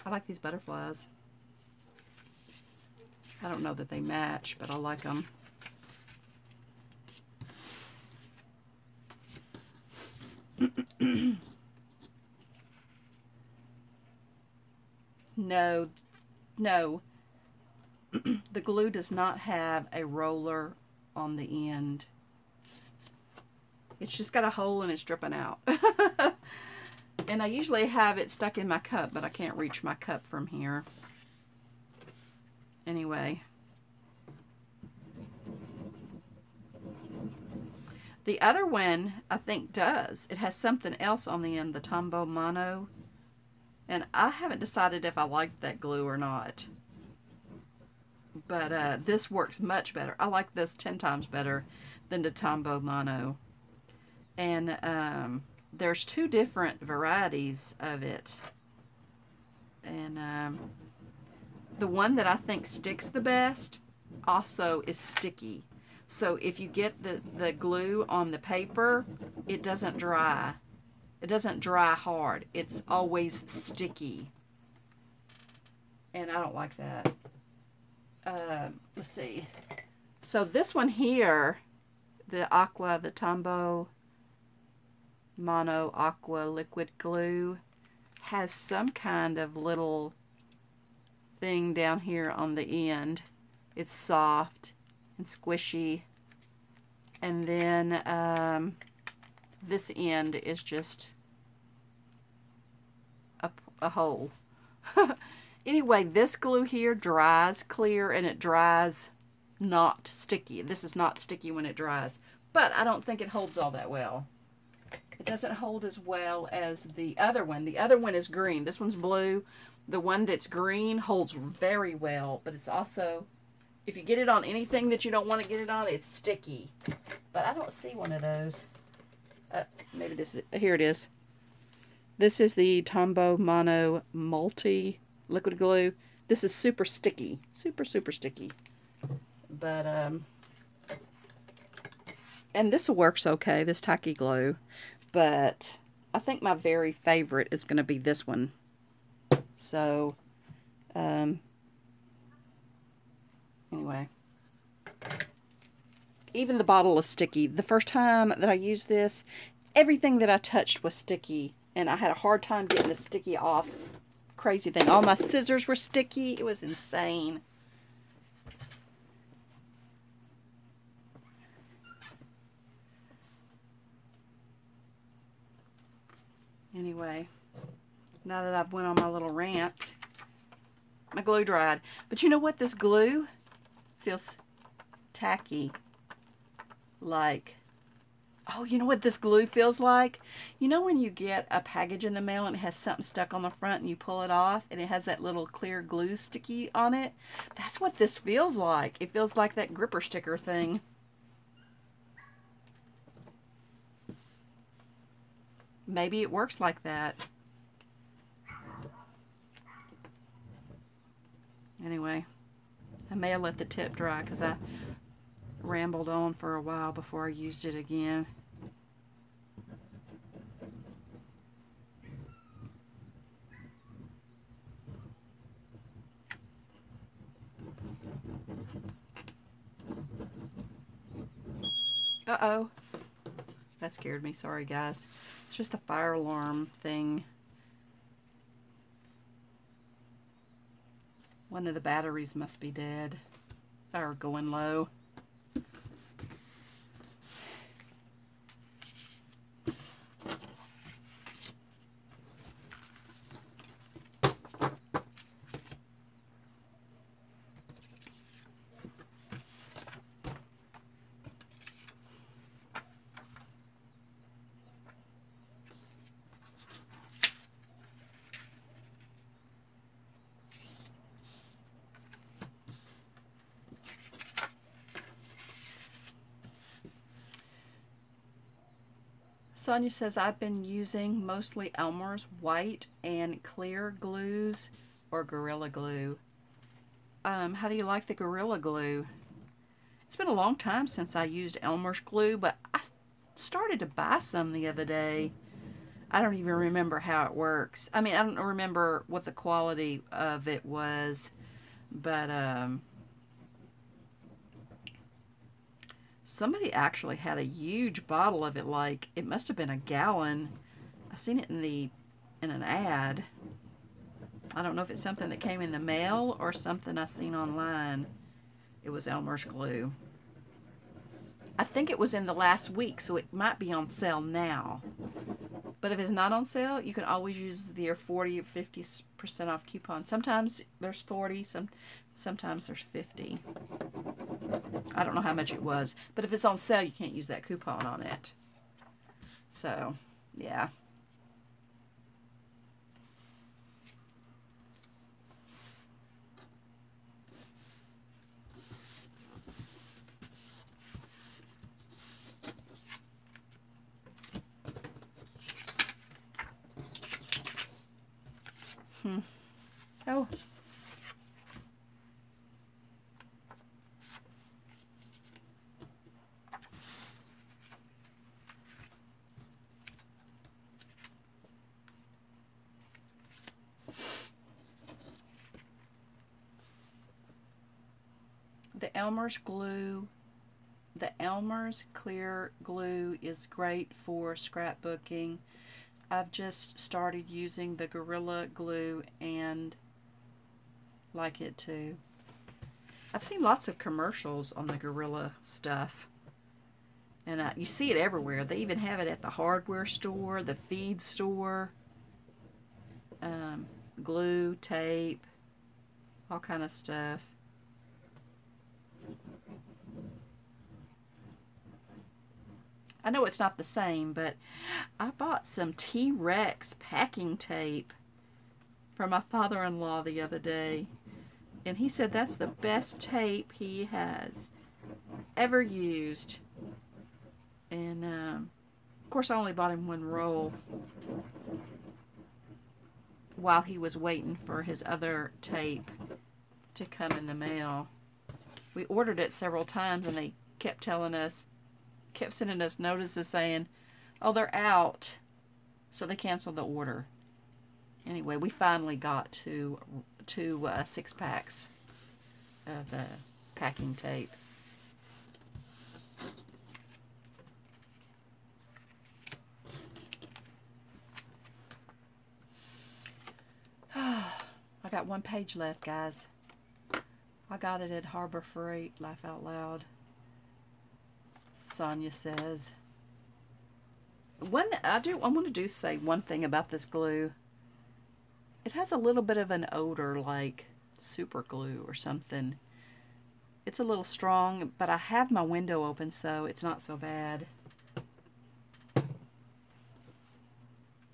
I like these butterflies. I don't know that they match, but I like them. No, no. The glue does not have a roller on the end. It's just got a hole and it's dripping out. And I usually have it stuck in my cup, but I can't reach my cup from here. Anyway. The other one, I think, does. It has something else on the end, the Tombow Mono. And I haven't decided if I like that glue or not. But this works much better. I like this 10 times better than the Tombow Mono. And there's 2 different varieties of it. And the one that I think sticks the best also is sticky. So if you get the glue on the paper, it doesn't dry. It doesn't dry hard. It's always sticky. And I don't like that. Let's see. So this one here, the Tombow Mono Aqua liquid glue, has some kind of little thing down here on the end. It's soft and squishy. And then this end is just a hole. Anyway, this glue here dries clear and it dries not sticky. This is not sticky when it dries, but I don't think it holds all that well. It doesn't hold as well as the other one. The other one is green. This one's blue. The one that's green holds very well, but it's also, if you get it on anything that you don't want to get it on, it's sticky. But I don't see one of those. Maybe this is, here it is. This is the Tombow Mono Multi liquid glue. This is super sticky. Super, super sticky. But, and this works okay, this tacky glue. But I think my very favorite is going to be this one. So, anyway. Even the bottle is sticky. The first time that I used this, everything that I touched was sticky. And I had a hard time getting the sticky off. Crazy thing. All my scissors were sticky. It was insane. Anyway, now that I've went on my little rant, my glue dried. But you know what? This glue feels tacky. Like, oh, you know what this glue feels like? You know when you get a package in the mail and it has something stuck on the front and you pull it off and it has that little clear glue sticky on it? That's what this feels like. It feels like that gripper sticker thing. Maybe it works like that. Anyway, I may have let the tip dry because I rambled on for a while before I used it again. Uh-oh. That scared me. Sorry, guys. It's just the fire alarm thing. One of the batteries must be dead or going low. Sonia says, I've been using mostly Elmer's white and clear glues or Gorilla Glue. How do you like the Gorilla Glue? It's been a long time since I used Elmer's glue, but I started to buy some the other day. I don't even remember how it works. I mean, I don't remember what the quality of it was, but somebody actually had a huge bottle of it, like it must have been a gallon. I seen it in an ad. I don't know if it's something that came in the mail or something I seen online. It was Elmer's glue. I think it was in the last week, so it might be on sale now. But if it's not on sale, you can always use their 40 or 50% off coupon. Sometimes there's 40, sometimes there's 50. I don't know how much it was, but if it's on sale, you can't use that coupon on it. So, yeah. Oh, Elmer's glue, the Elmer's clear glue is great for scrapbooking. I've just started using the Gorilla Glue and like it too. I've seen lots of commercials on the Gorilla stuff. And you see it everywhere. They even have it at the hardware store, the feed store. Glue, tape, all kind of stuff. I know it's not the same, but I bought some T-Rex packing tape for my father-in-law the other day. And he said that's the best tape he has ever used. And, of course, I only bought him one roll while he was waiting for his other tape to come in the mail. We ordered it several times, and they kept telling us, kept sending us notices saying, oh, they're out. So they canceled the order. Anyway, we finally got two 6-packs of packing tape. I got one page left, guys. I got it at Harbor Freight. Laugh out loud. Sonia says. I want to say one thing about this glue. It has a little bit of an odor like super glue or something. It's a little strong, but I have my window open, so it's not so bad.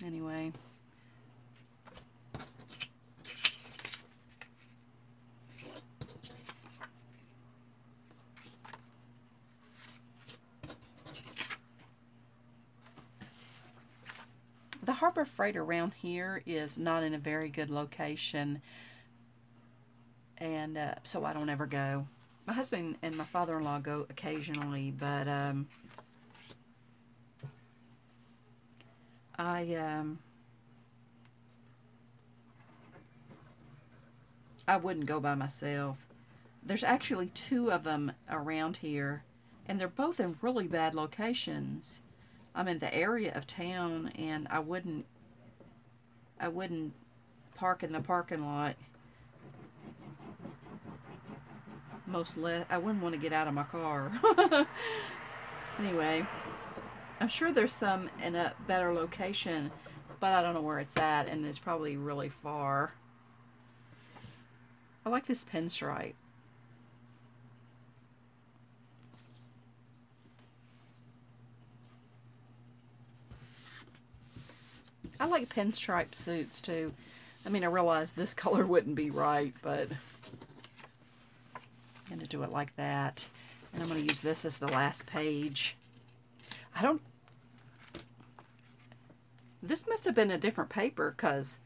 Anyway. The Harbor Freight around here is not in a very good location, and so I don't ever go. My husband and my father-in-law go occasionally, but I wouldn't go by myself. There's actually 2 of them around here, and they're both in really bad locations. I'm in the area of town, and I wouldn't park in the parking lot. I wouldn't want to get out of my car. Anyway, I'm sure there's some in a better location, but I don't know where it's at, and it's probably really far. I like this pinstripe. I like pinstripe suits too. I mean, I realize this color wouldn't be right, but I'm going to do it like that. And I'm going to use this as the last page. This must have been a different paper, because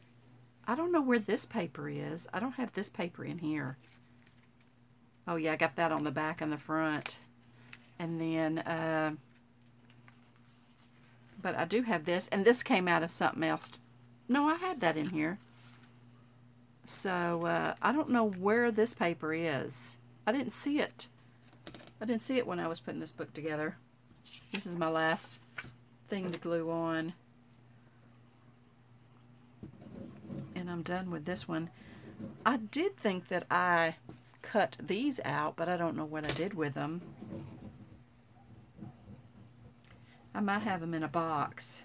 I don't know where this paper is. I don't have this paper in here. Oh yeah, I got that on the back and the front. And then, but I do have this, and this came out of something else. No, I had that in here. So, I don't know where this paper is. I didn't see it. I didn't see it when I was putting this book together. This is my last thing to glue on. And I'm done with this one. I did think that I cut these out, but I don't know what I did with them. I might have them in a box.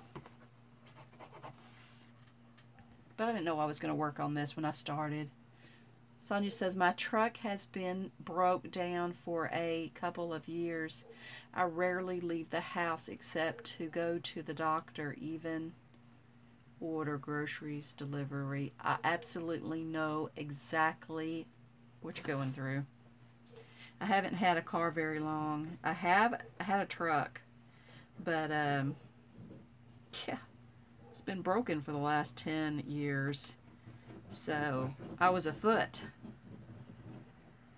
But I didn't know I was going to work on this when I started. Sonia says, my truck has been broke down for a couple of years. I rarely leave the house except to go to the doctor, even order groceries, delivery. I absolutely know exactly what you're going through. I haven't had a car very long. I had a truck, but yeah, it's been broken for the last 10 years. So I was afoot.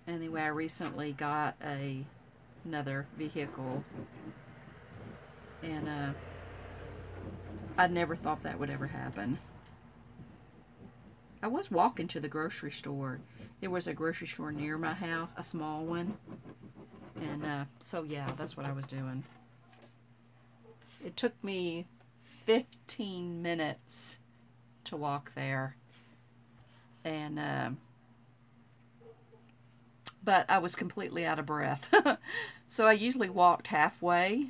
Anyway, I recently got another vehicle, and I never thought that would ever happen. I was walking to the grocery store, There was a grocery store near my house, a small one. And so yeah, that's what I was doing. It took me 15 minutes to walk there. And but I was completely out of breath. So I usually walked halfway,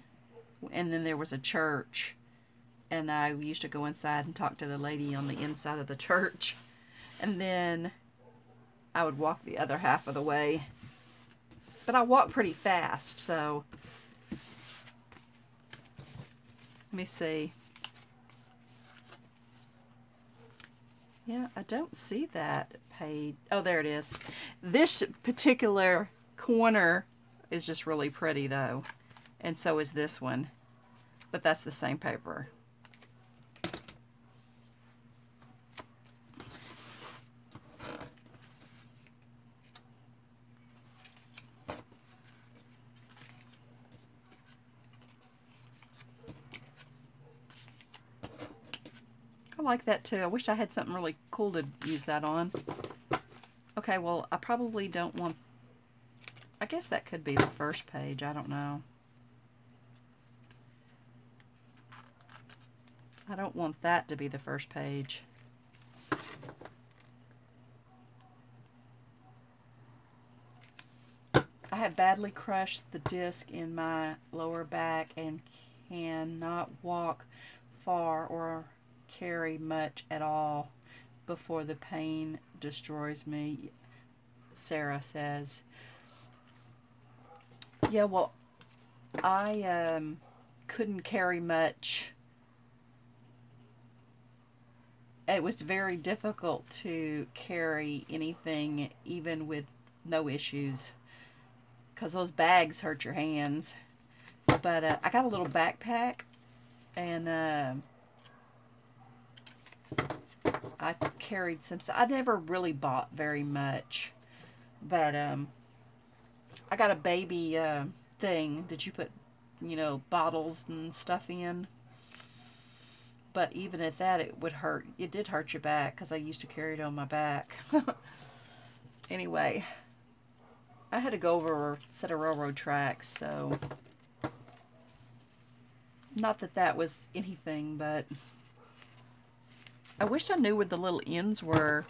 and then there was a church, and I used to go inside and talk to the lady on the inside of the church, and then I would walk the other half of the way. But I walked pretty fast, so let me see. Yeah, I don't see that page. Oh, there it is. This particular corner is just really pretty, though. And so is this one. But that's the same paper. I like that too. I wish I had something really cool to use that on. Okay, well, I probably don't want... I guess that could be the first page. I don't know. I don't want that to be the first page. I have badly crushed the disc in my lower back and cannot walk far or carry much at all before the pain destroys me, Sarah says. Yeah, well, I couldn't carry much. It was very difficult to carry anything even with no issues, because those bags hurt your hands. But I got a little backpack, and I carried some. I never really bought very much, but I got a baby thing that you put, you know, bottles and stuff in. But even at that, it would hurt. It did hurt your back, because I used to carry it on my back. Anyway, I had to go over a set of railroad tracks, so not that that was anything, but I wish I knew where the little ends were.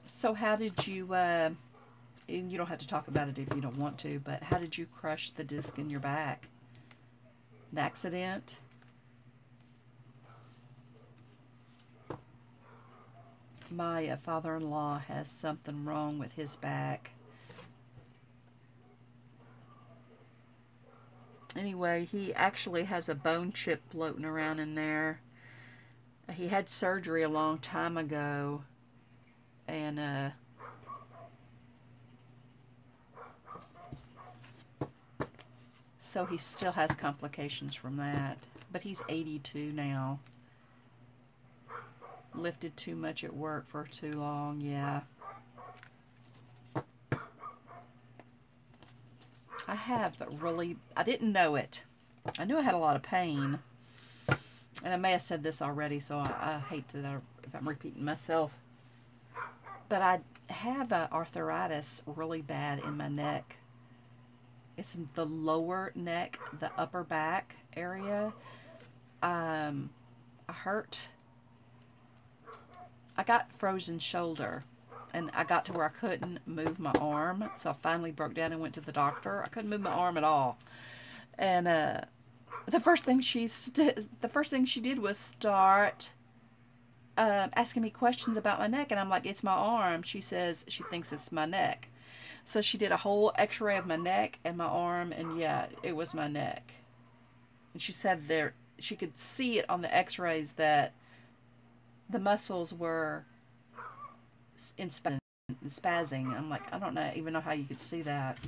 So how did you, and you don't have to talk about it if you don't want to, but how did you crush the disc in your back? An accident? My father-in-law has something wrong with his back. Anyway, he actually has a bone chip floating around in there. He had surgery a long time ago, and so he still has complications from that. But he's 82 now. Lifted too much at work for too long, yeah. I have, but really, I didn't know it. I knew I had a lot of pain. And I may have said this already, so I hate to, if I'm repeating myself. But I have arthritis really bad in my neck. It's the lower neck, the upper back area. I hurt. I got frozen shoulder, and I got to where I couldn't move my arm, so I finally broke down and went to the doctor. I couldn't move my arm at all, and the first thing she did was start asking me questions about my neck, and I'm like, "It's my arm." She says she thinks it's my neck, so she did a whole X-ray of my neck and my arm, and yeah, it was my neck. And she said there she could see it on the X-rays that the muscles were in spazzing. I'm like, I don't even know how you could see that.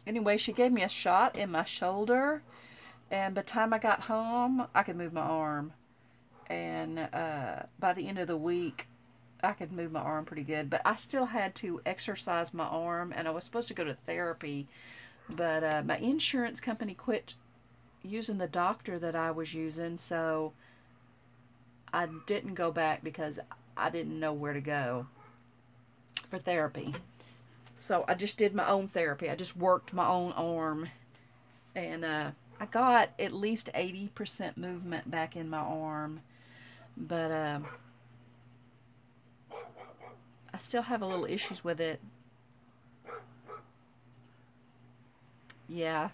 Anyway, she gave me a shot in my shoulder, and by the time I got home, I could move my arm. And by the end of the week, I could move my arm pretty good, but I still had to exercise my arm, and I was supposed to go to therapy But my insurance company quit using the doctor that I was using, so I didn't go back because I didn't know where to go for therapy. So I just did my own therapy. I just worked my own arm, and I got at least 80% movement back in my arm, but I still have a little issues with it. Yeah,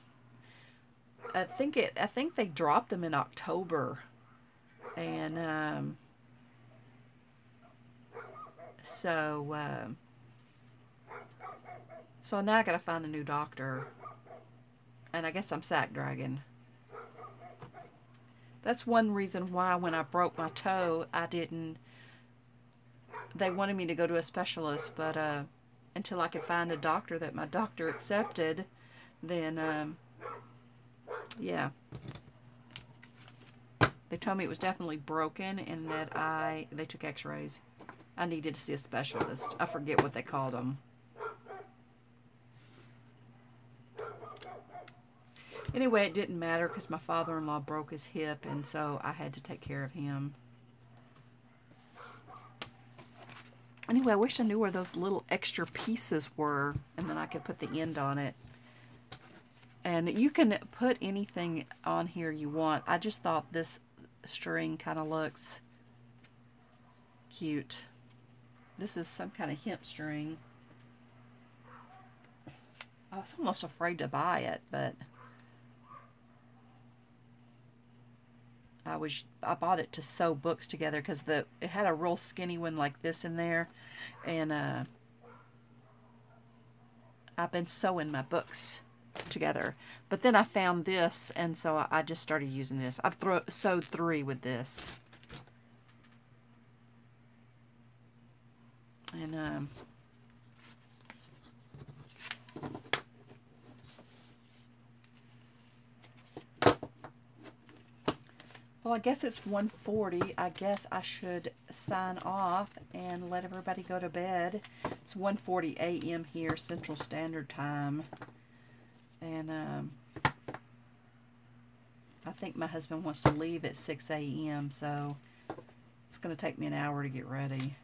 I think they dropped them in October, and so so now I gotta find a new doctor, and I guess I'm sack dragging. That's one reason why when I broke my toe, I didn't. They wanted me to go to a specialist, but until I could find a doctor that my doctor accepted, then yeah, they told me it was definitely broken and that they took X-rays. I needed to see a specialist. I forget what they called them. Anyway, it didn't matter because my father-in-law broke his hip, and so I had to take care of him. Anyway, I wish I knew where those little extra pieces were, and then I could put the end on it. And you can put anything on here you want. I just thought this string kind of looks cute. This is some kind of hemp string. I was almost afraid to buy it, but I bought it to sew books together because it had a real skinny one like this in there, and I've been sewing my books together. But then I found this, and so I just started using this. I've sewed 3 with this, and well, I guess it's 1:40. I guess I should sign off and let everybody go to bed. It's 1:40 a.m. here, Central Standard Time. And I think my husband wants to leave at 6 a.m., so it's going to take me an hour to get ready.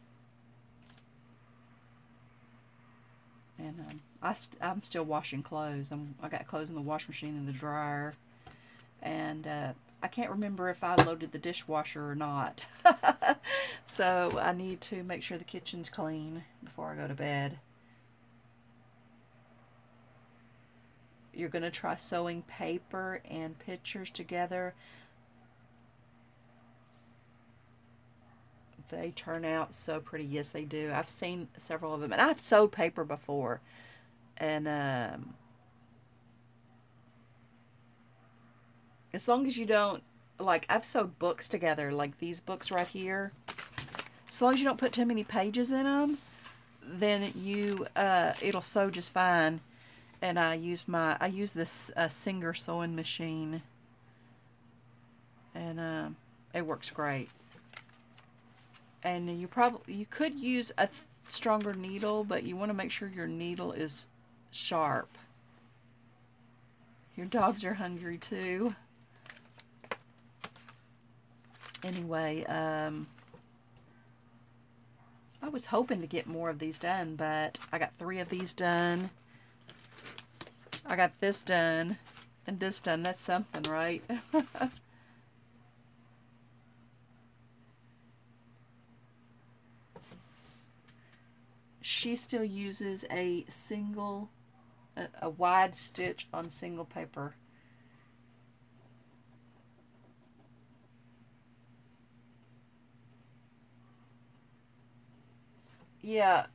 And I'm still washing clothes. I got clothes in the washing machine and the dryer. And I can't remember if I loaded the dishwasher or not. So I need to make sure the kitchen's clean before I go to bed. You're going to try sewing paper and pictures together. They turn out so pretty. Yes, they do. I've seen several of them. And I've sewed paper before. And as long as you don't, like, I've sewed books together, like these books right here. As long as you don't put too many pages in them, then it'll sew just fine. And I use this Singer sewing machine, and it works great. And you could use a stronger needle, but you want to make sure your needle is sharp. Your dogs are hungry too. Anyway, I was hoping to get more of these done, but I got 3 of these done. I got this done and this done. That's something, right? She still uses a wide stitch on single paper. Yeah,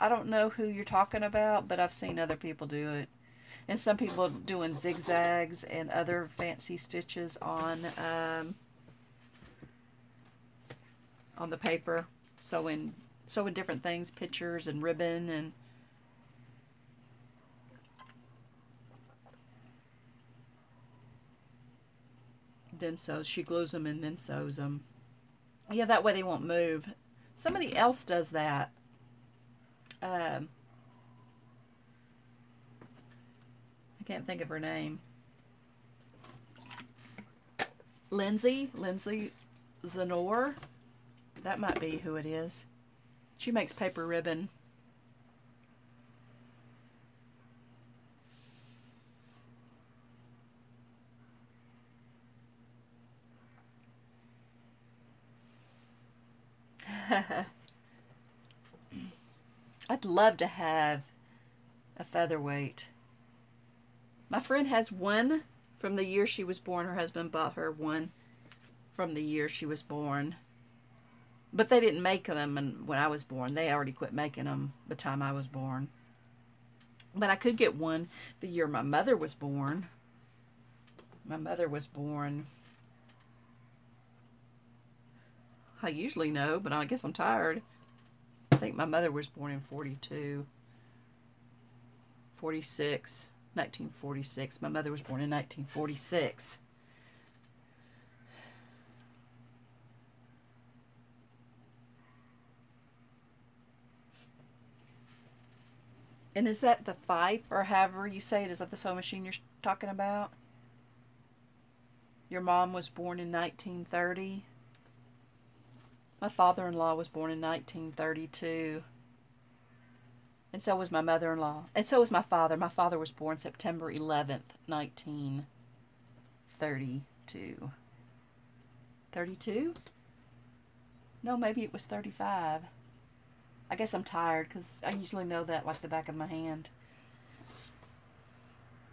I don't know who you're talking about, but I've seen other people do it. And some people doing zigzags and other fancy stitches on the paper, sewing different things, pictures and ribbon, and then she glues them and then sews them. Yeah, that way they won't move. Somebody else does that. I can't think of her name. Lindsay Zenor. That might be who it is. She makes paper ribbon. I'd love to have a featherweight. My friend has one from the year she was born. Her husband bought her one from the year she was born. But they didn't make them when I was born. They already quit making them the time I was born. But I could get one the year my mother was born. My mother was born... I usually know, but I guess I'm tired. I think my mother was born in 42. 46. 1946. My mother was born in 1946. And is that the Fife, or however you say it? Is that the sewing machine you're talking about? Your mom was born in 1930. My father-in-law was born in 1932. And so was my mother-in-law. And so was my father. My father was born September 11th, 1932. 32? No, maybe it was 35. I guess I'm tired because I usually know that like the back of my hand.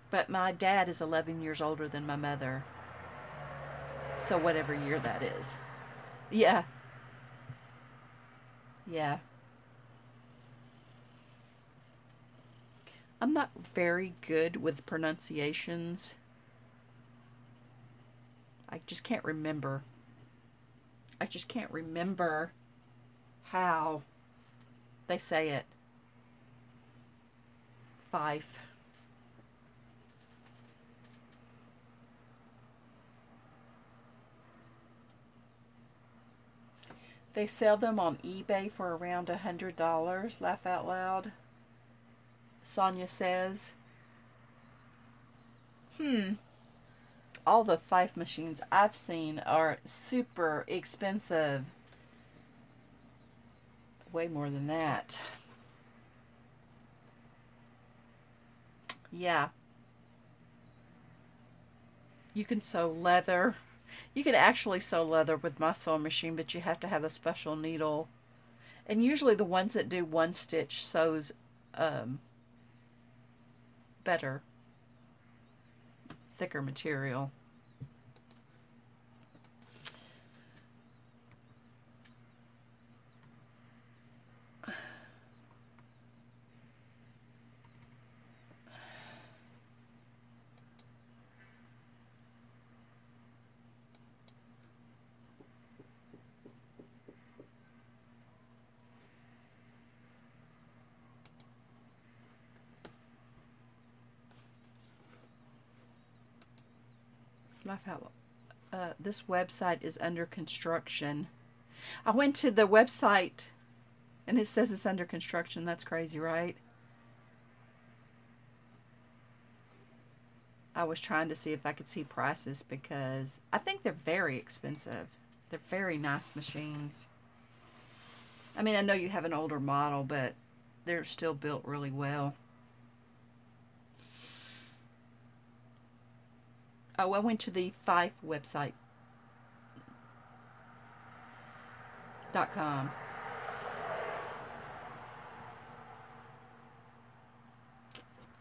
But my dad is 11 years older than my mother. So whatever year that is. Yeah. Yeah. I'm not very good with pronunciations. I just can't remember. I just can't remember how they say it. Fife. They sell them on eBay for around $100. Laugh out loud. Sonia says. All the Fife machines I've seen are super expensive. Way more than that. Yeah. You can sew leather. You can actually sew leather with my sewing machine, but you have to have a special needle. And usually the ones that do one stitch sews better. Thicker material. Laugh out loud. This website is under construction. I went to the website and it says it's under construction. That's crazy, right? I was trying to see if I could see prices because I think they're very expensive. They're very nice machines. I mean, I know you have an older model, but they're still built really well. Oh, I went to the Fife website. .com.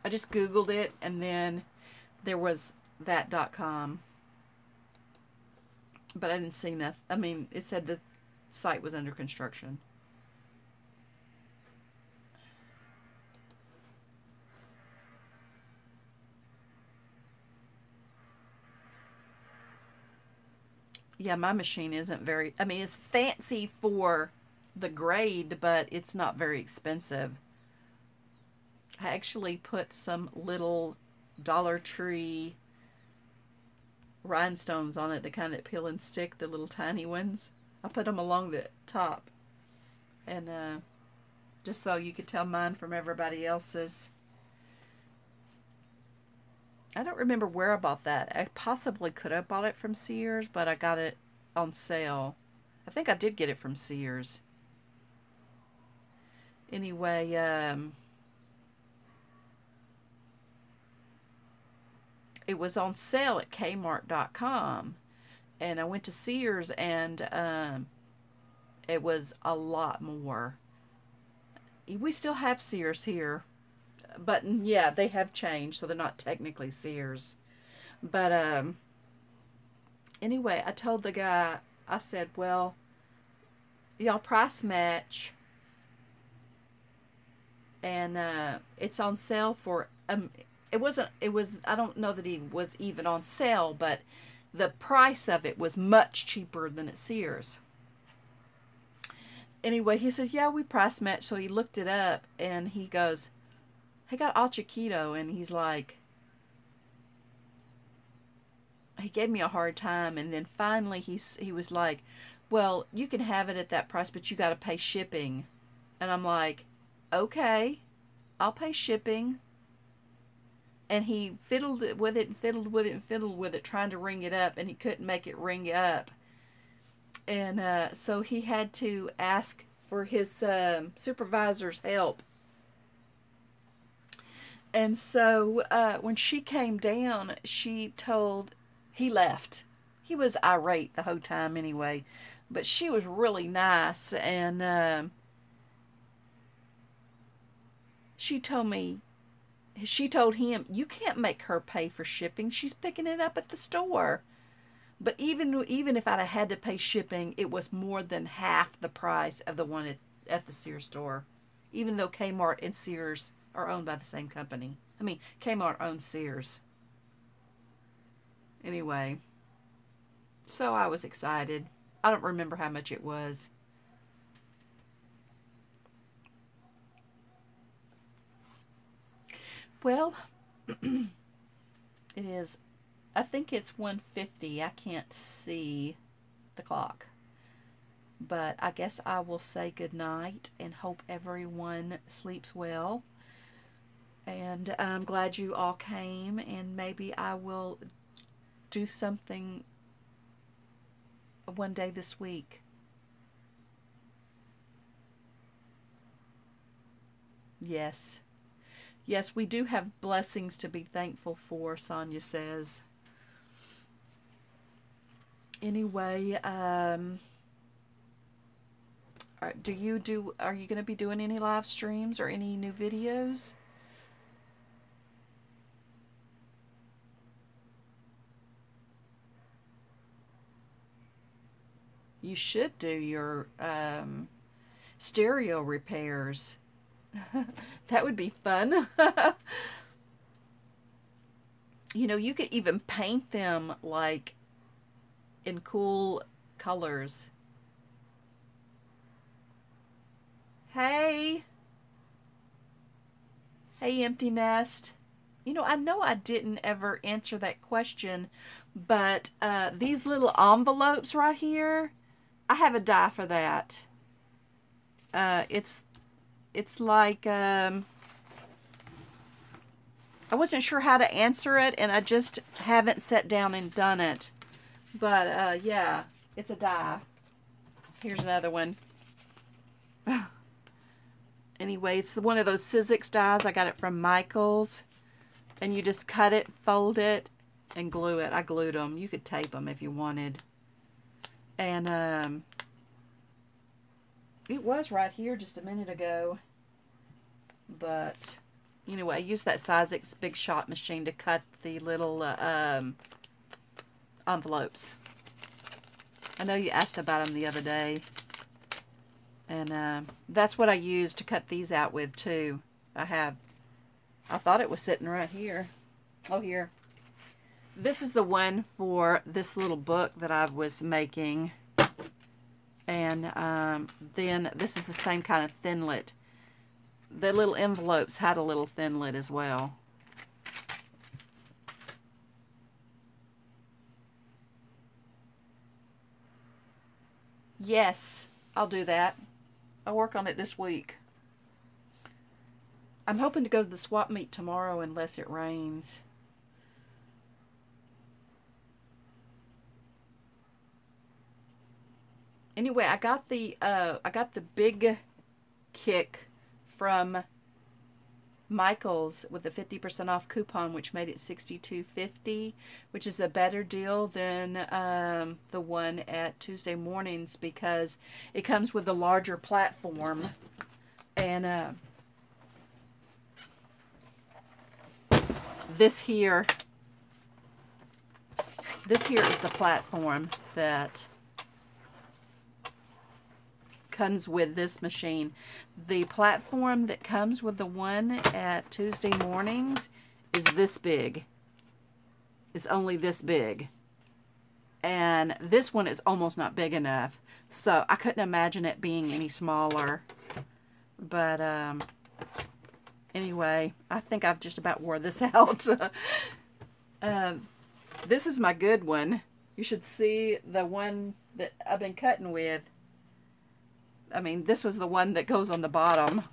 I just Googled it and then there was that .com. But I didn't see nothing. I mean, it said the site was under construction. Yeah, my machine isn't very... I mean, it's fancy for the grade, but it's not very expensive. I actually put some little Dollar Tree rhinestones on it, the kind that peel and stick, the little tiny ones. I put them along the top. And just so you could tell mine from everybody else's. I don't remember where I bought that. I possibly could have bought it from Sears, but I got it on sale. I think I did get it from Sears. Anyway, it was on sale at Kmart.com. And I went to Sears, and it was a lot more. We still have Sears here, but yeah, they have changed, so they're not technically Sears. But anyway, I told the guy, I said, well, y'all price match, and it's on sale for it was, I don't know that he was even on sale, but the price of it was much cheaper than at Sears. Anyway, he says, yeah, we price match. So he looked it up, and he goes, he got all chiquito, and he's like, he gave me a hard time, and then finally he was like, well, you can have it at that price, but you got to pay shipping. And I'm like, okay, I'll pay shipping. And he fiddled with it and fiddled with it and fiddled with it, trying to ring it up, and he couldn't make it ring up. And so he had to ask for his supervisor's help. And so when she came down, he left. He was irate the whole time anyway, but she was really nice, and she told him, you can't make her pay for shipping. She's picking it up at the store. But even if I'd have had to pay shipping, it was more than half the price of the one at the Sears store. Even though Kmart and Sears are owned by the same company. I mean, Kmart owns Sears. Anyway, so I was excited. I don't remember how much it was. Well, it is, I think it's 1:50. I can't see the clock. But I guess I will say good night and hope everyone sleeps well. And I'm glad you all came, and maybe I will do something one day this week. Yes. Yes, we do have blessings to be thankful for, Sonia says. Anyway, are you going to be doing any live streams or any new videos? You should do your stereo repairs. That would be fun. You know, you could even paint them like in cool colors. Hey. Hey, empty nest. You know I didn't ever answer that question, but these little envelopes right here, I have a die for that. It's like, I wasn't sure how to answer it, and I just haven't sat down and done it. But, yeah, it's a die. Here's another one. Anyway, it's one of those Sizzix dies. I got it from Michael's. And you just cut it, fold it, and glue it. I glued them. You could tape them if you wanted. And, it was right here just a minute ago. But, anyway, I used that Sizzix Big Shot machine to cut the little envelopes. I know you asked about them the other day. And that's what I used to cut these out with, too. I thought it was sitting right here. Oh, here. This is the one for this little book that I was making. And then this is the same kind of thinlet. The little envelopes had a little thinlet as well. Yes, I'll do that. I'll work on it this week. I'm hoping to go to the swap meet tomorrow unless it rains. Anyway, I got the big kick from Michael's with the 50% off coupon, which made it $62.50, which is a better deal than the one at Tuesday Mornings, because it comes with a larger platform. And this here is the platform that comes with this machine. The platform that comes with the one at Tuesday Mornings is this big. It's only this big. And this one is almost not big enough. So I couldn't imagine it being any smaller. But anyway, I think I've just about wore this out. This is my good one. You should see the one that I've been cutting with. I mean, this was the one that goes on the bottom.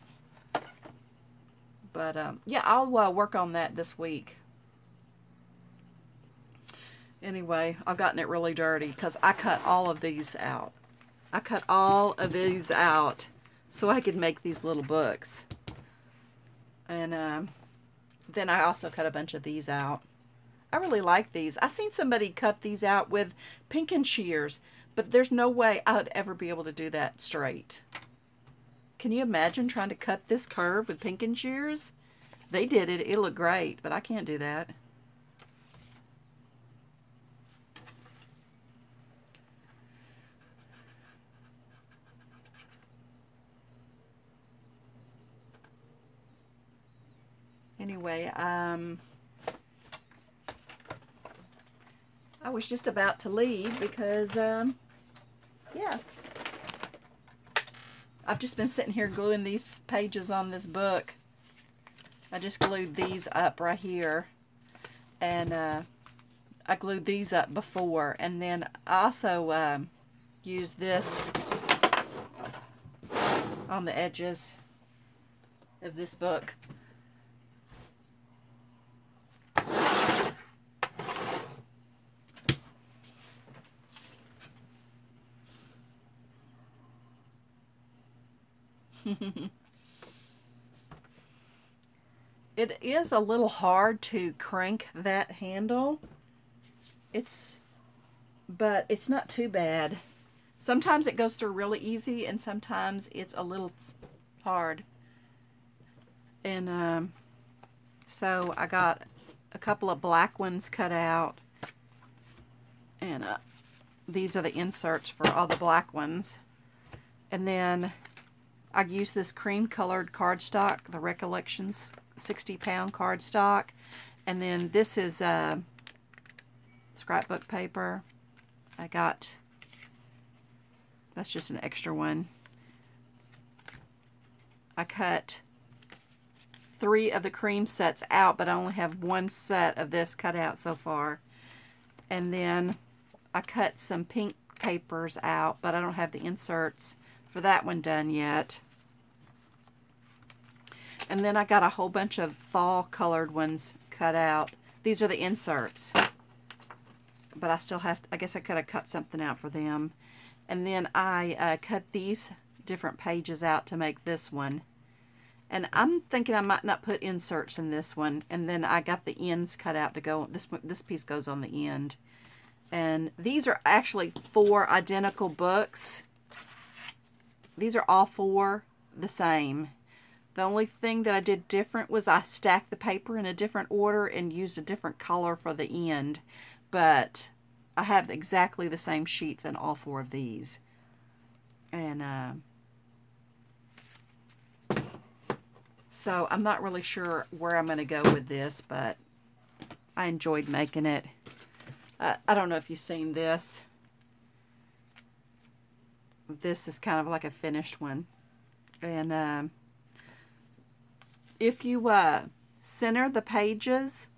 But yeah, I'll work on that this week. Anyway, I've gotten it really dirty because I cut all of these out. I cut all of these out so I could make these little books. And then I also cut a bunch of these out. I really like these. I seen somebody cut these out with pinking shears, but there's no way I would ever be able to do that straight. Can you imagine trying to cut this curve with pinking shears? They did it. It looked great, but I can't do that. Anyway, I was just about to leave because, yeah. I've just been sitting here gluing these pages on this book. I just glued these up right here. And I glued these up before. And then I also used this on the edges of this book. It is a little hard to crank that handle. But it's not too bad. Sometimes it goes through really easy and sometimes it's a little hard. And so I got a couple of black ones cut out. And these are the inserts for all the black ones. And then I used this cream colored cardstock, the Recollections 60-pound cardstock. And then this is scrapbook paper. I got, that's just an extra one. I cut 3 of the cream sets out, but I only have 1 set of this cut out so far. And then I cut some pink papers out, but I don't have the inserts for that one done yet. And then I got a whole bunch of fall colored ones cut out. These are the inserts. But I still have, I guess I could have cut something out for them. And then I cut these different pages out to make this one. And I'm thinking I might not put inserts in this one. And then I got the ends cut out to go, this piece goes on the end. And these are actually 4 identical books. These are all 4 the same. The only thing that I did different was I stacked the paper in a different order and used a different color for the end. But I have exactly the same sheets in all 4 of these. And so I'm not really sure where I'm going to go with this, but I enjoyed making it. I don't know if you've seen this. This is kind of like a finished one. And if you center the pages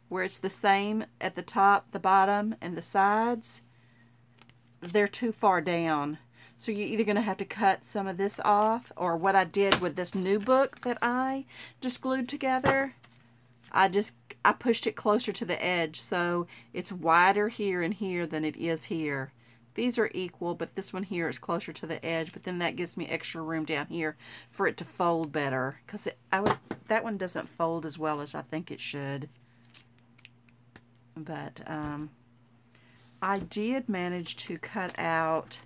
where it's the same at the top, the bottom, and the sides, they're too far down. So you're either going to have to cut some of this off, or what I did with this new book that I just glued together, I pushed it closer to the edge, so it's wider here and here than it is here. These are equal, but this one here is closer to the edge, but then that gives me extra room down here for it to fold better, because that one doesn't fold as well as I think it should. But I did manage to cut out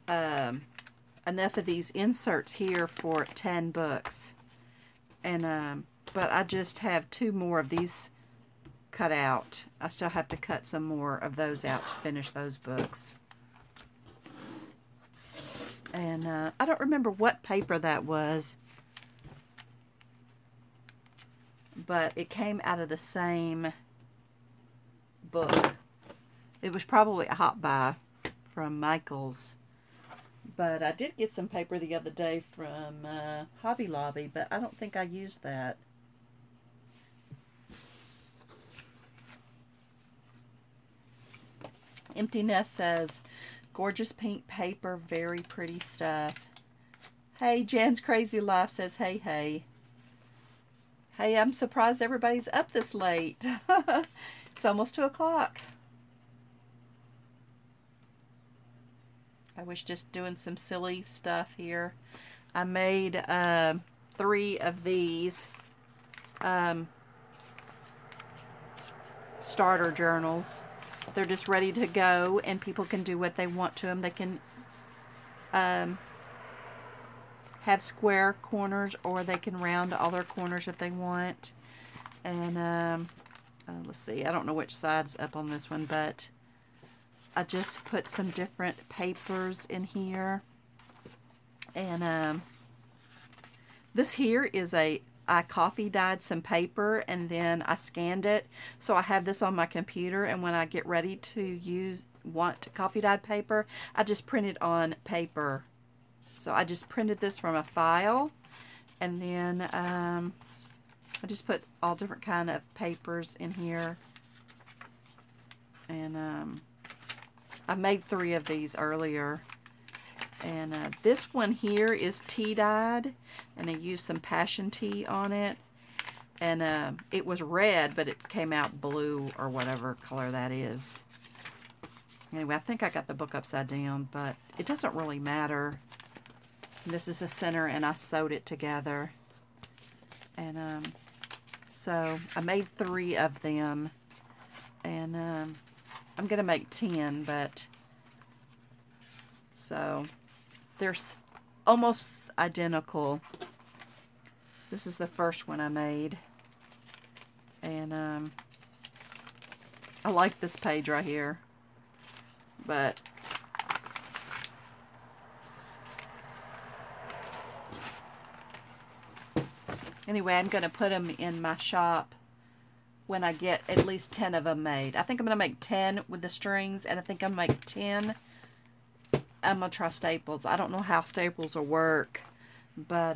enough of these inserts here for 10 books. And but I just have 2 more of these cut out. I still have to cut some more of those out to finish those books. And I don't remember what paper that was, but it came out of the same book. It was probably a hot buy from Michael's. But I did get some paper the other day from Hobby Lobby, but I don't think I used that. Empty Nest says, gorgeous pink paper, very pretty stuff. Hey, Jan's Crazy Life says, hey, hey. Hey, I'm surprised everybody's up this late. It's almost 2 o'clock. I was just doing some silly stuff here. I made 3 of these starter journals. They're just ready to go, and people can do what they want to them. They can have square corners, or they can round all their corners if they want. And let's see, I don't know which side's up on this one, but I just put some different papers in here. And this here is I coffee dyed some paper, and then I scanned it. So I have this on my computer, and when I get ready to want coffee dyed paper, I just print it on paper. So I just printed this from a file, and then I just put all different kind of papers in here. And I made 3 of these earlier. And this one here is tea dyed, and I used some passion tea on it. And it was red, but it came out blue, or whatever color that is. Anyway, I think I got the book upside down, but it doesn't really matter. This is the center, and I sewed it together. And so I made 3 of them, and I'm going to make 10, but so they're almost identical. This is the first one I made, and I like this page right here, but anyway, I'm going to put them in my shop when I get at least 10 of them made. I think I'm going to make 10 with the strings, and I think I'm going to make 10. I'm going to try staples. I don't know how staples will work, but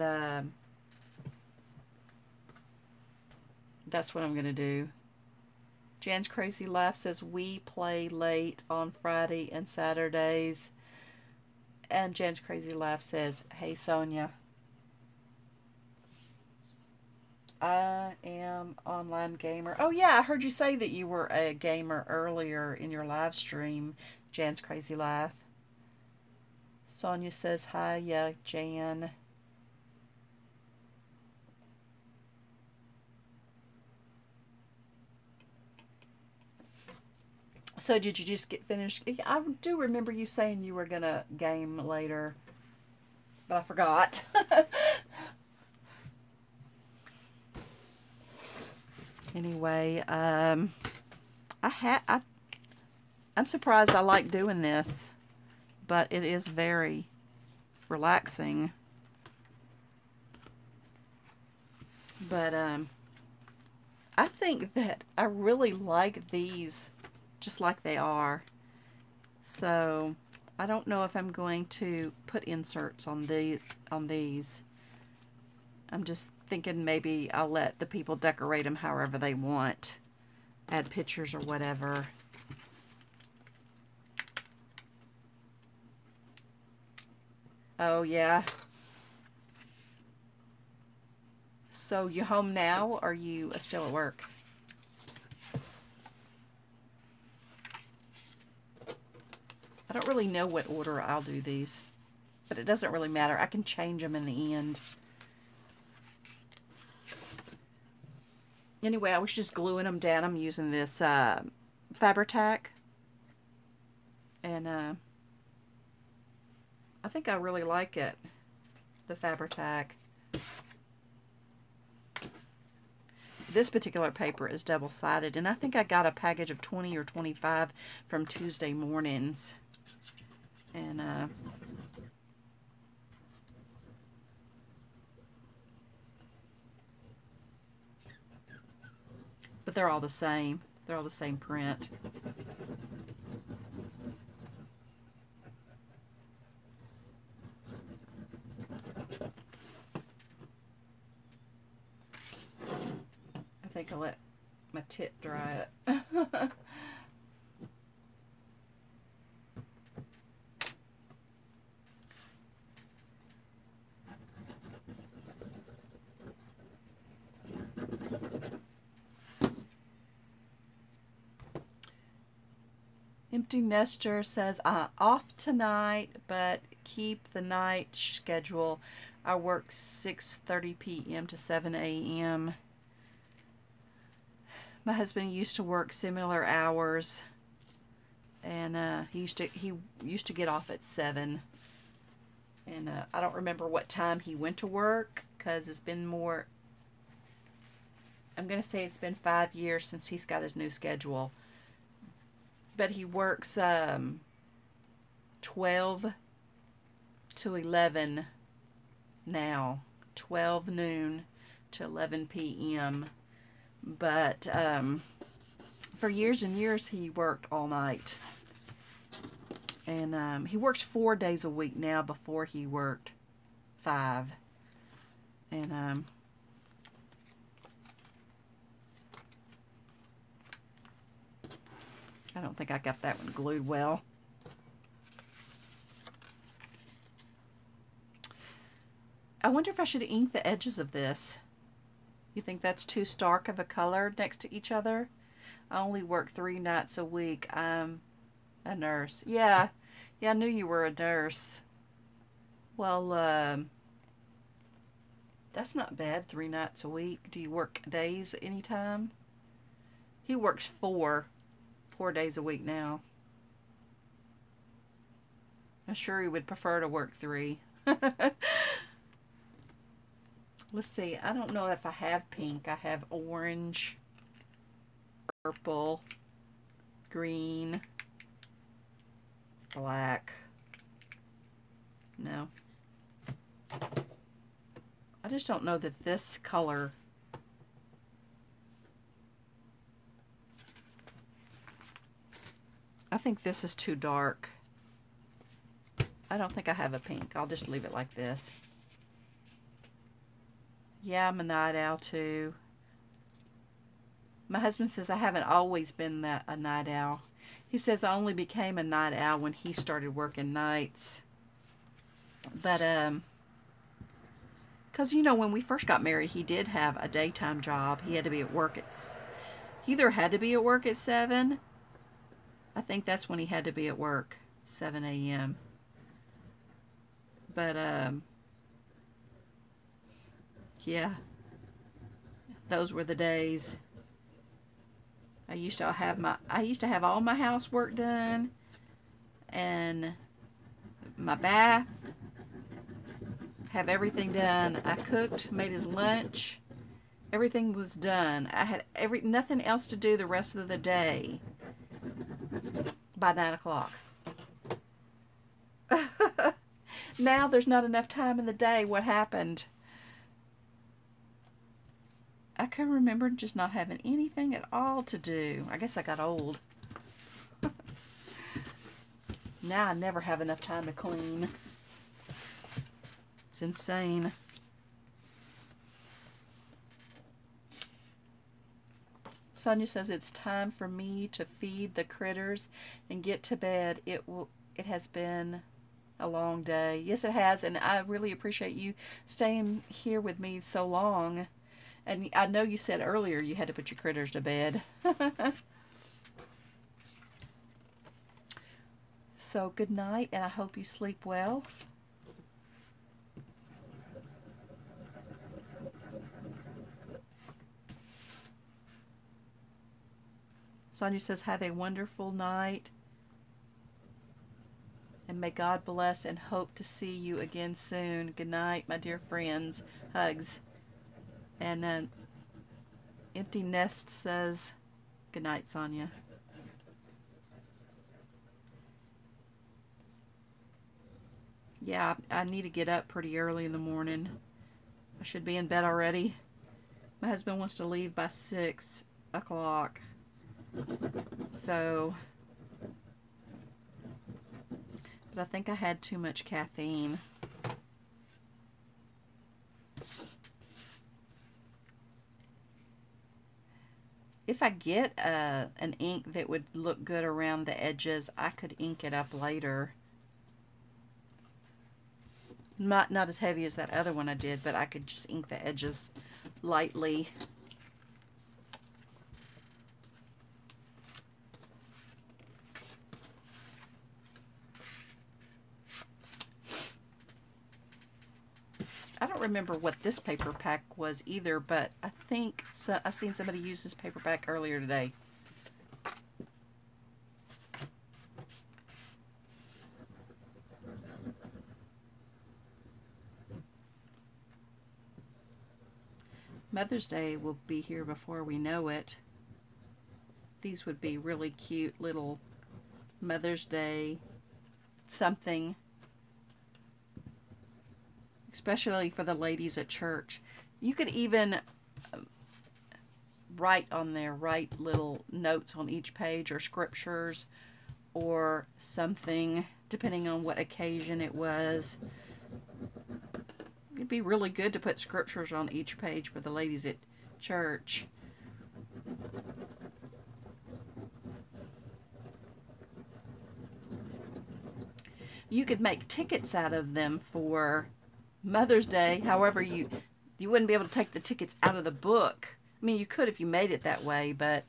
that's what I'm going to do. Jan's Crazy Life says, we play late on Friday and Saturdays. And Jan's Crazy Life says, hey, Sonia. I am online gamer. Oh, yeah, I heard you say that you were a gamer earlier in your live stream, Jan's Crazy Life. Sonia says, hi, yeah, Jan. So did you just get finished? I do remember you saying you were going to game later, but I forgot. Anyway, I'm surprised I like doing this, but it is very relaxing. But I think that I really like these just like they are. So I don't know if I'm going to put inserts on these. I'm just thinking maybe I'll let the people decorate them however they want. Add pictures or whatever. Oh, yeah. So you home now, or are you still at work? I don't really know what order I'll do these, but it doesn't really matter. I can change them in the end. Anyway, I was just gluing them down. I'm using this Fabri-Tac, and I think I really like it, the Fabri-Tac. This particular paper is double-sided, and I think I got a package of 20 or 25 from Tuesday Mornings. And but they're all the same. They're all the same print. I think I'll let my tip dry it. Empty Nester says, off tonight, but keep the night schedule. I work 6:30 p.m. to 7 a.m. My husband used to work similar hours, and he used to get off at 7. And I don't remember what time he went to work, because it's been more, I'm going to say it's been 5 years since he's got his new schedule. But he works 12 to 11 now. 12 noon to 11 p.m. But for years and years he worked all night. And he works 4 days a week now. Before he worked 5. And I don't think I got that one glued well. I wonder if I should ink the edges of this. You think that's too stark of a color next to each other? I only work 3 nights a week. I'm a nurse. Yeah, I knew you were a nurse. Well, that's not bad, 3 nights a week. Do you work days anytime? He works 4 days a week now. I'm sure he would prefer to work 3. Let's see. I don't know if I have pink. I have orange, purple, green, black. No. I just don't know that this color. I think this is too dark. I don't think I have a pink. I'll just leave it like this. Yeah, I'm a night owl too. My husband says I haven't always been a night owl. He says I only became a night owl when he started working nights. But, because, you know, when we first got married, he did have a daytime job. He had to be at work he either had to be at work at 7. I think that's when he had to be at work, 7 a.m. But, yeah, those were the days. I used to have all my housework done, and my bath, have everything done. I cooked, made his lunch, everything was done. I had nothing else to do the rest of the day by 9 o'clock. Now there's not enough time in the day. What happened? I can remember just not having anything at all to do. I guess I got old. Now I never have enough time to clean. It's insane. Sonia says it's time for me to feed the critters and get to bed. It has been a long day. Yes, it has, and I really appreciate you staying here with me so long. And I know you said earlier you had to put your critters to bed. So good night, and I hope you sleep well. Sonia says, have a wonderful night, and may God bless, and hope to see you again soon. Good night, my dear friends. Hugs. And Empty Nest says, good night, Sonia. Yeah, I need to get up pretty early in the morning. I should be in bed already. My husband wants to leave by 6 o'clock. So, but I think I had too much caffeine. If I get an ink that would look good around the edges, I could ink it up later. Not as heavy as that other one I did, but I could just ink the edges lightly. I don't remember what this paper pack was either, but I think I seen somebody use this paper pack earlier today. Mother's Day will be here before we know it. These would be really cute little Mother's Day something, especially for the ladies at church. You could even write on there, write little notes on each page, or scriptures, or something, depending on what occasion it was. It'd be really good to put scriptures on each page for the ladies at church. You could make tickets out of them for Mother's Day. However, you wouldn't be able to take the tickets out of the book. I mean, you could if you made it that way, but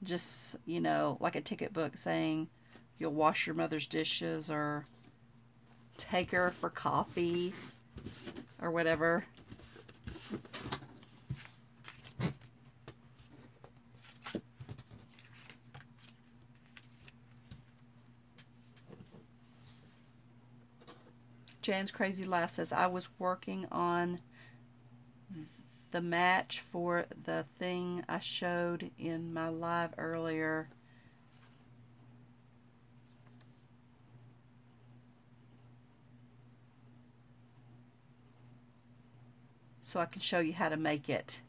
just, you know, like a ticket book saying you'll wash your mother's dishes, or take her for coffee, or whatever. Jan's Crazy Laugh says, I was working on the match for the thing I showed in my live earlier. So I can show you how to make it.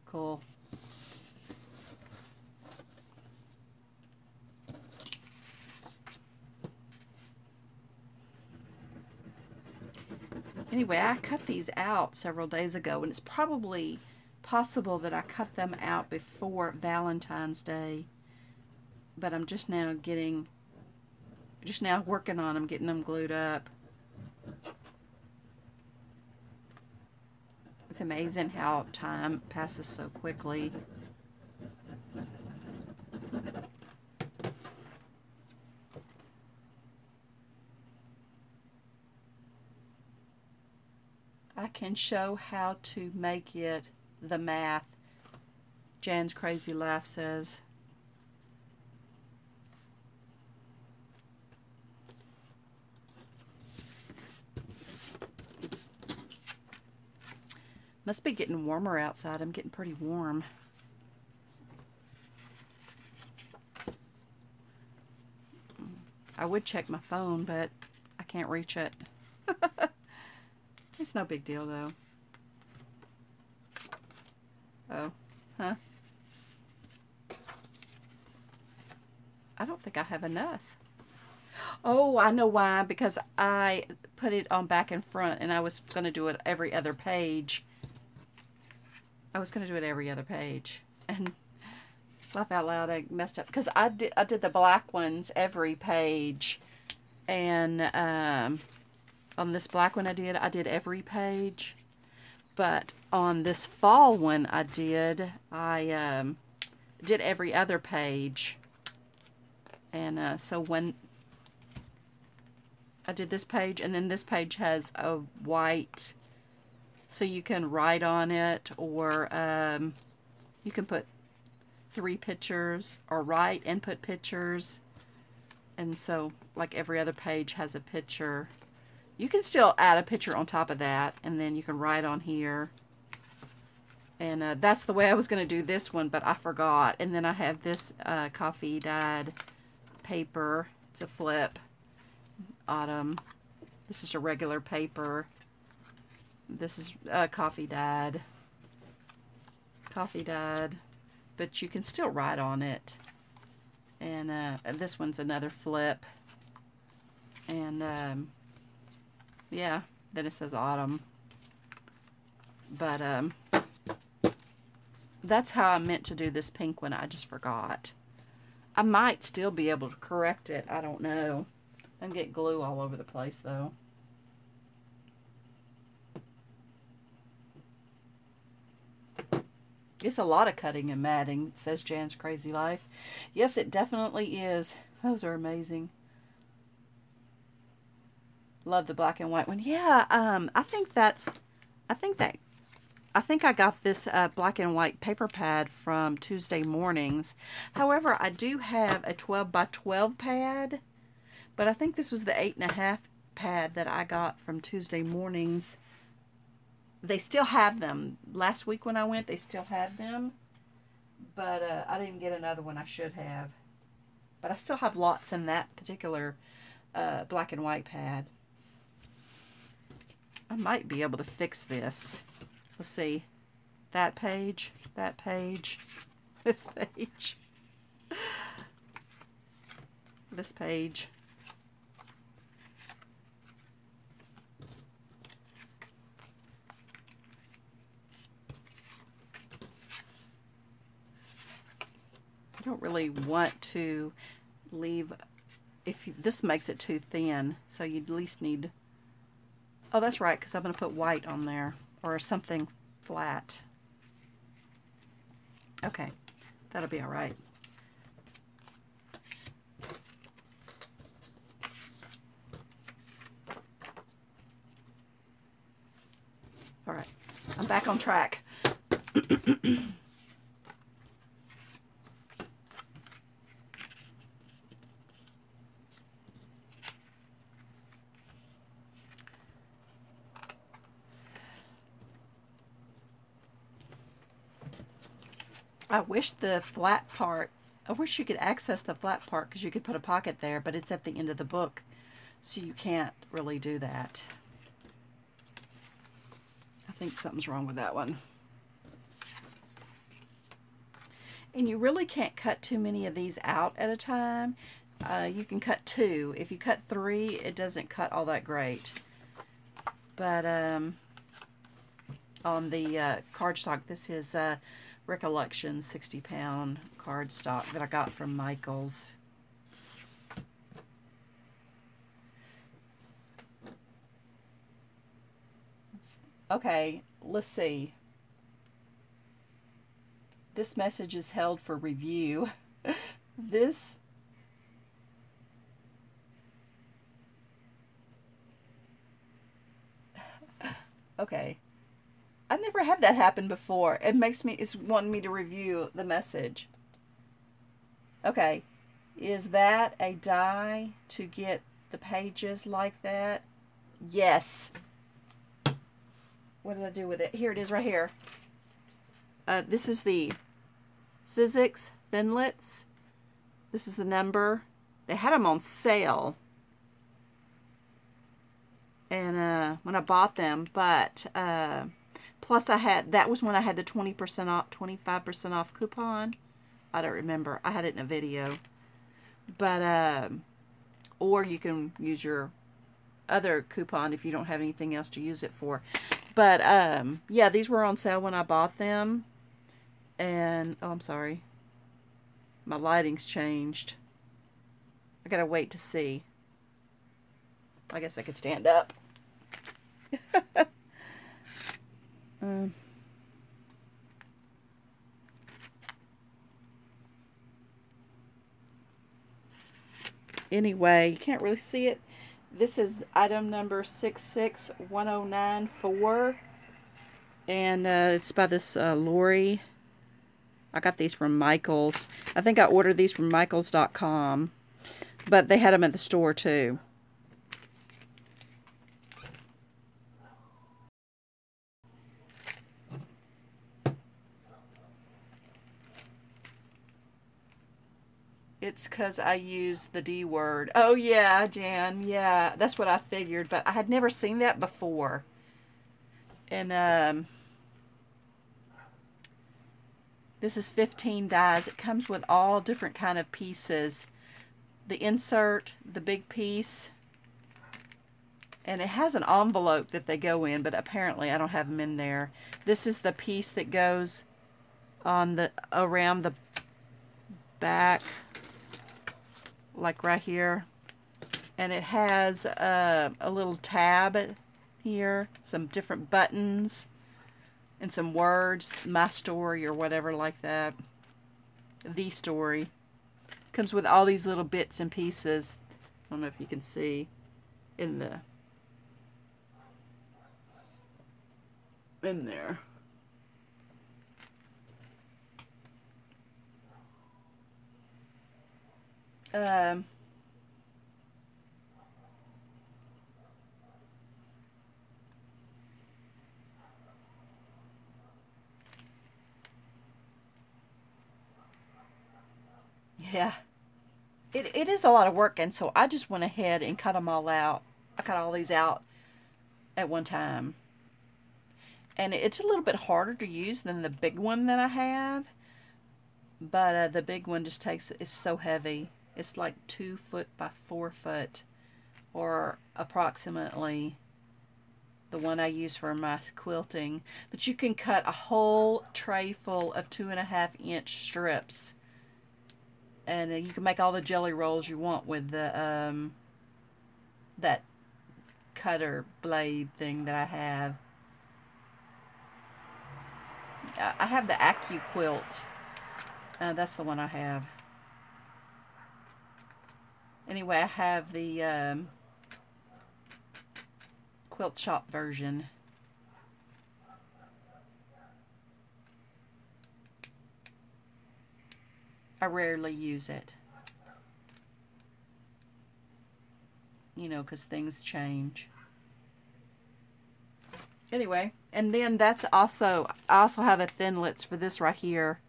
Cool. Anyway, I cut these out several days ago, and it's probably possible that I cut them out before Valentine's Day. But I'm just now working on them, getting them glued up. It's amazing how time passes so quickly. I can show how to make it, the math. Jan's Crazy Laugh says. Must be getting warmer outside. I'm getting pretty warm. I would check my phone, but I can't reach it. It's no big deal, though. Oh, huh? I don't think I have enough. Oh, I know why. Because I put it on back and front, and I was going to do it every other page. And laugh out loud, I messed up. Because I did the black ones every page. And on this black one I did every page. But on this fall one I did every other page. And so when I did this page, and then this page has a white, so you can write on it, or you can put 3 pictures, or write and put pictures. And so like every other page has a picture. You can still add a picture on top of that, and then you can write on here. And that's the way I was going to do this one, but I forgot. And then I have this coffee dyed paper. It's a flip. Autumn. This is a regular paper. This is coffee dyed. Coffee dyed. But you can still write on it. And this one's another flip. And yeah, then it says autumn. But that's how I meant to do this pink one. I just forgot. I might still be able to correct it. I don't know. I'm getting glue all over the place though. It's a lot of cutting and matting, says Jan's Crazy Life. Yes, it definitely is. Those are amazing. Love the black and white one. Yeah, I think I got this black and white paper pad from Tuesday Mornings. However, I do have a 12 by 12 pad, but I think this was the 8.5 pad that I got from Tuesday Mornings. They still have them. Last week when I went, they still had them, but I didn't get another one. I should have, but I still have lots in that particular black and white pad. I might be able to fix this. Let's see. That page, this page, this page. I don't really want to leave, this makes it too thin, so you at least need, oh that's right, because I'm going to put white on there, or something flat. Okay, that'll be alright. Alright, I'm back on track. I wish the flat part, I wish you could access the flat part because you could put a pocket there, but it's at the end of the book, so you can't really do that. I think something's wrong with that one. And you really can't cut too many of these out at a time. You can cut 2. If you cut 3, it doesn't cut all that great. But on the cardstock, this is Recollection 60-pound cardstock that I got from Michael's. Okay, let's see. This message is held for review. This okay. I've never had that happen before. It makes me, it's wanting me to review the message. Okay. Is that a die to get the pages like that? Yes. What did I do with it? Here it is right here. This is the Sizzix Thinlits. This is the number. They had them on sale. And when I bought them, but plus I had, that was when I had the 20% off, 25% off coupon. I don't remember. I had it in a video. But, or you can use your other coupon if you don't have anything else to use it for. But, yeah, these were on sale when I bought them. And, oh, I'm sorry. My lighting's changed. I gotta wait to see. I guess I could stand up. Anyway, you can't really see it. This is item number 661094, and it's by this Lori. I got these from Michaels. I think I ordered these from Michaels.com, but they had them at the store too. It's because I used the D word. Oh, yeah, Jan. Yeah, that's what I figured. But I had never seen that before. And this is 15 dies. It comes with all different kind of pieces. The insert, the big piece. And it has an envelope that they go in, but apparently I don't have them in there. This is the piece that goes on the around the back, like right here, and it has a little tab here, some different buttons, and some words, my story or whatever like that, the story. Comes with all these little bits and pieces. I don't know if you can see in there. Yeah, it is a lot of work, and so I just went ahead and cut them all out. I cut all these out at one time. And it's a little bit harder to use than the big one that I have. But the big one just it's so heavy. It's like 2 foot by 4 foot, or approximately the one I use for my quilting. But you can cut a whole tray full of 2.5-inch strips. And you can make all the jelly rolls you want with the that cutter blade thing that I have. I have the AccuQuilt. That's the one I have. Anyway, I have the Quilt Shop version. I rarely use it. You know, because things change. Anyway, and then that's also, I also have a thinlits for this right here.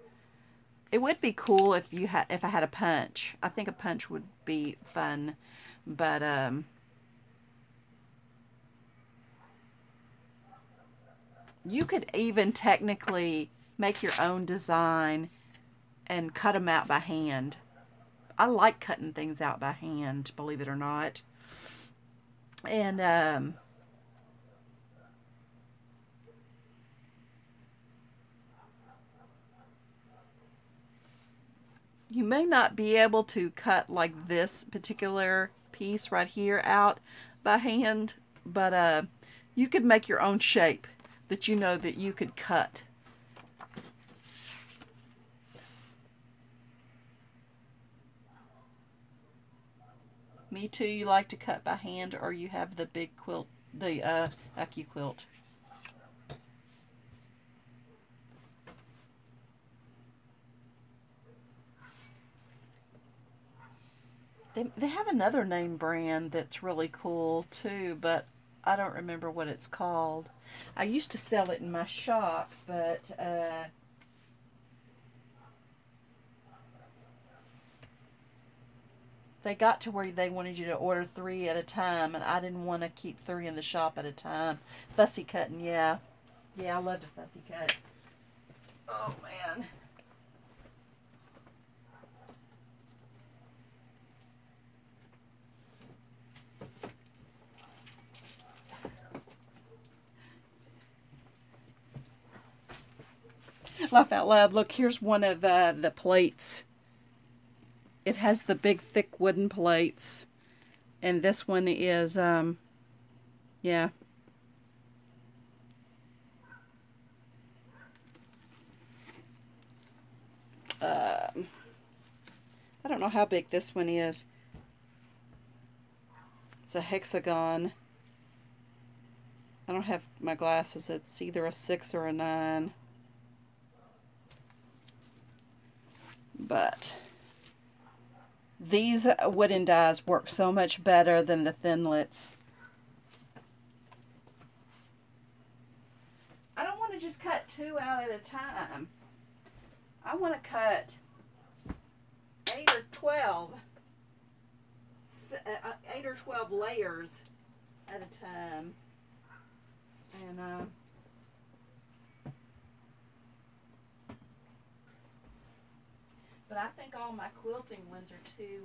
It would be cool if I had a punch. I think a punch would be fun, but you could even technically make your own design and cut them out by hand. I like cutting things out by hand, believe it or not. And you may not be able to cut like this particular piece right here out by hand, but you could make your own shape that you know that you could cut. Me too, you like to cut by hand, or you have the big quilt, the AccuQuilt. They have another name brand that's really cool too, but I don't remember what it's called. I used to sell it in my shop, but they got to where they wanted you to order 3 at a time, and I didn't want to keep 3 in the shop at a time. Fussy cutting, yeah. Yeah, I love to fussy cut. Oh, man. Laugh out loud. Look, here's one of the plates. It has the big, thick wooden plates. And this one is, yeah. I don't know how big this one is. It's a hexagon. I don't have my glasses. It's either a 6 or a 9. But these wooden dies work so much better than the Thinlits. I don't want to just cut 2 out at a time. I want to cut 8 or 12. 8 or 12 layers at a time. And but I think all my quilting ones are too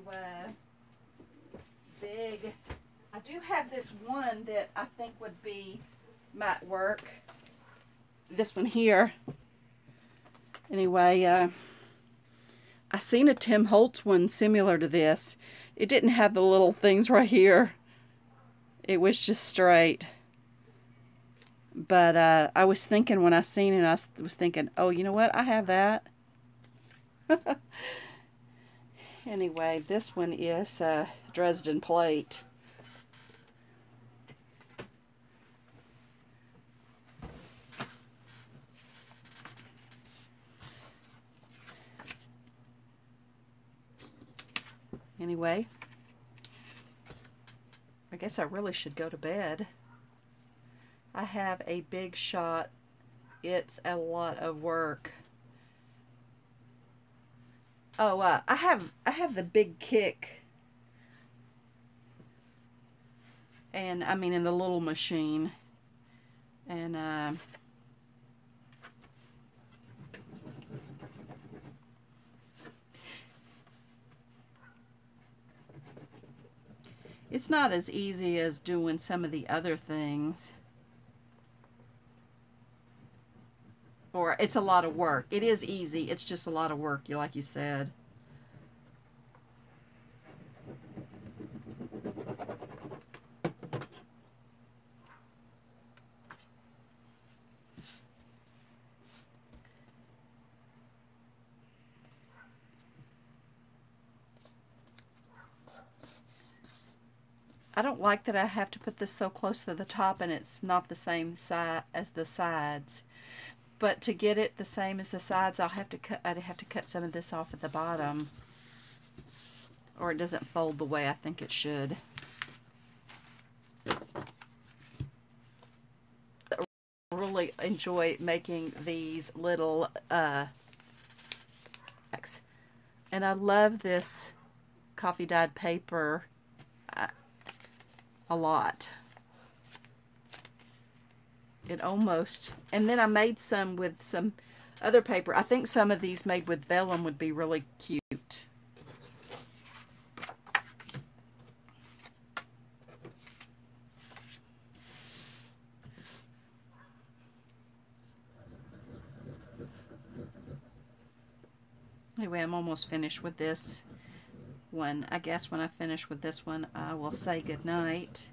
big. I do have this one that I think might work. This one here. Anyway, I seen a Tim Holtz one similar to this. It didn't have the little things right here. It was just straight. But I was thinking when I seen it, I was thinking, oh, you know what? I have that. Anyway, this one is Dresden plate. Anyway, I guess I really should go to bed. I have a big shot. It's a lot of work. Oh, I have the big kick, and I mean in the little machine, and it's not as easy as doing some of the other things. Or it's a lot of work. It is easy. It's just a lot of work, like you said. I don't like that I have to put this so close to the top and it's not the same side as the sides. But to get it the same as the sides, I'd have to cut some of this off at the bottom, or it doesn't fold the way I think it should. I really enjoy making these little and I love this coffee dyed paper a lot. It almost, and then I made some with some other paper. I think some of these made with vellum would be really cute. Anyway, I'm almost finished with this one. I guess when I finish with this one, I will say good night.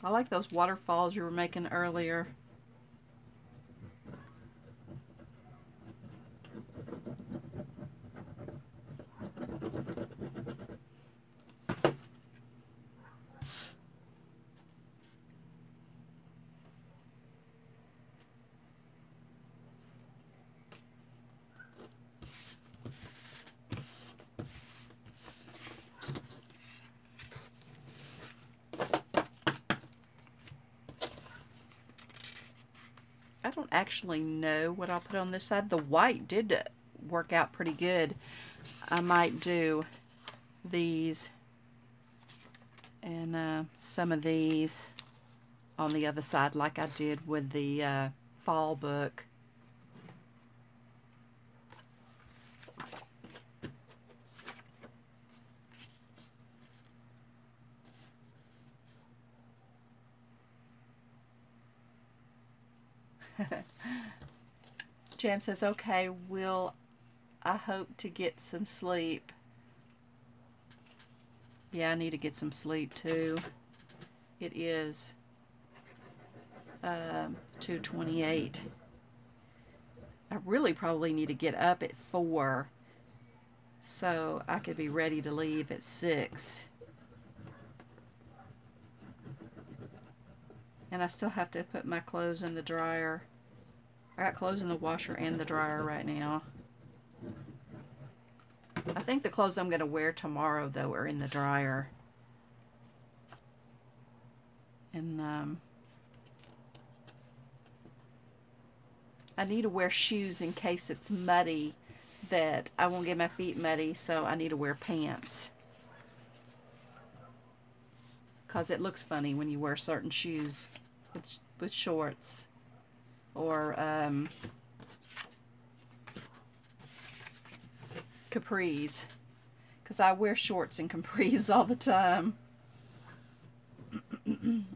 I like those waterfalls you were making earlier. I don't actually know what I'll put on this side. The white did work out pretty good. I might do these and some of these on the other side like I did with the fall book. Jan says, okay, I hope to get some sleep. Yeah, I need to get some sleep too. It is 2:28. I really probably need to get up at 4 so I could be ready to leave at 6. And I still have to put my clothes in the dryer. I got clothes in the washer and the dryer right now. I think the clothes I'm going to wear tomorrow, though, are in the dryer. And I need to wear shoes in case it's muddy, that I won't get my feet muddy, so I need to wear pants. Because it looks funny when you wear certain shoes with shorts. Or capris. Because I wear shorts and capris all the time.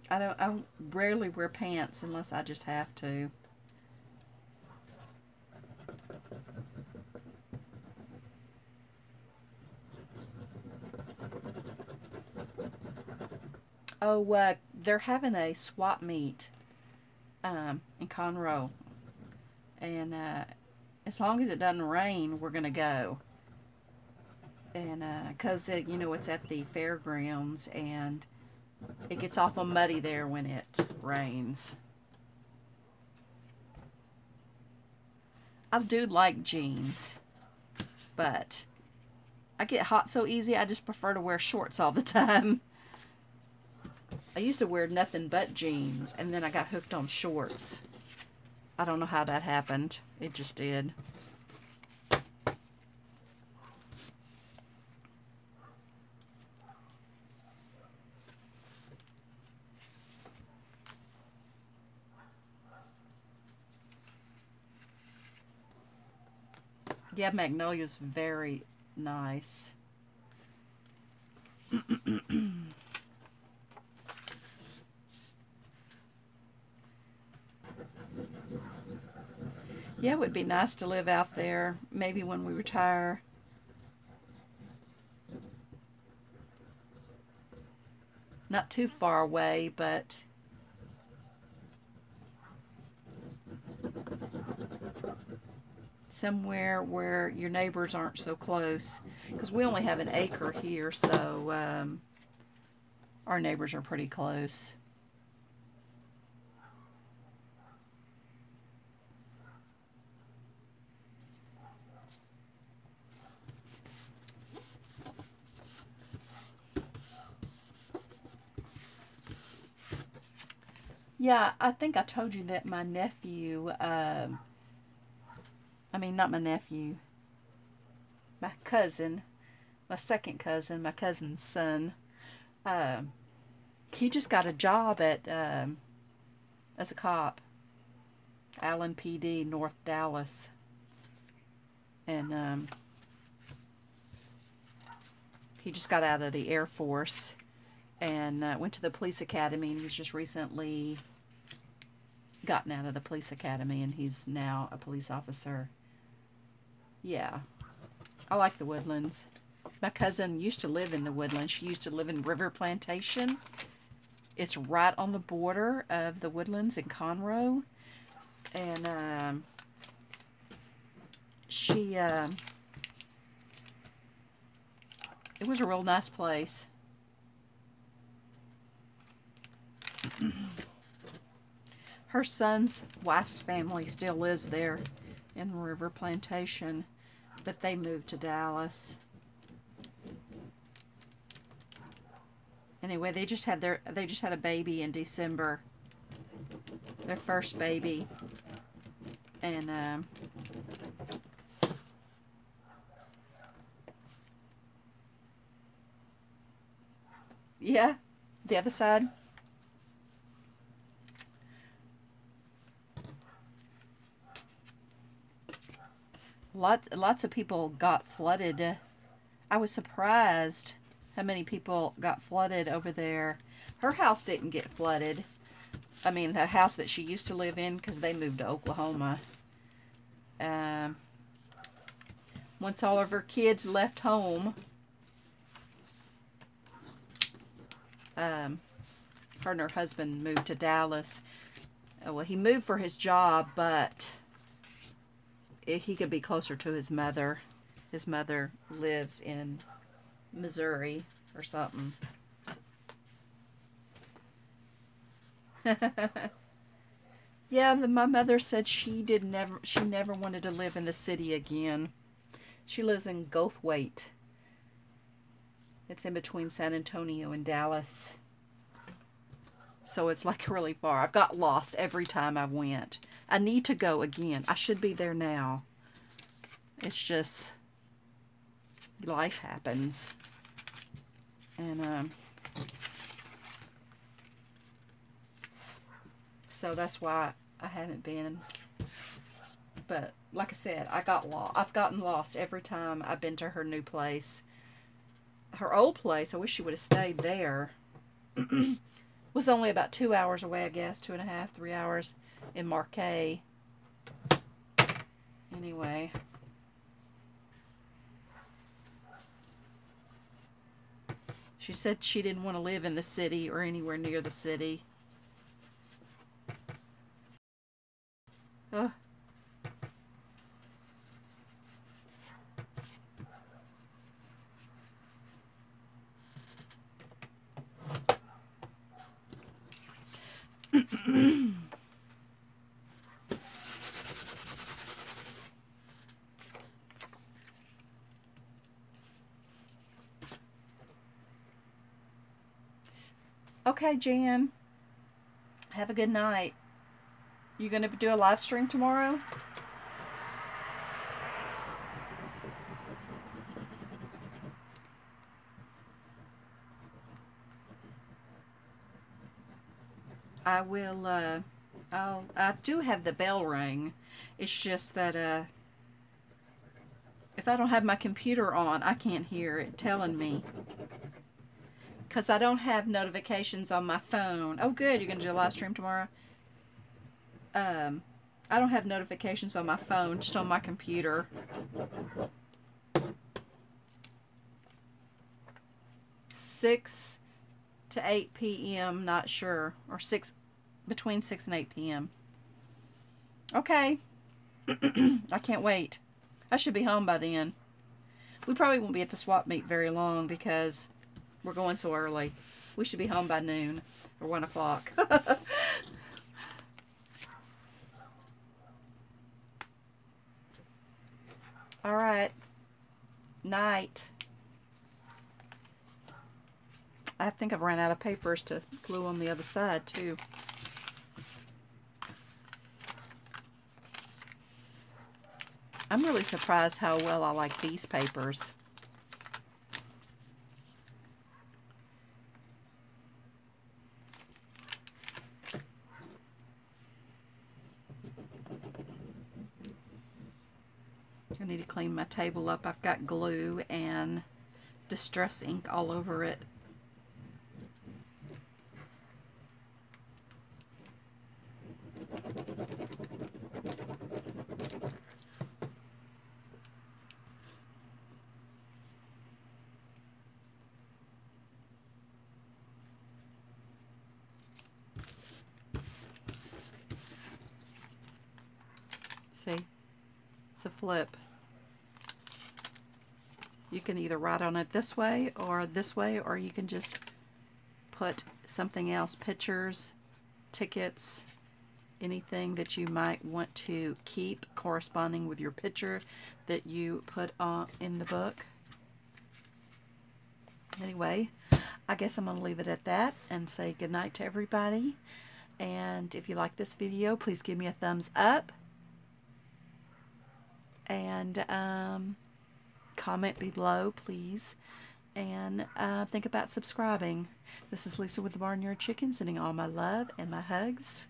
I rarely wear pants unless I just have to. Oh, they're having a swap meet in Conroe, and as long as it doesn't rain, we're gonna go. And because you know, it's at the fairgrounds, and it gets awful muddy there when it rains. I do like jeans, but I get hot so easy, I just prefer to wear shorts all the time. I used to wear nothing but jeans, and then I got hooked on shorts. I don't know how that happened. It just did. Yeah, Magnolia's very nice. Yeah, it would be nice to live out there, maybe when we retire. Not too far away, but somewhere where your neighbors aren't so close. Because we only have an acre here, so our neighbors are pretty close. Yeah, I think I told you that my nephew, I mean, not my nephew, my cousin, my second cousin, my cousin's son, he just got a job at, as a cop, Allen PD, North Dallas. And he just got out of the Air Force and went to the police academy, and he's just recently gotten out of the police academy, and he's now a police officer. Yeah, I like the Woodlands. My cousin used to live in the Woodlands. She used to live in River Plantation. It's right on the border of the Woodlands and Conroe. And it was a real nice place. Her son's wife's family still lives there in River Plantation, but they moved to Dallas. Anyway, they just had a baby in December. Their first baby. And yeah, the other side. Lots of people got flooded. I was surprised how many people got flooded over there. Her house didn't get flooded. I mean, the house that she used to live in, because they moved to Oklahoma. Once all of her kids left home, her and her husband moved to Dallas. Well, he moved for his job, but he could be closer to his mother. His mother lives in Missouri or something. Yeah, my mother said she never wanted to live in the city again. She lives in Goldthwaite. It's in between San Antonio and Dallas. So it's like really far. I've got lost every time I went. I need to go again. I should be there now. It's just life happens. And so that's why I haven't been. But like I said, I got lost. I've gotten lost every time I've been to her new place. Her old place, I wish she would have stayed there. Was only about 2 hours away, I guess. 2.5, 3 hours in Marquay. Anyway. She said she didn't want to live in the city or anywhere near the city. Ugh. Okay, Jan. Have a good night. You gonna do a live stream tomorrow? I will, I do have the bell ring. It's just that, if I don't have my computer on, I can't hear it telling me. Because I don't have notifications on my phone. Oh, good. You're going to do a live stream tomorrow? I don't have notifications on my phone, just on my computer. 6 to 8 p.m., not sure. Or between 6 and 8 p.m. Okay. I can't wait. I should be home by then. We probably won't be at the swap meet very long because we're going so early. We should be home by noon or 1 o'clock. All right. Night. I think I've run out of papers to glue on the other side too. I'm really surprised how well I like these papers. I need to clean my table up. I've got glue and distress ink all over it. See? It's a flip. You can either write on it this way, or you can just put something else, pictures, tickets, anything that you might want to keep corresponding with your picture that you put on in the book. Anyway, I guess I'm going to leave it at that and say goodnight to everybody. And if you like this video, please give me a thumbs up. And comment below, please. And think about subscribing. This is Lisa with the Barnyard Chicken, sending all my love and my hugs.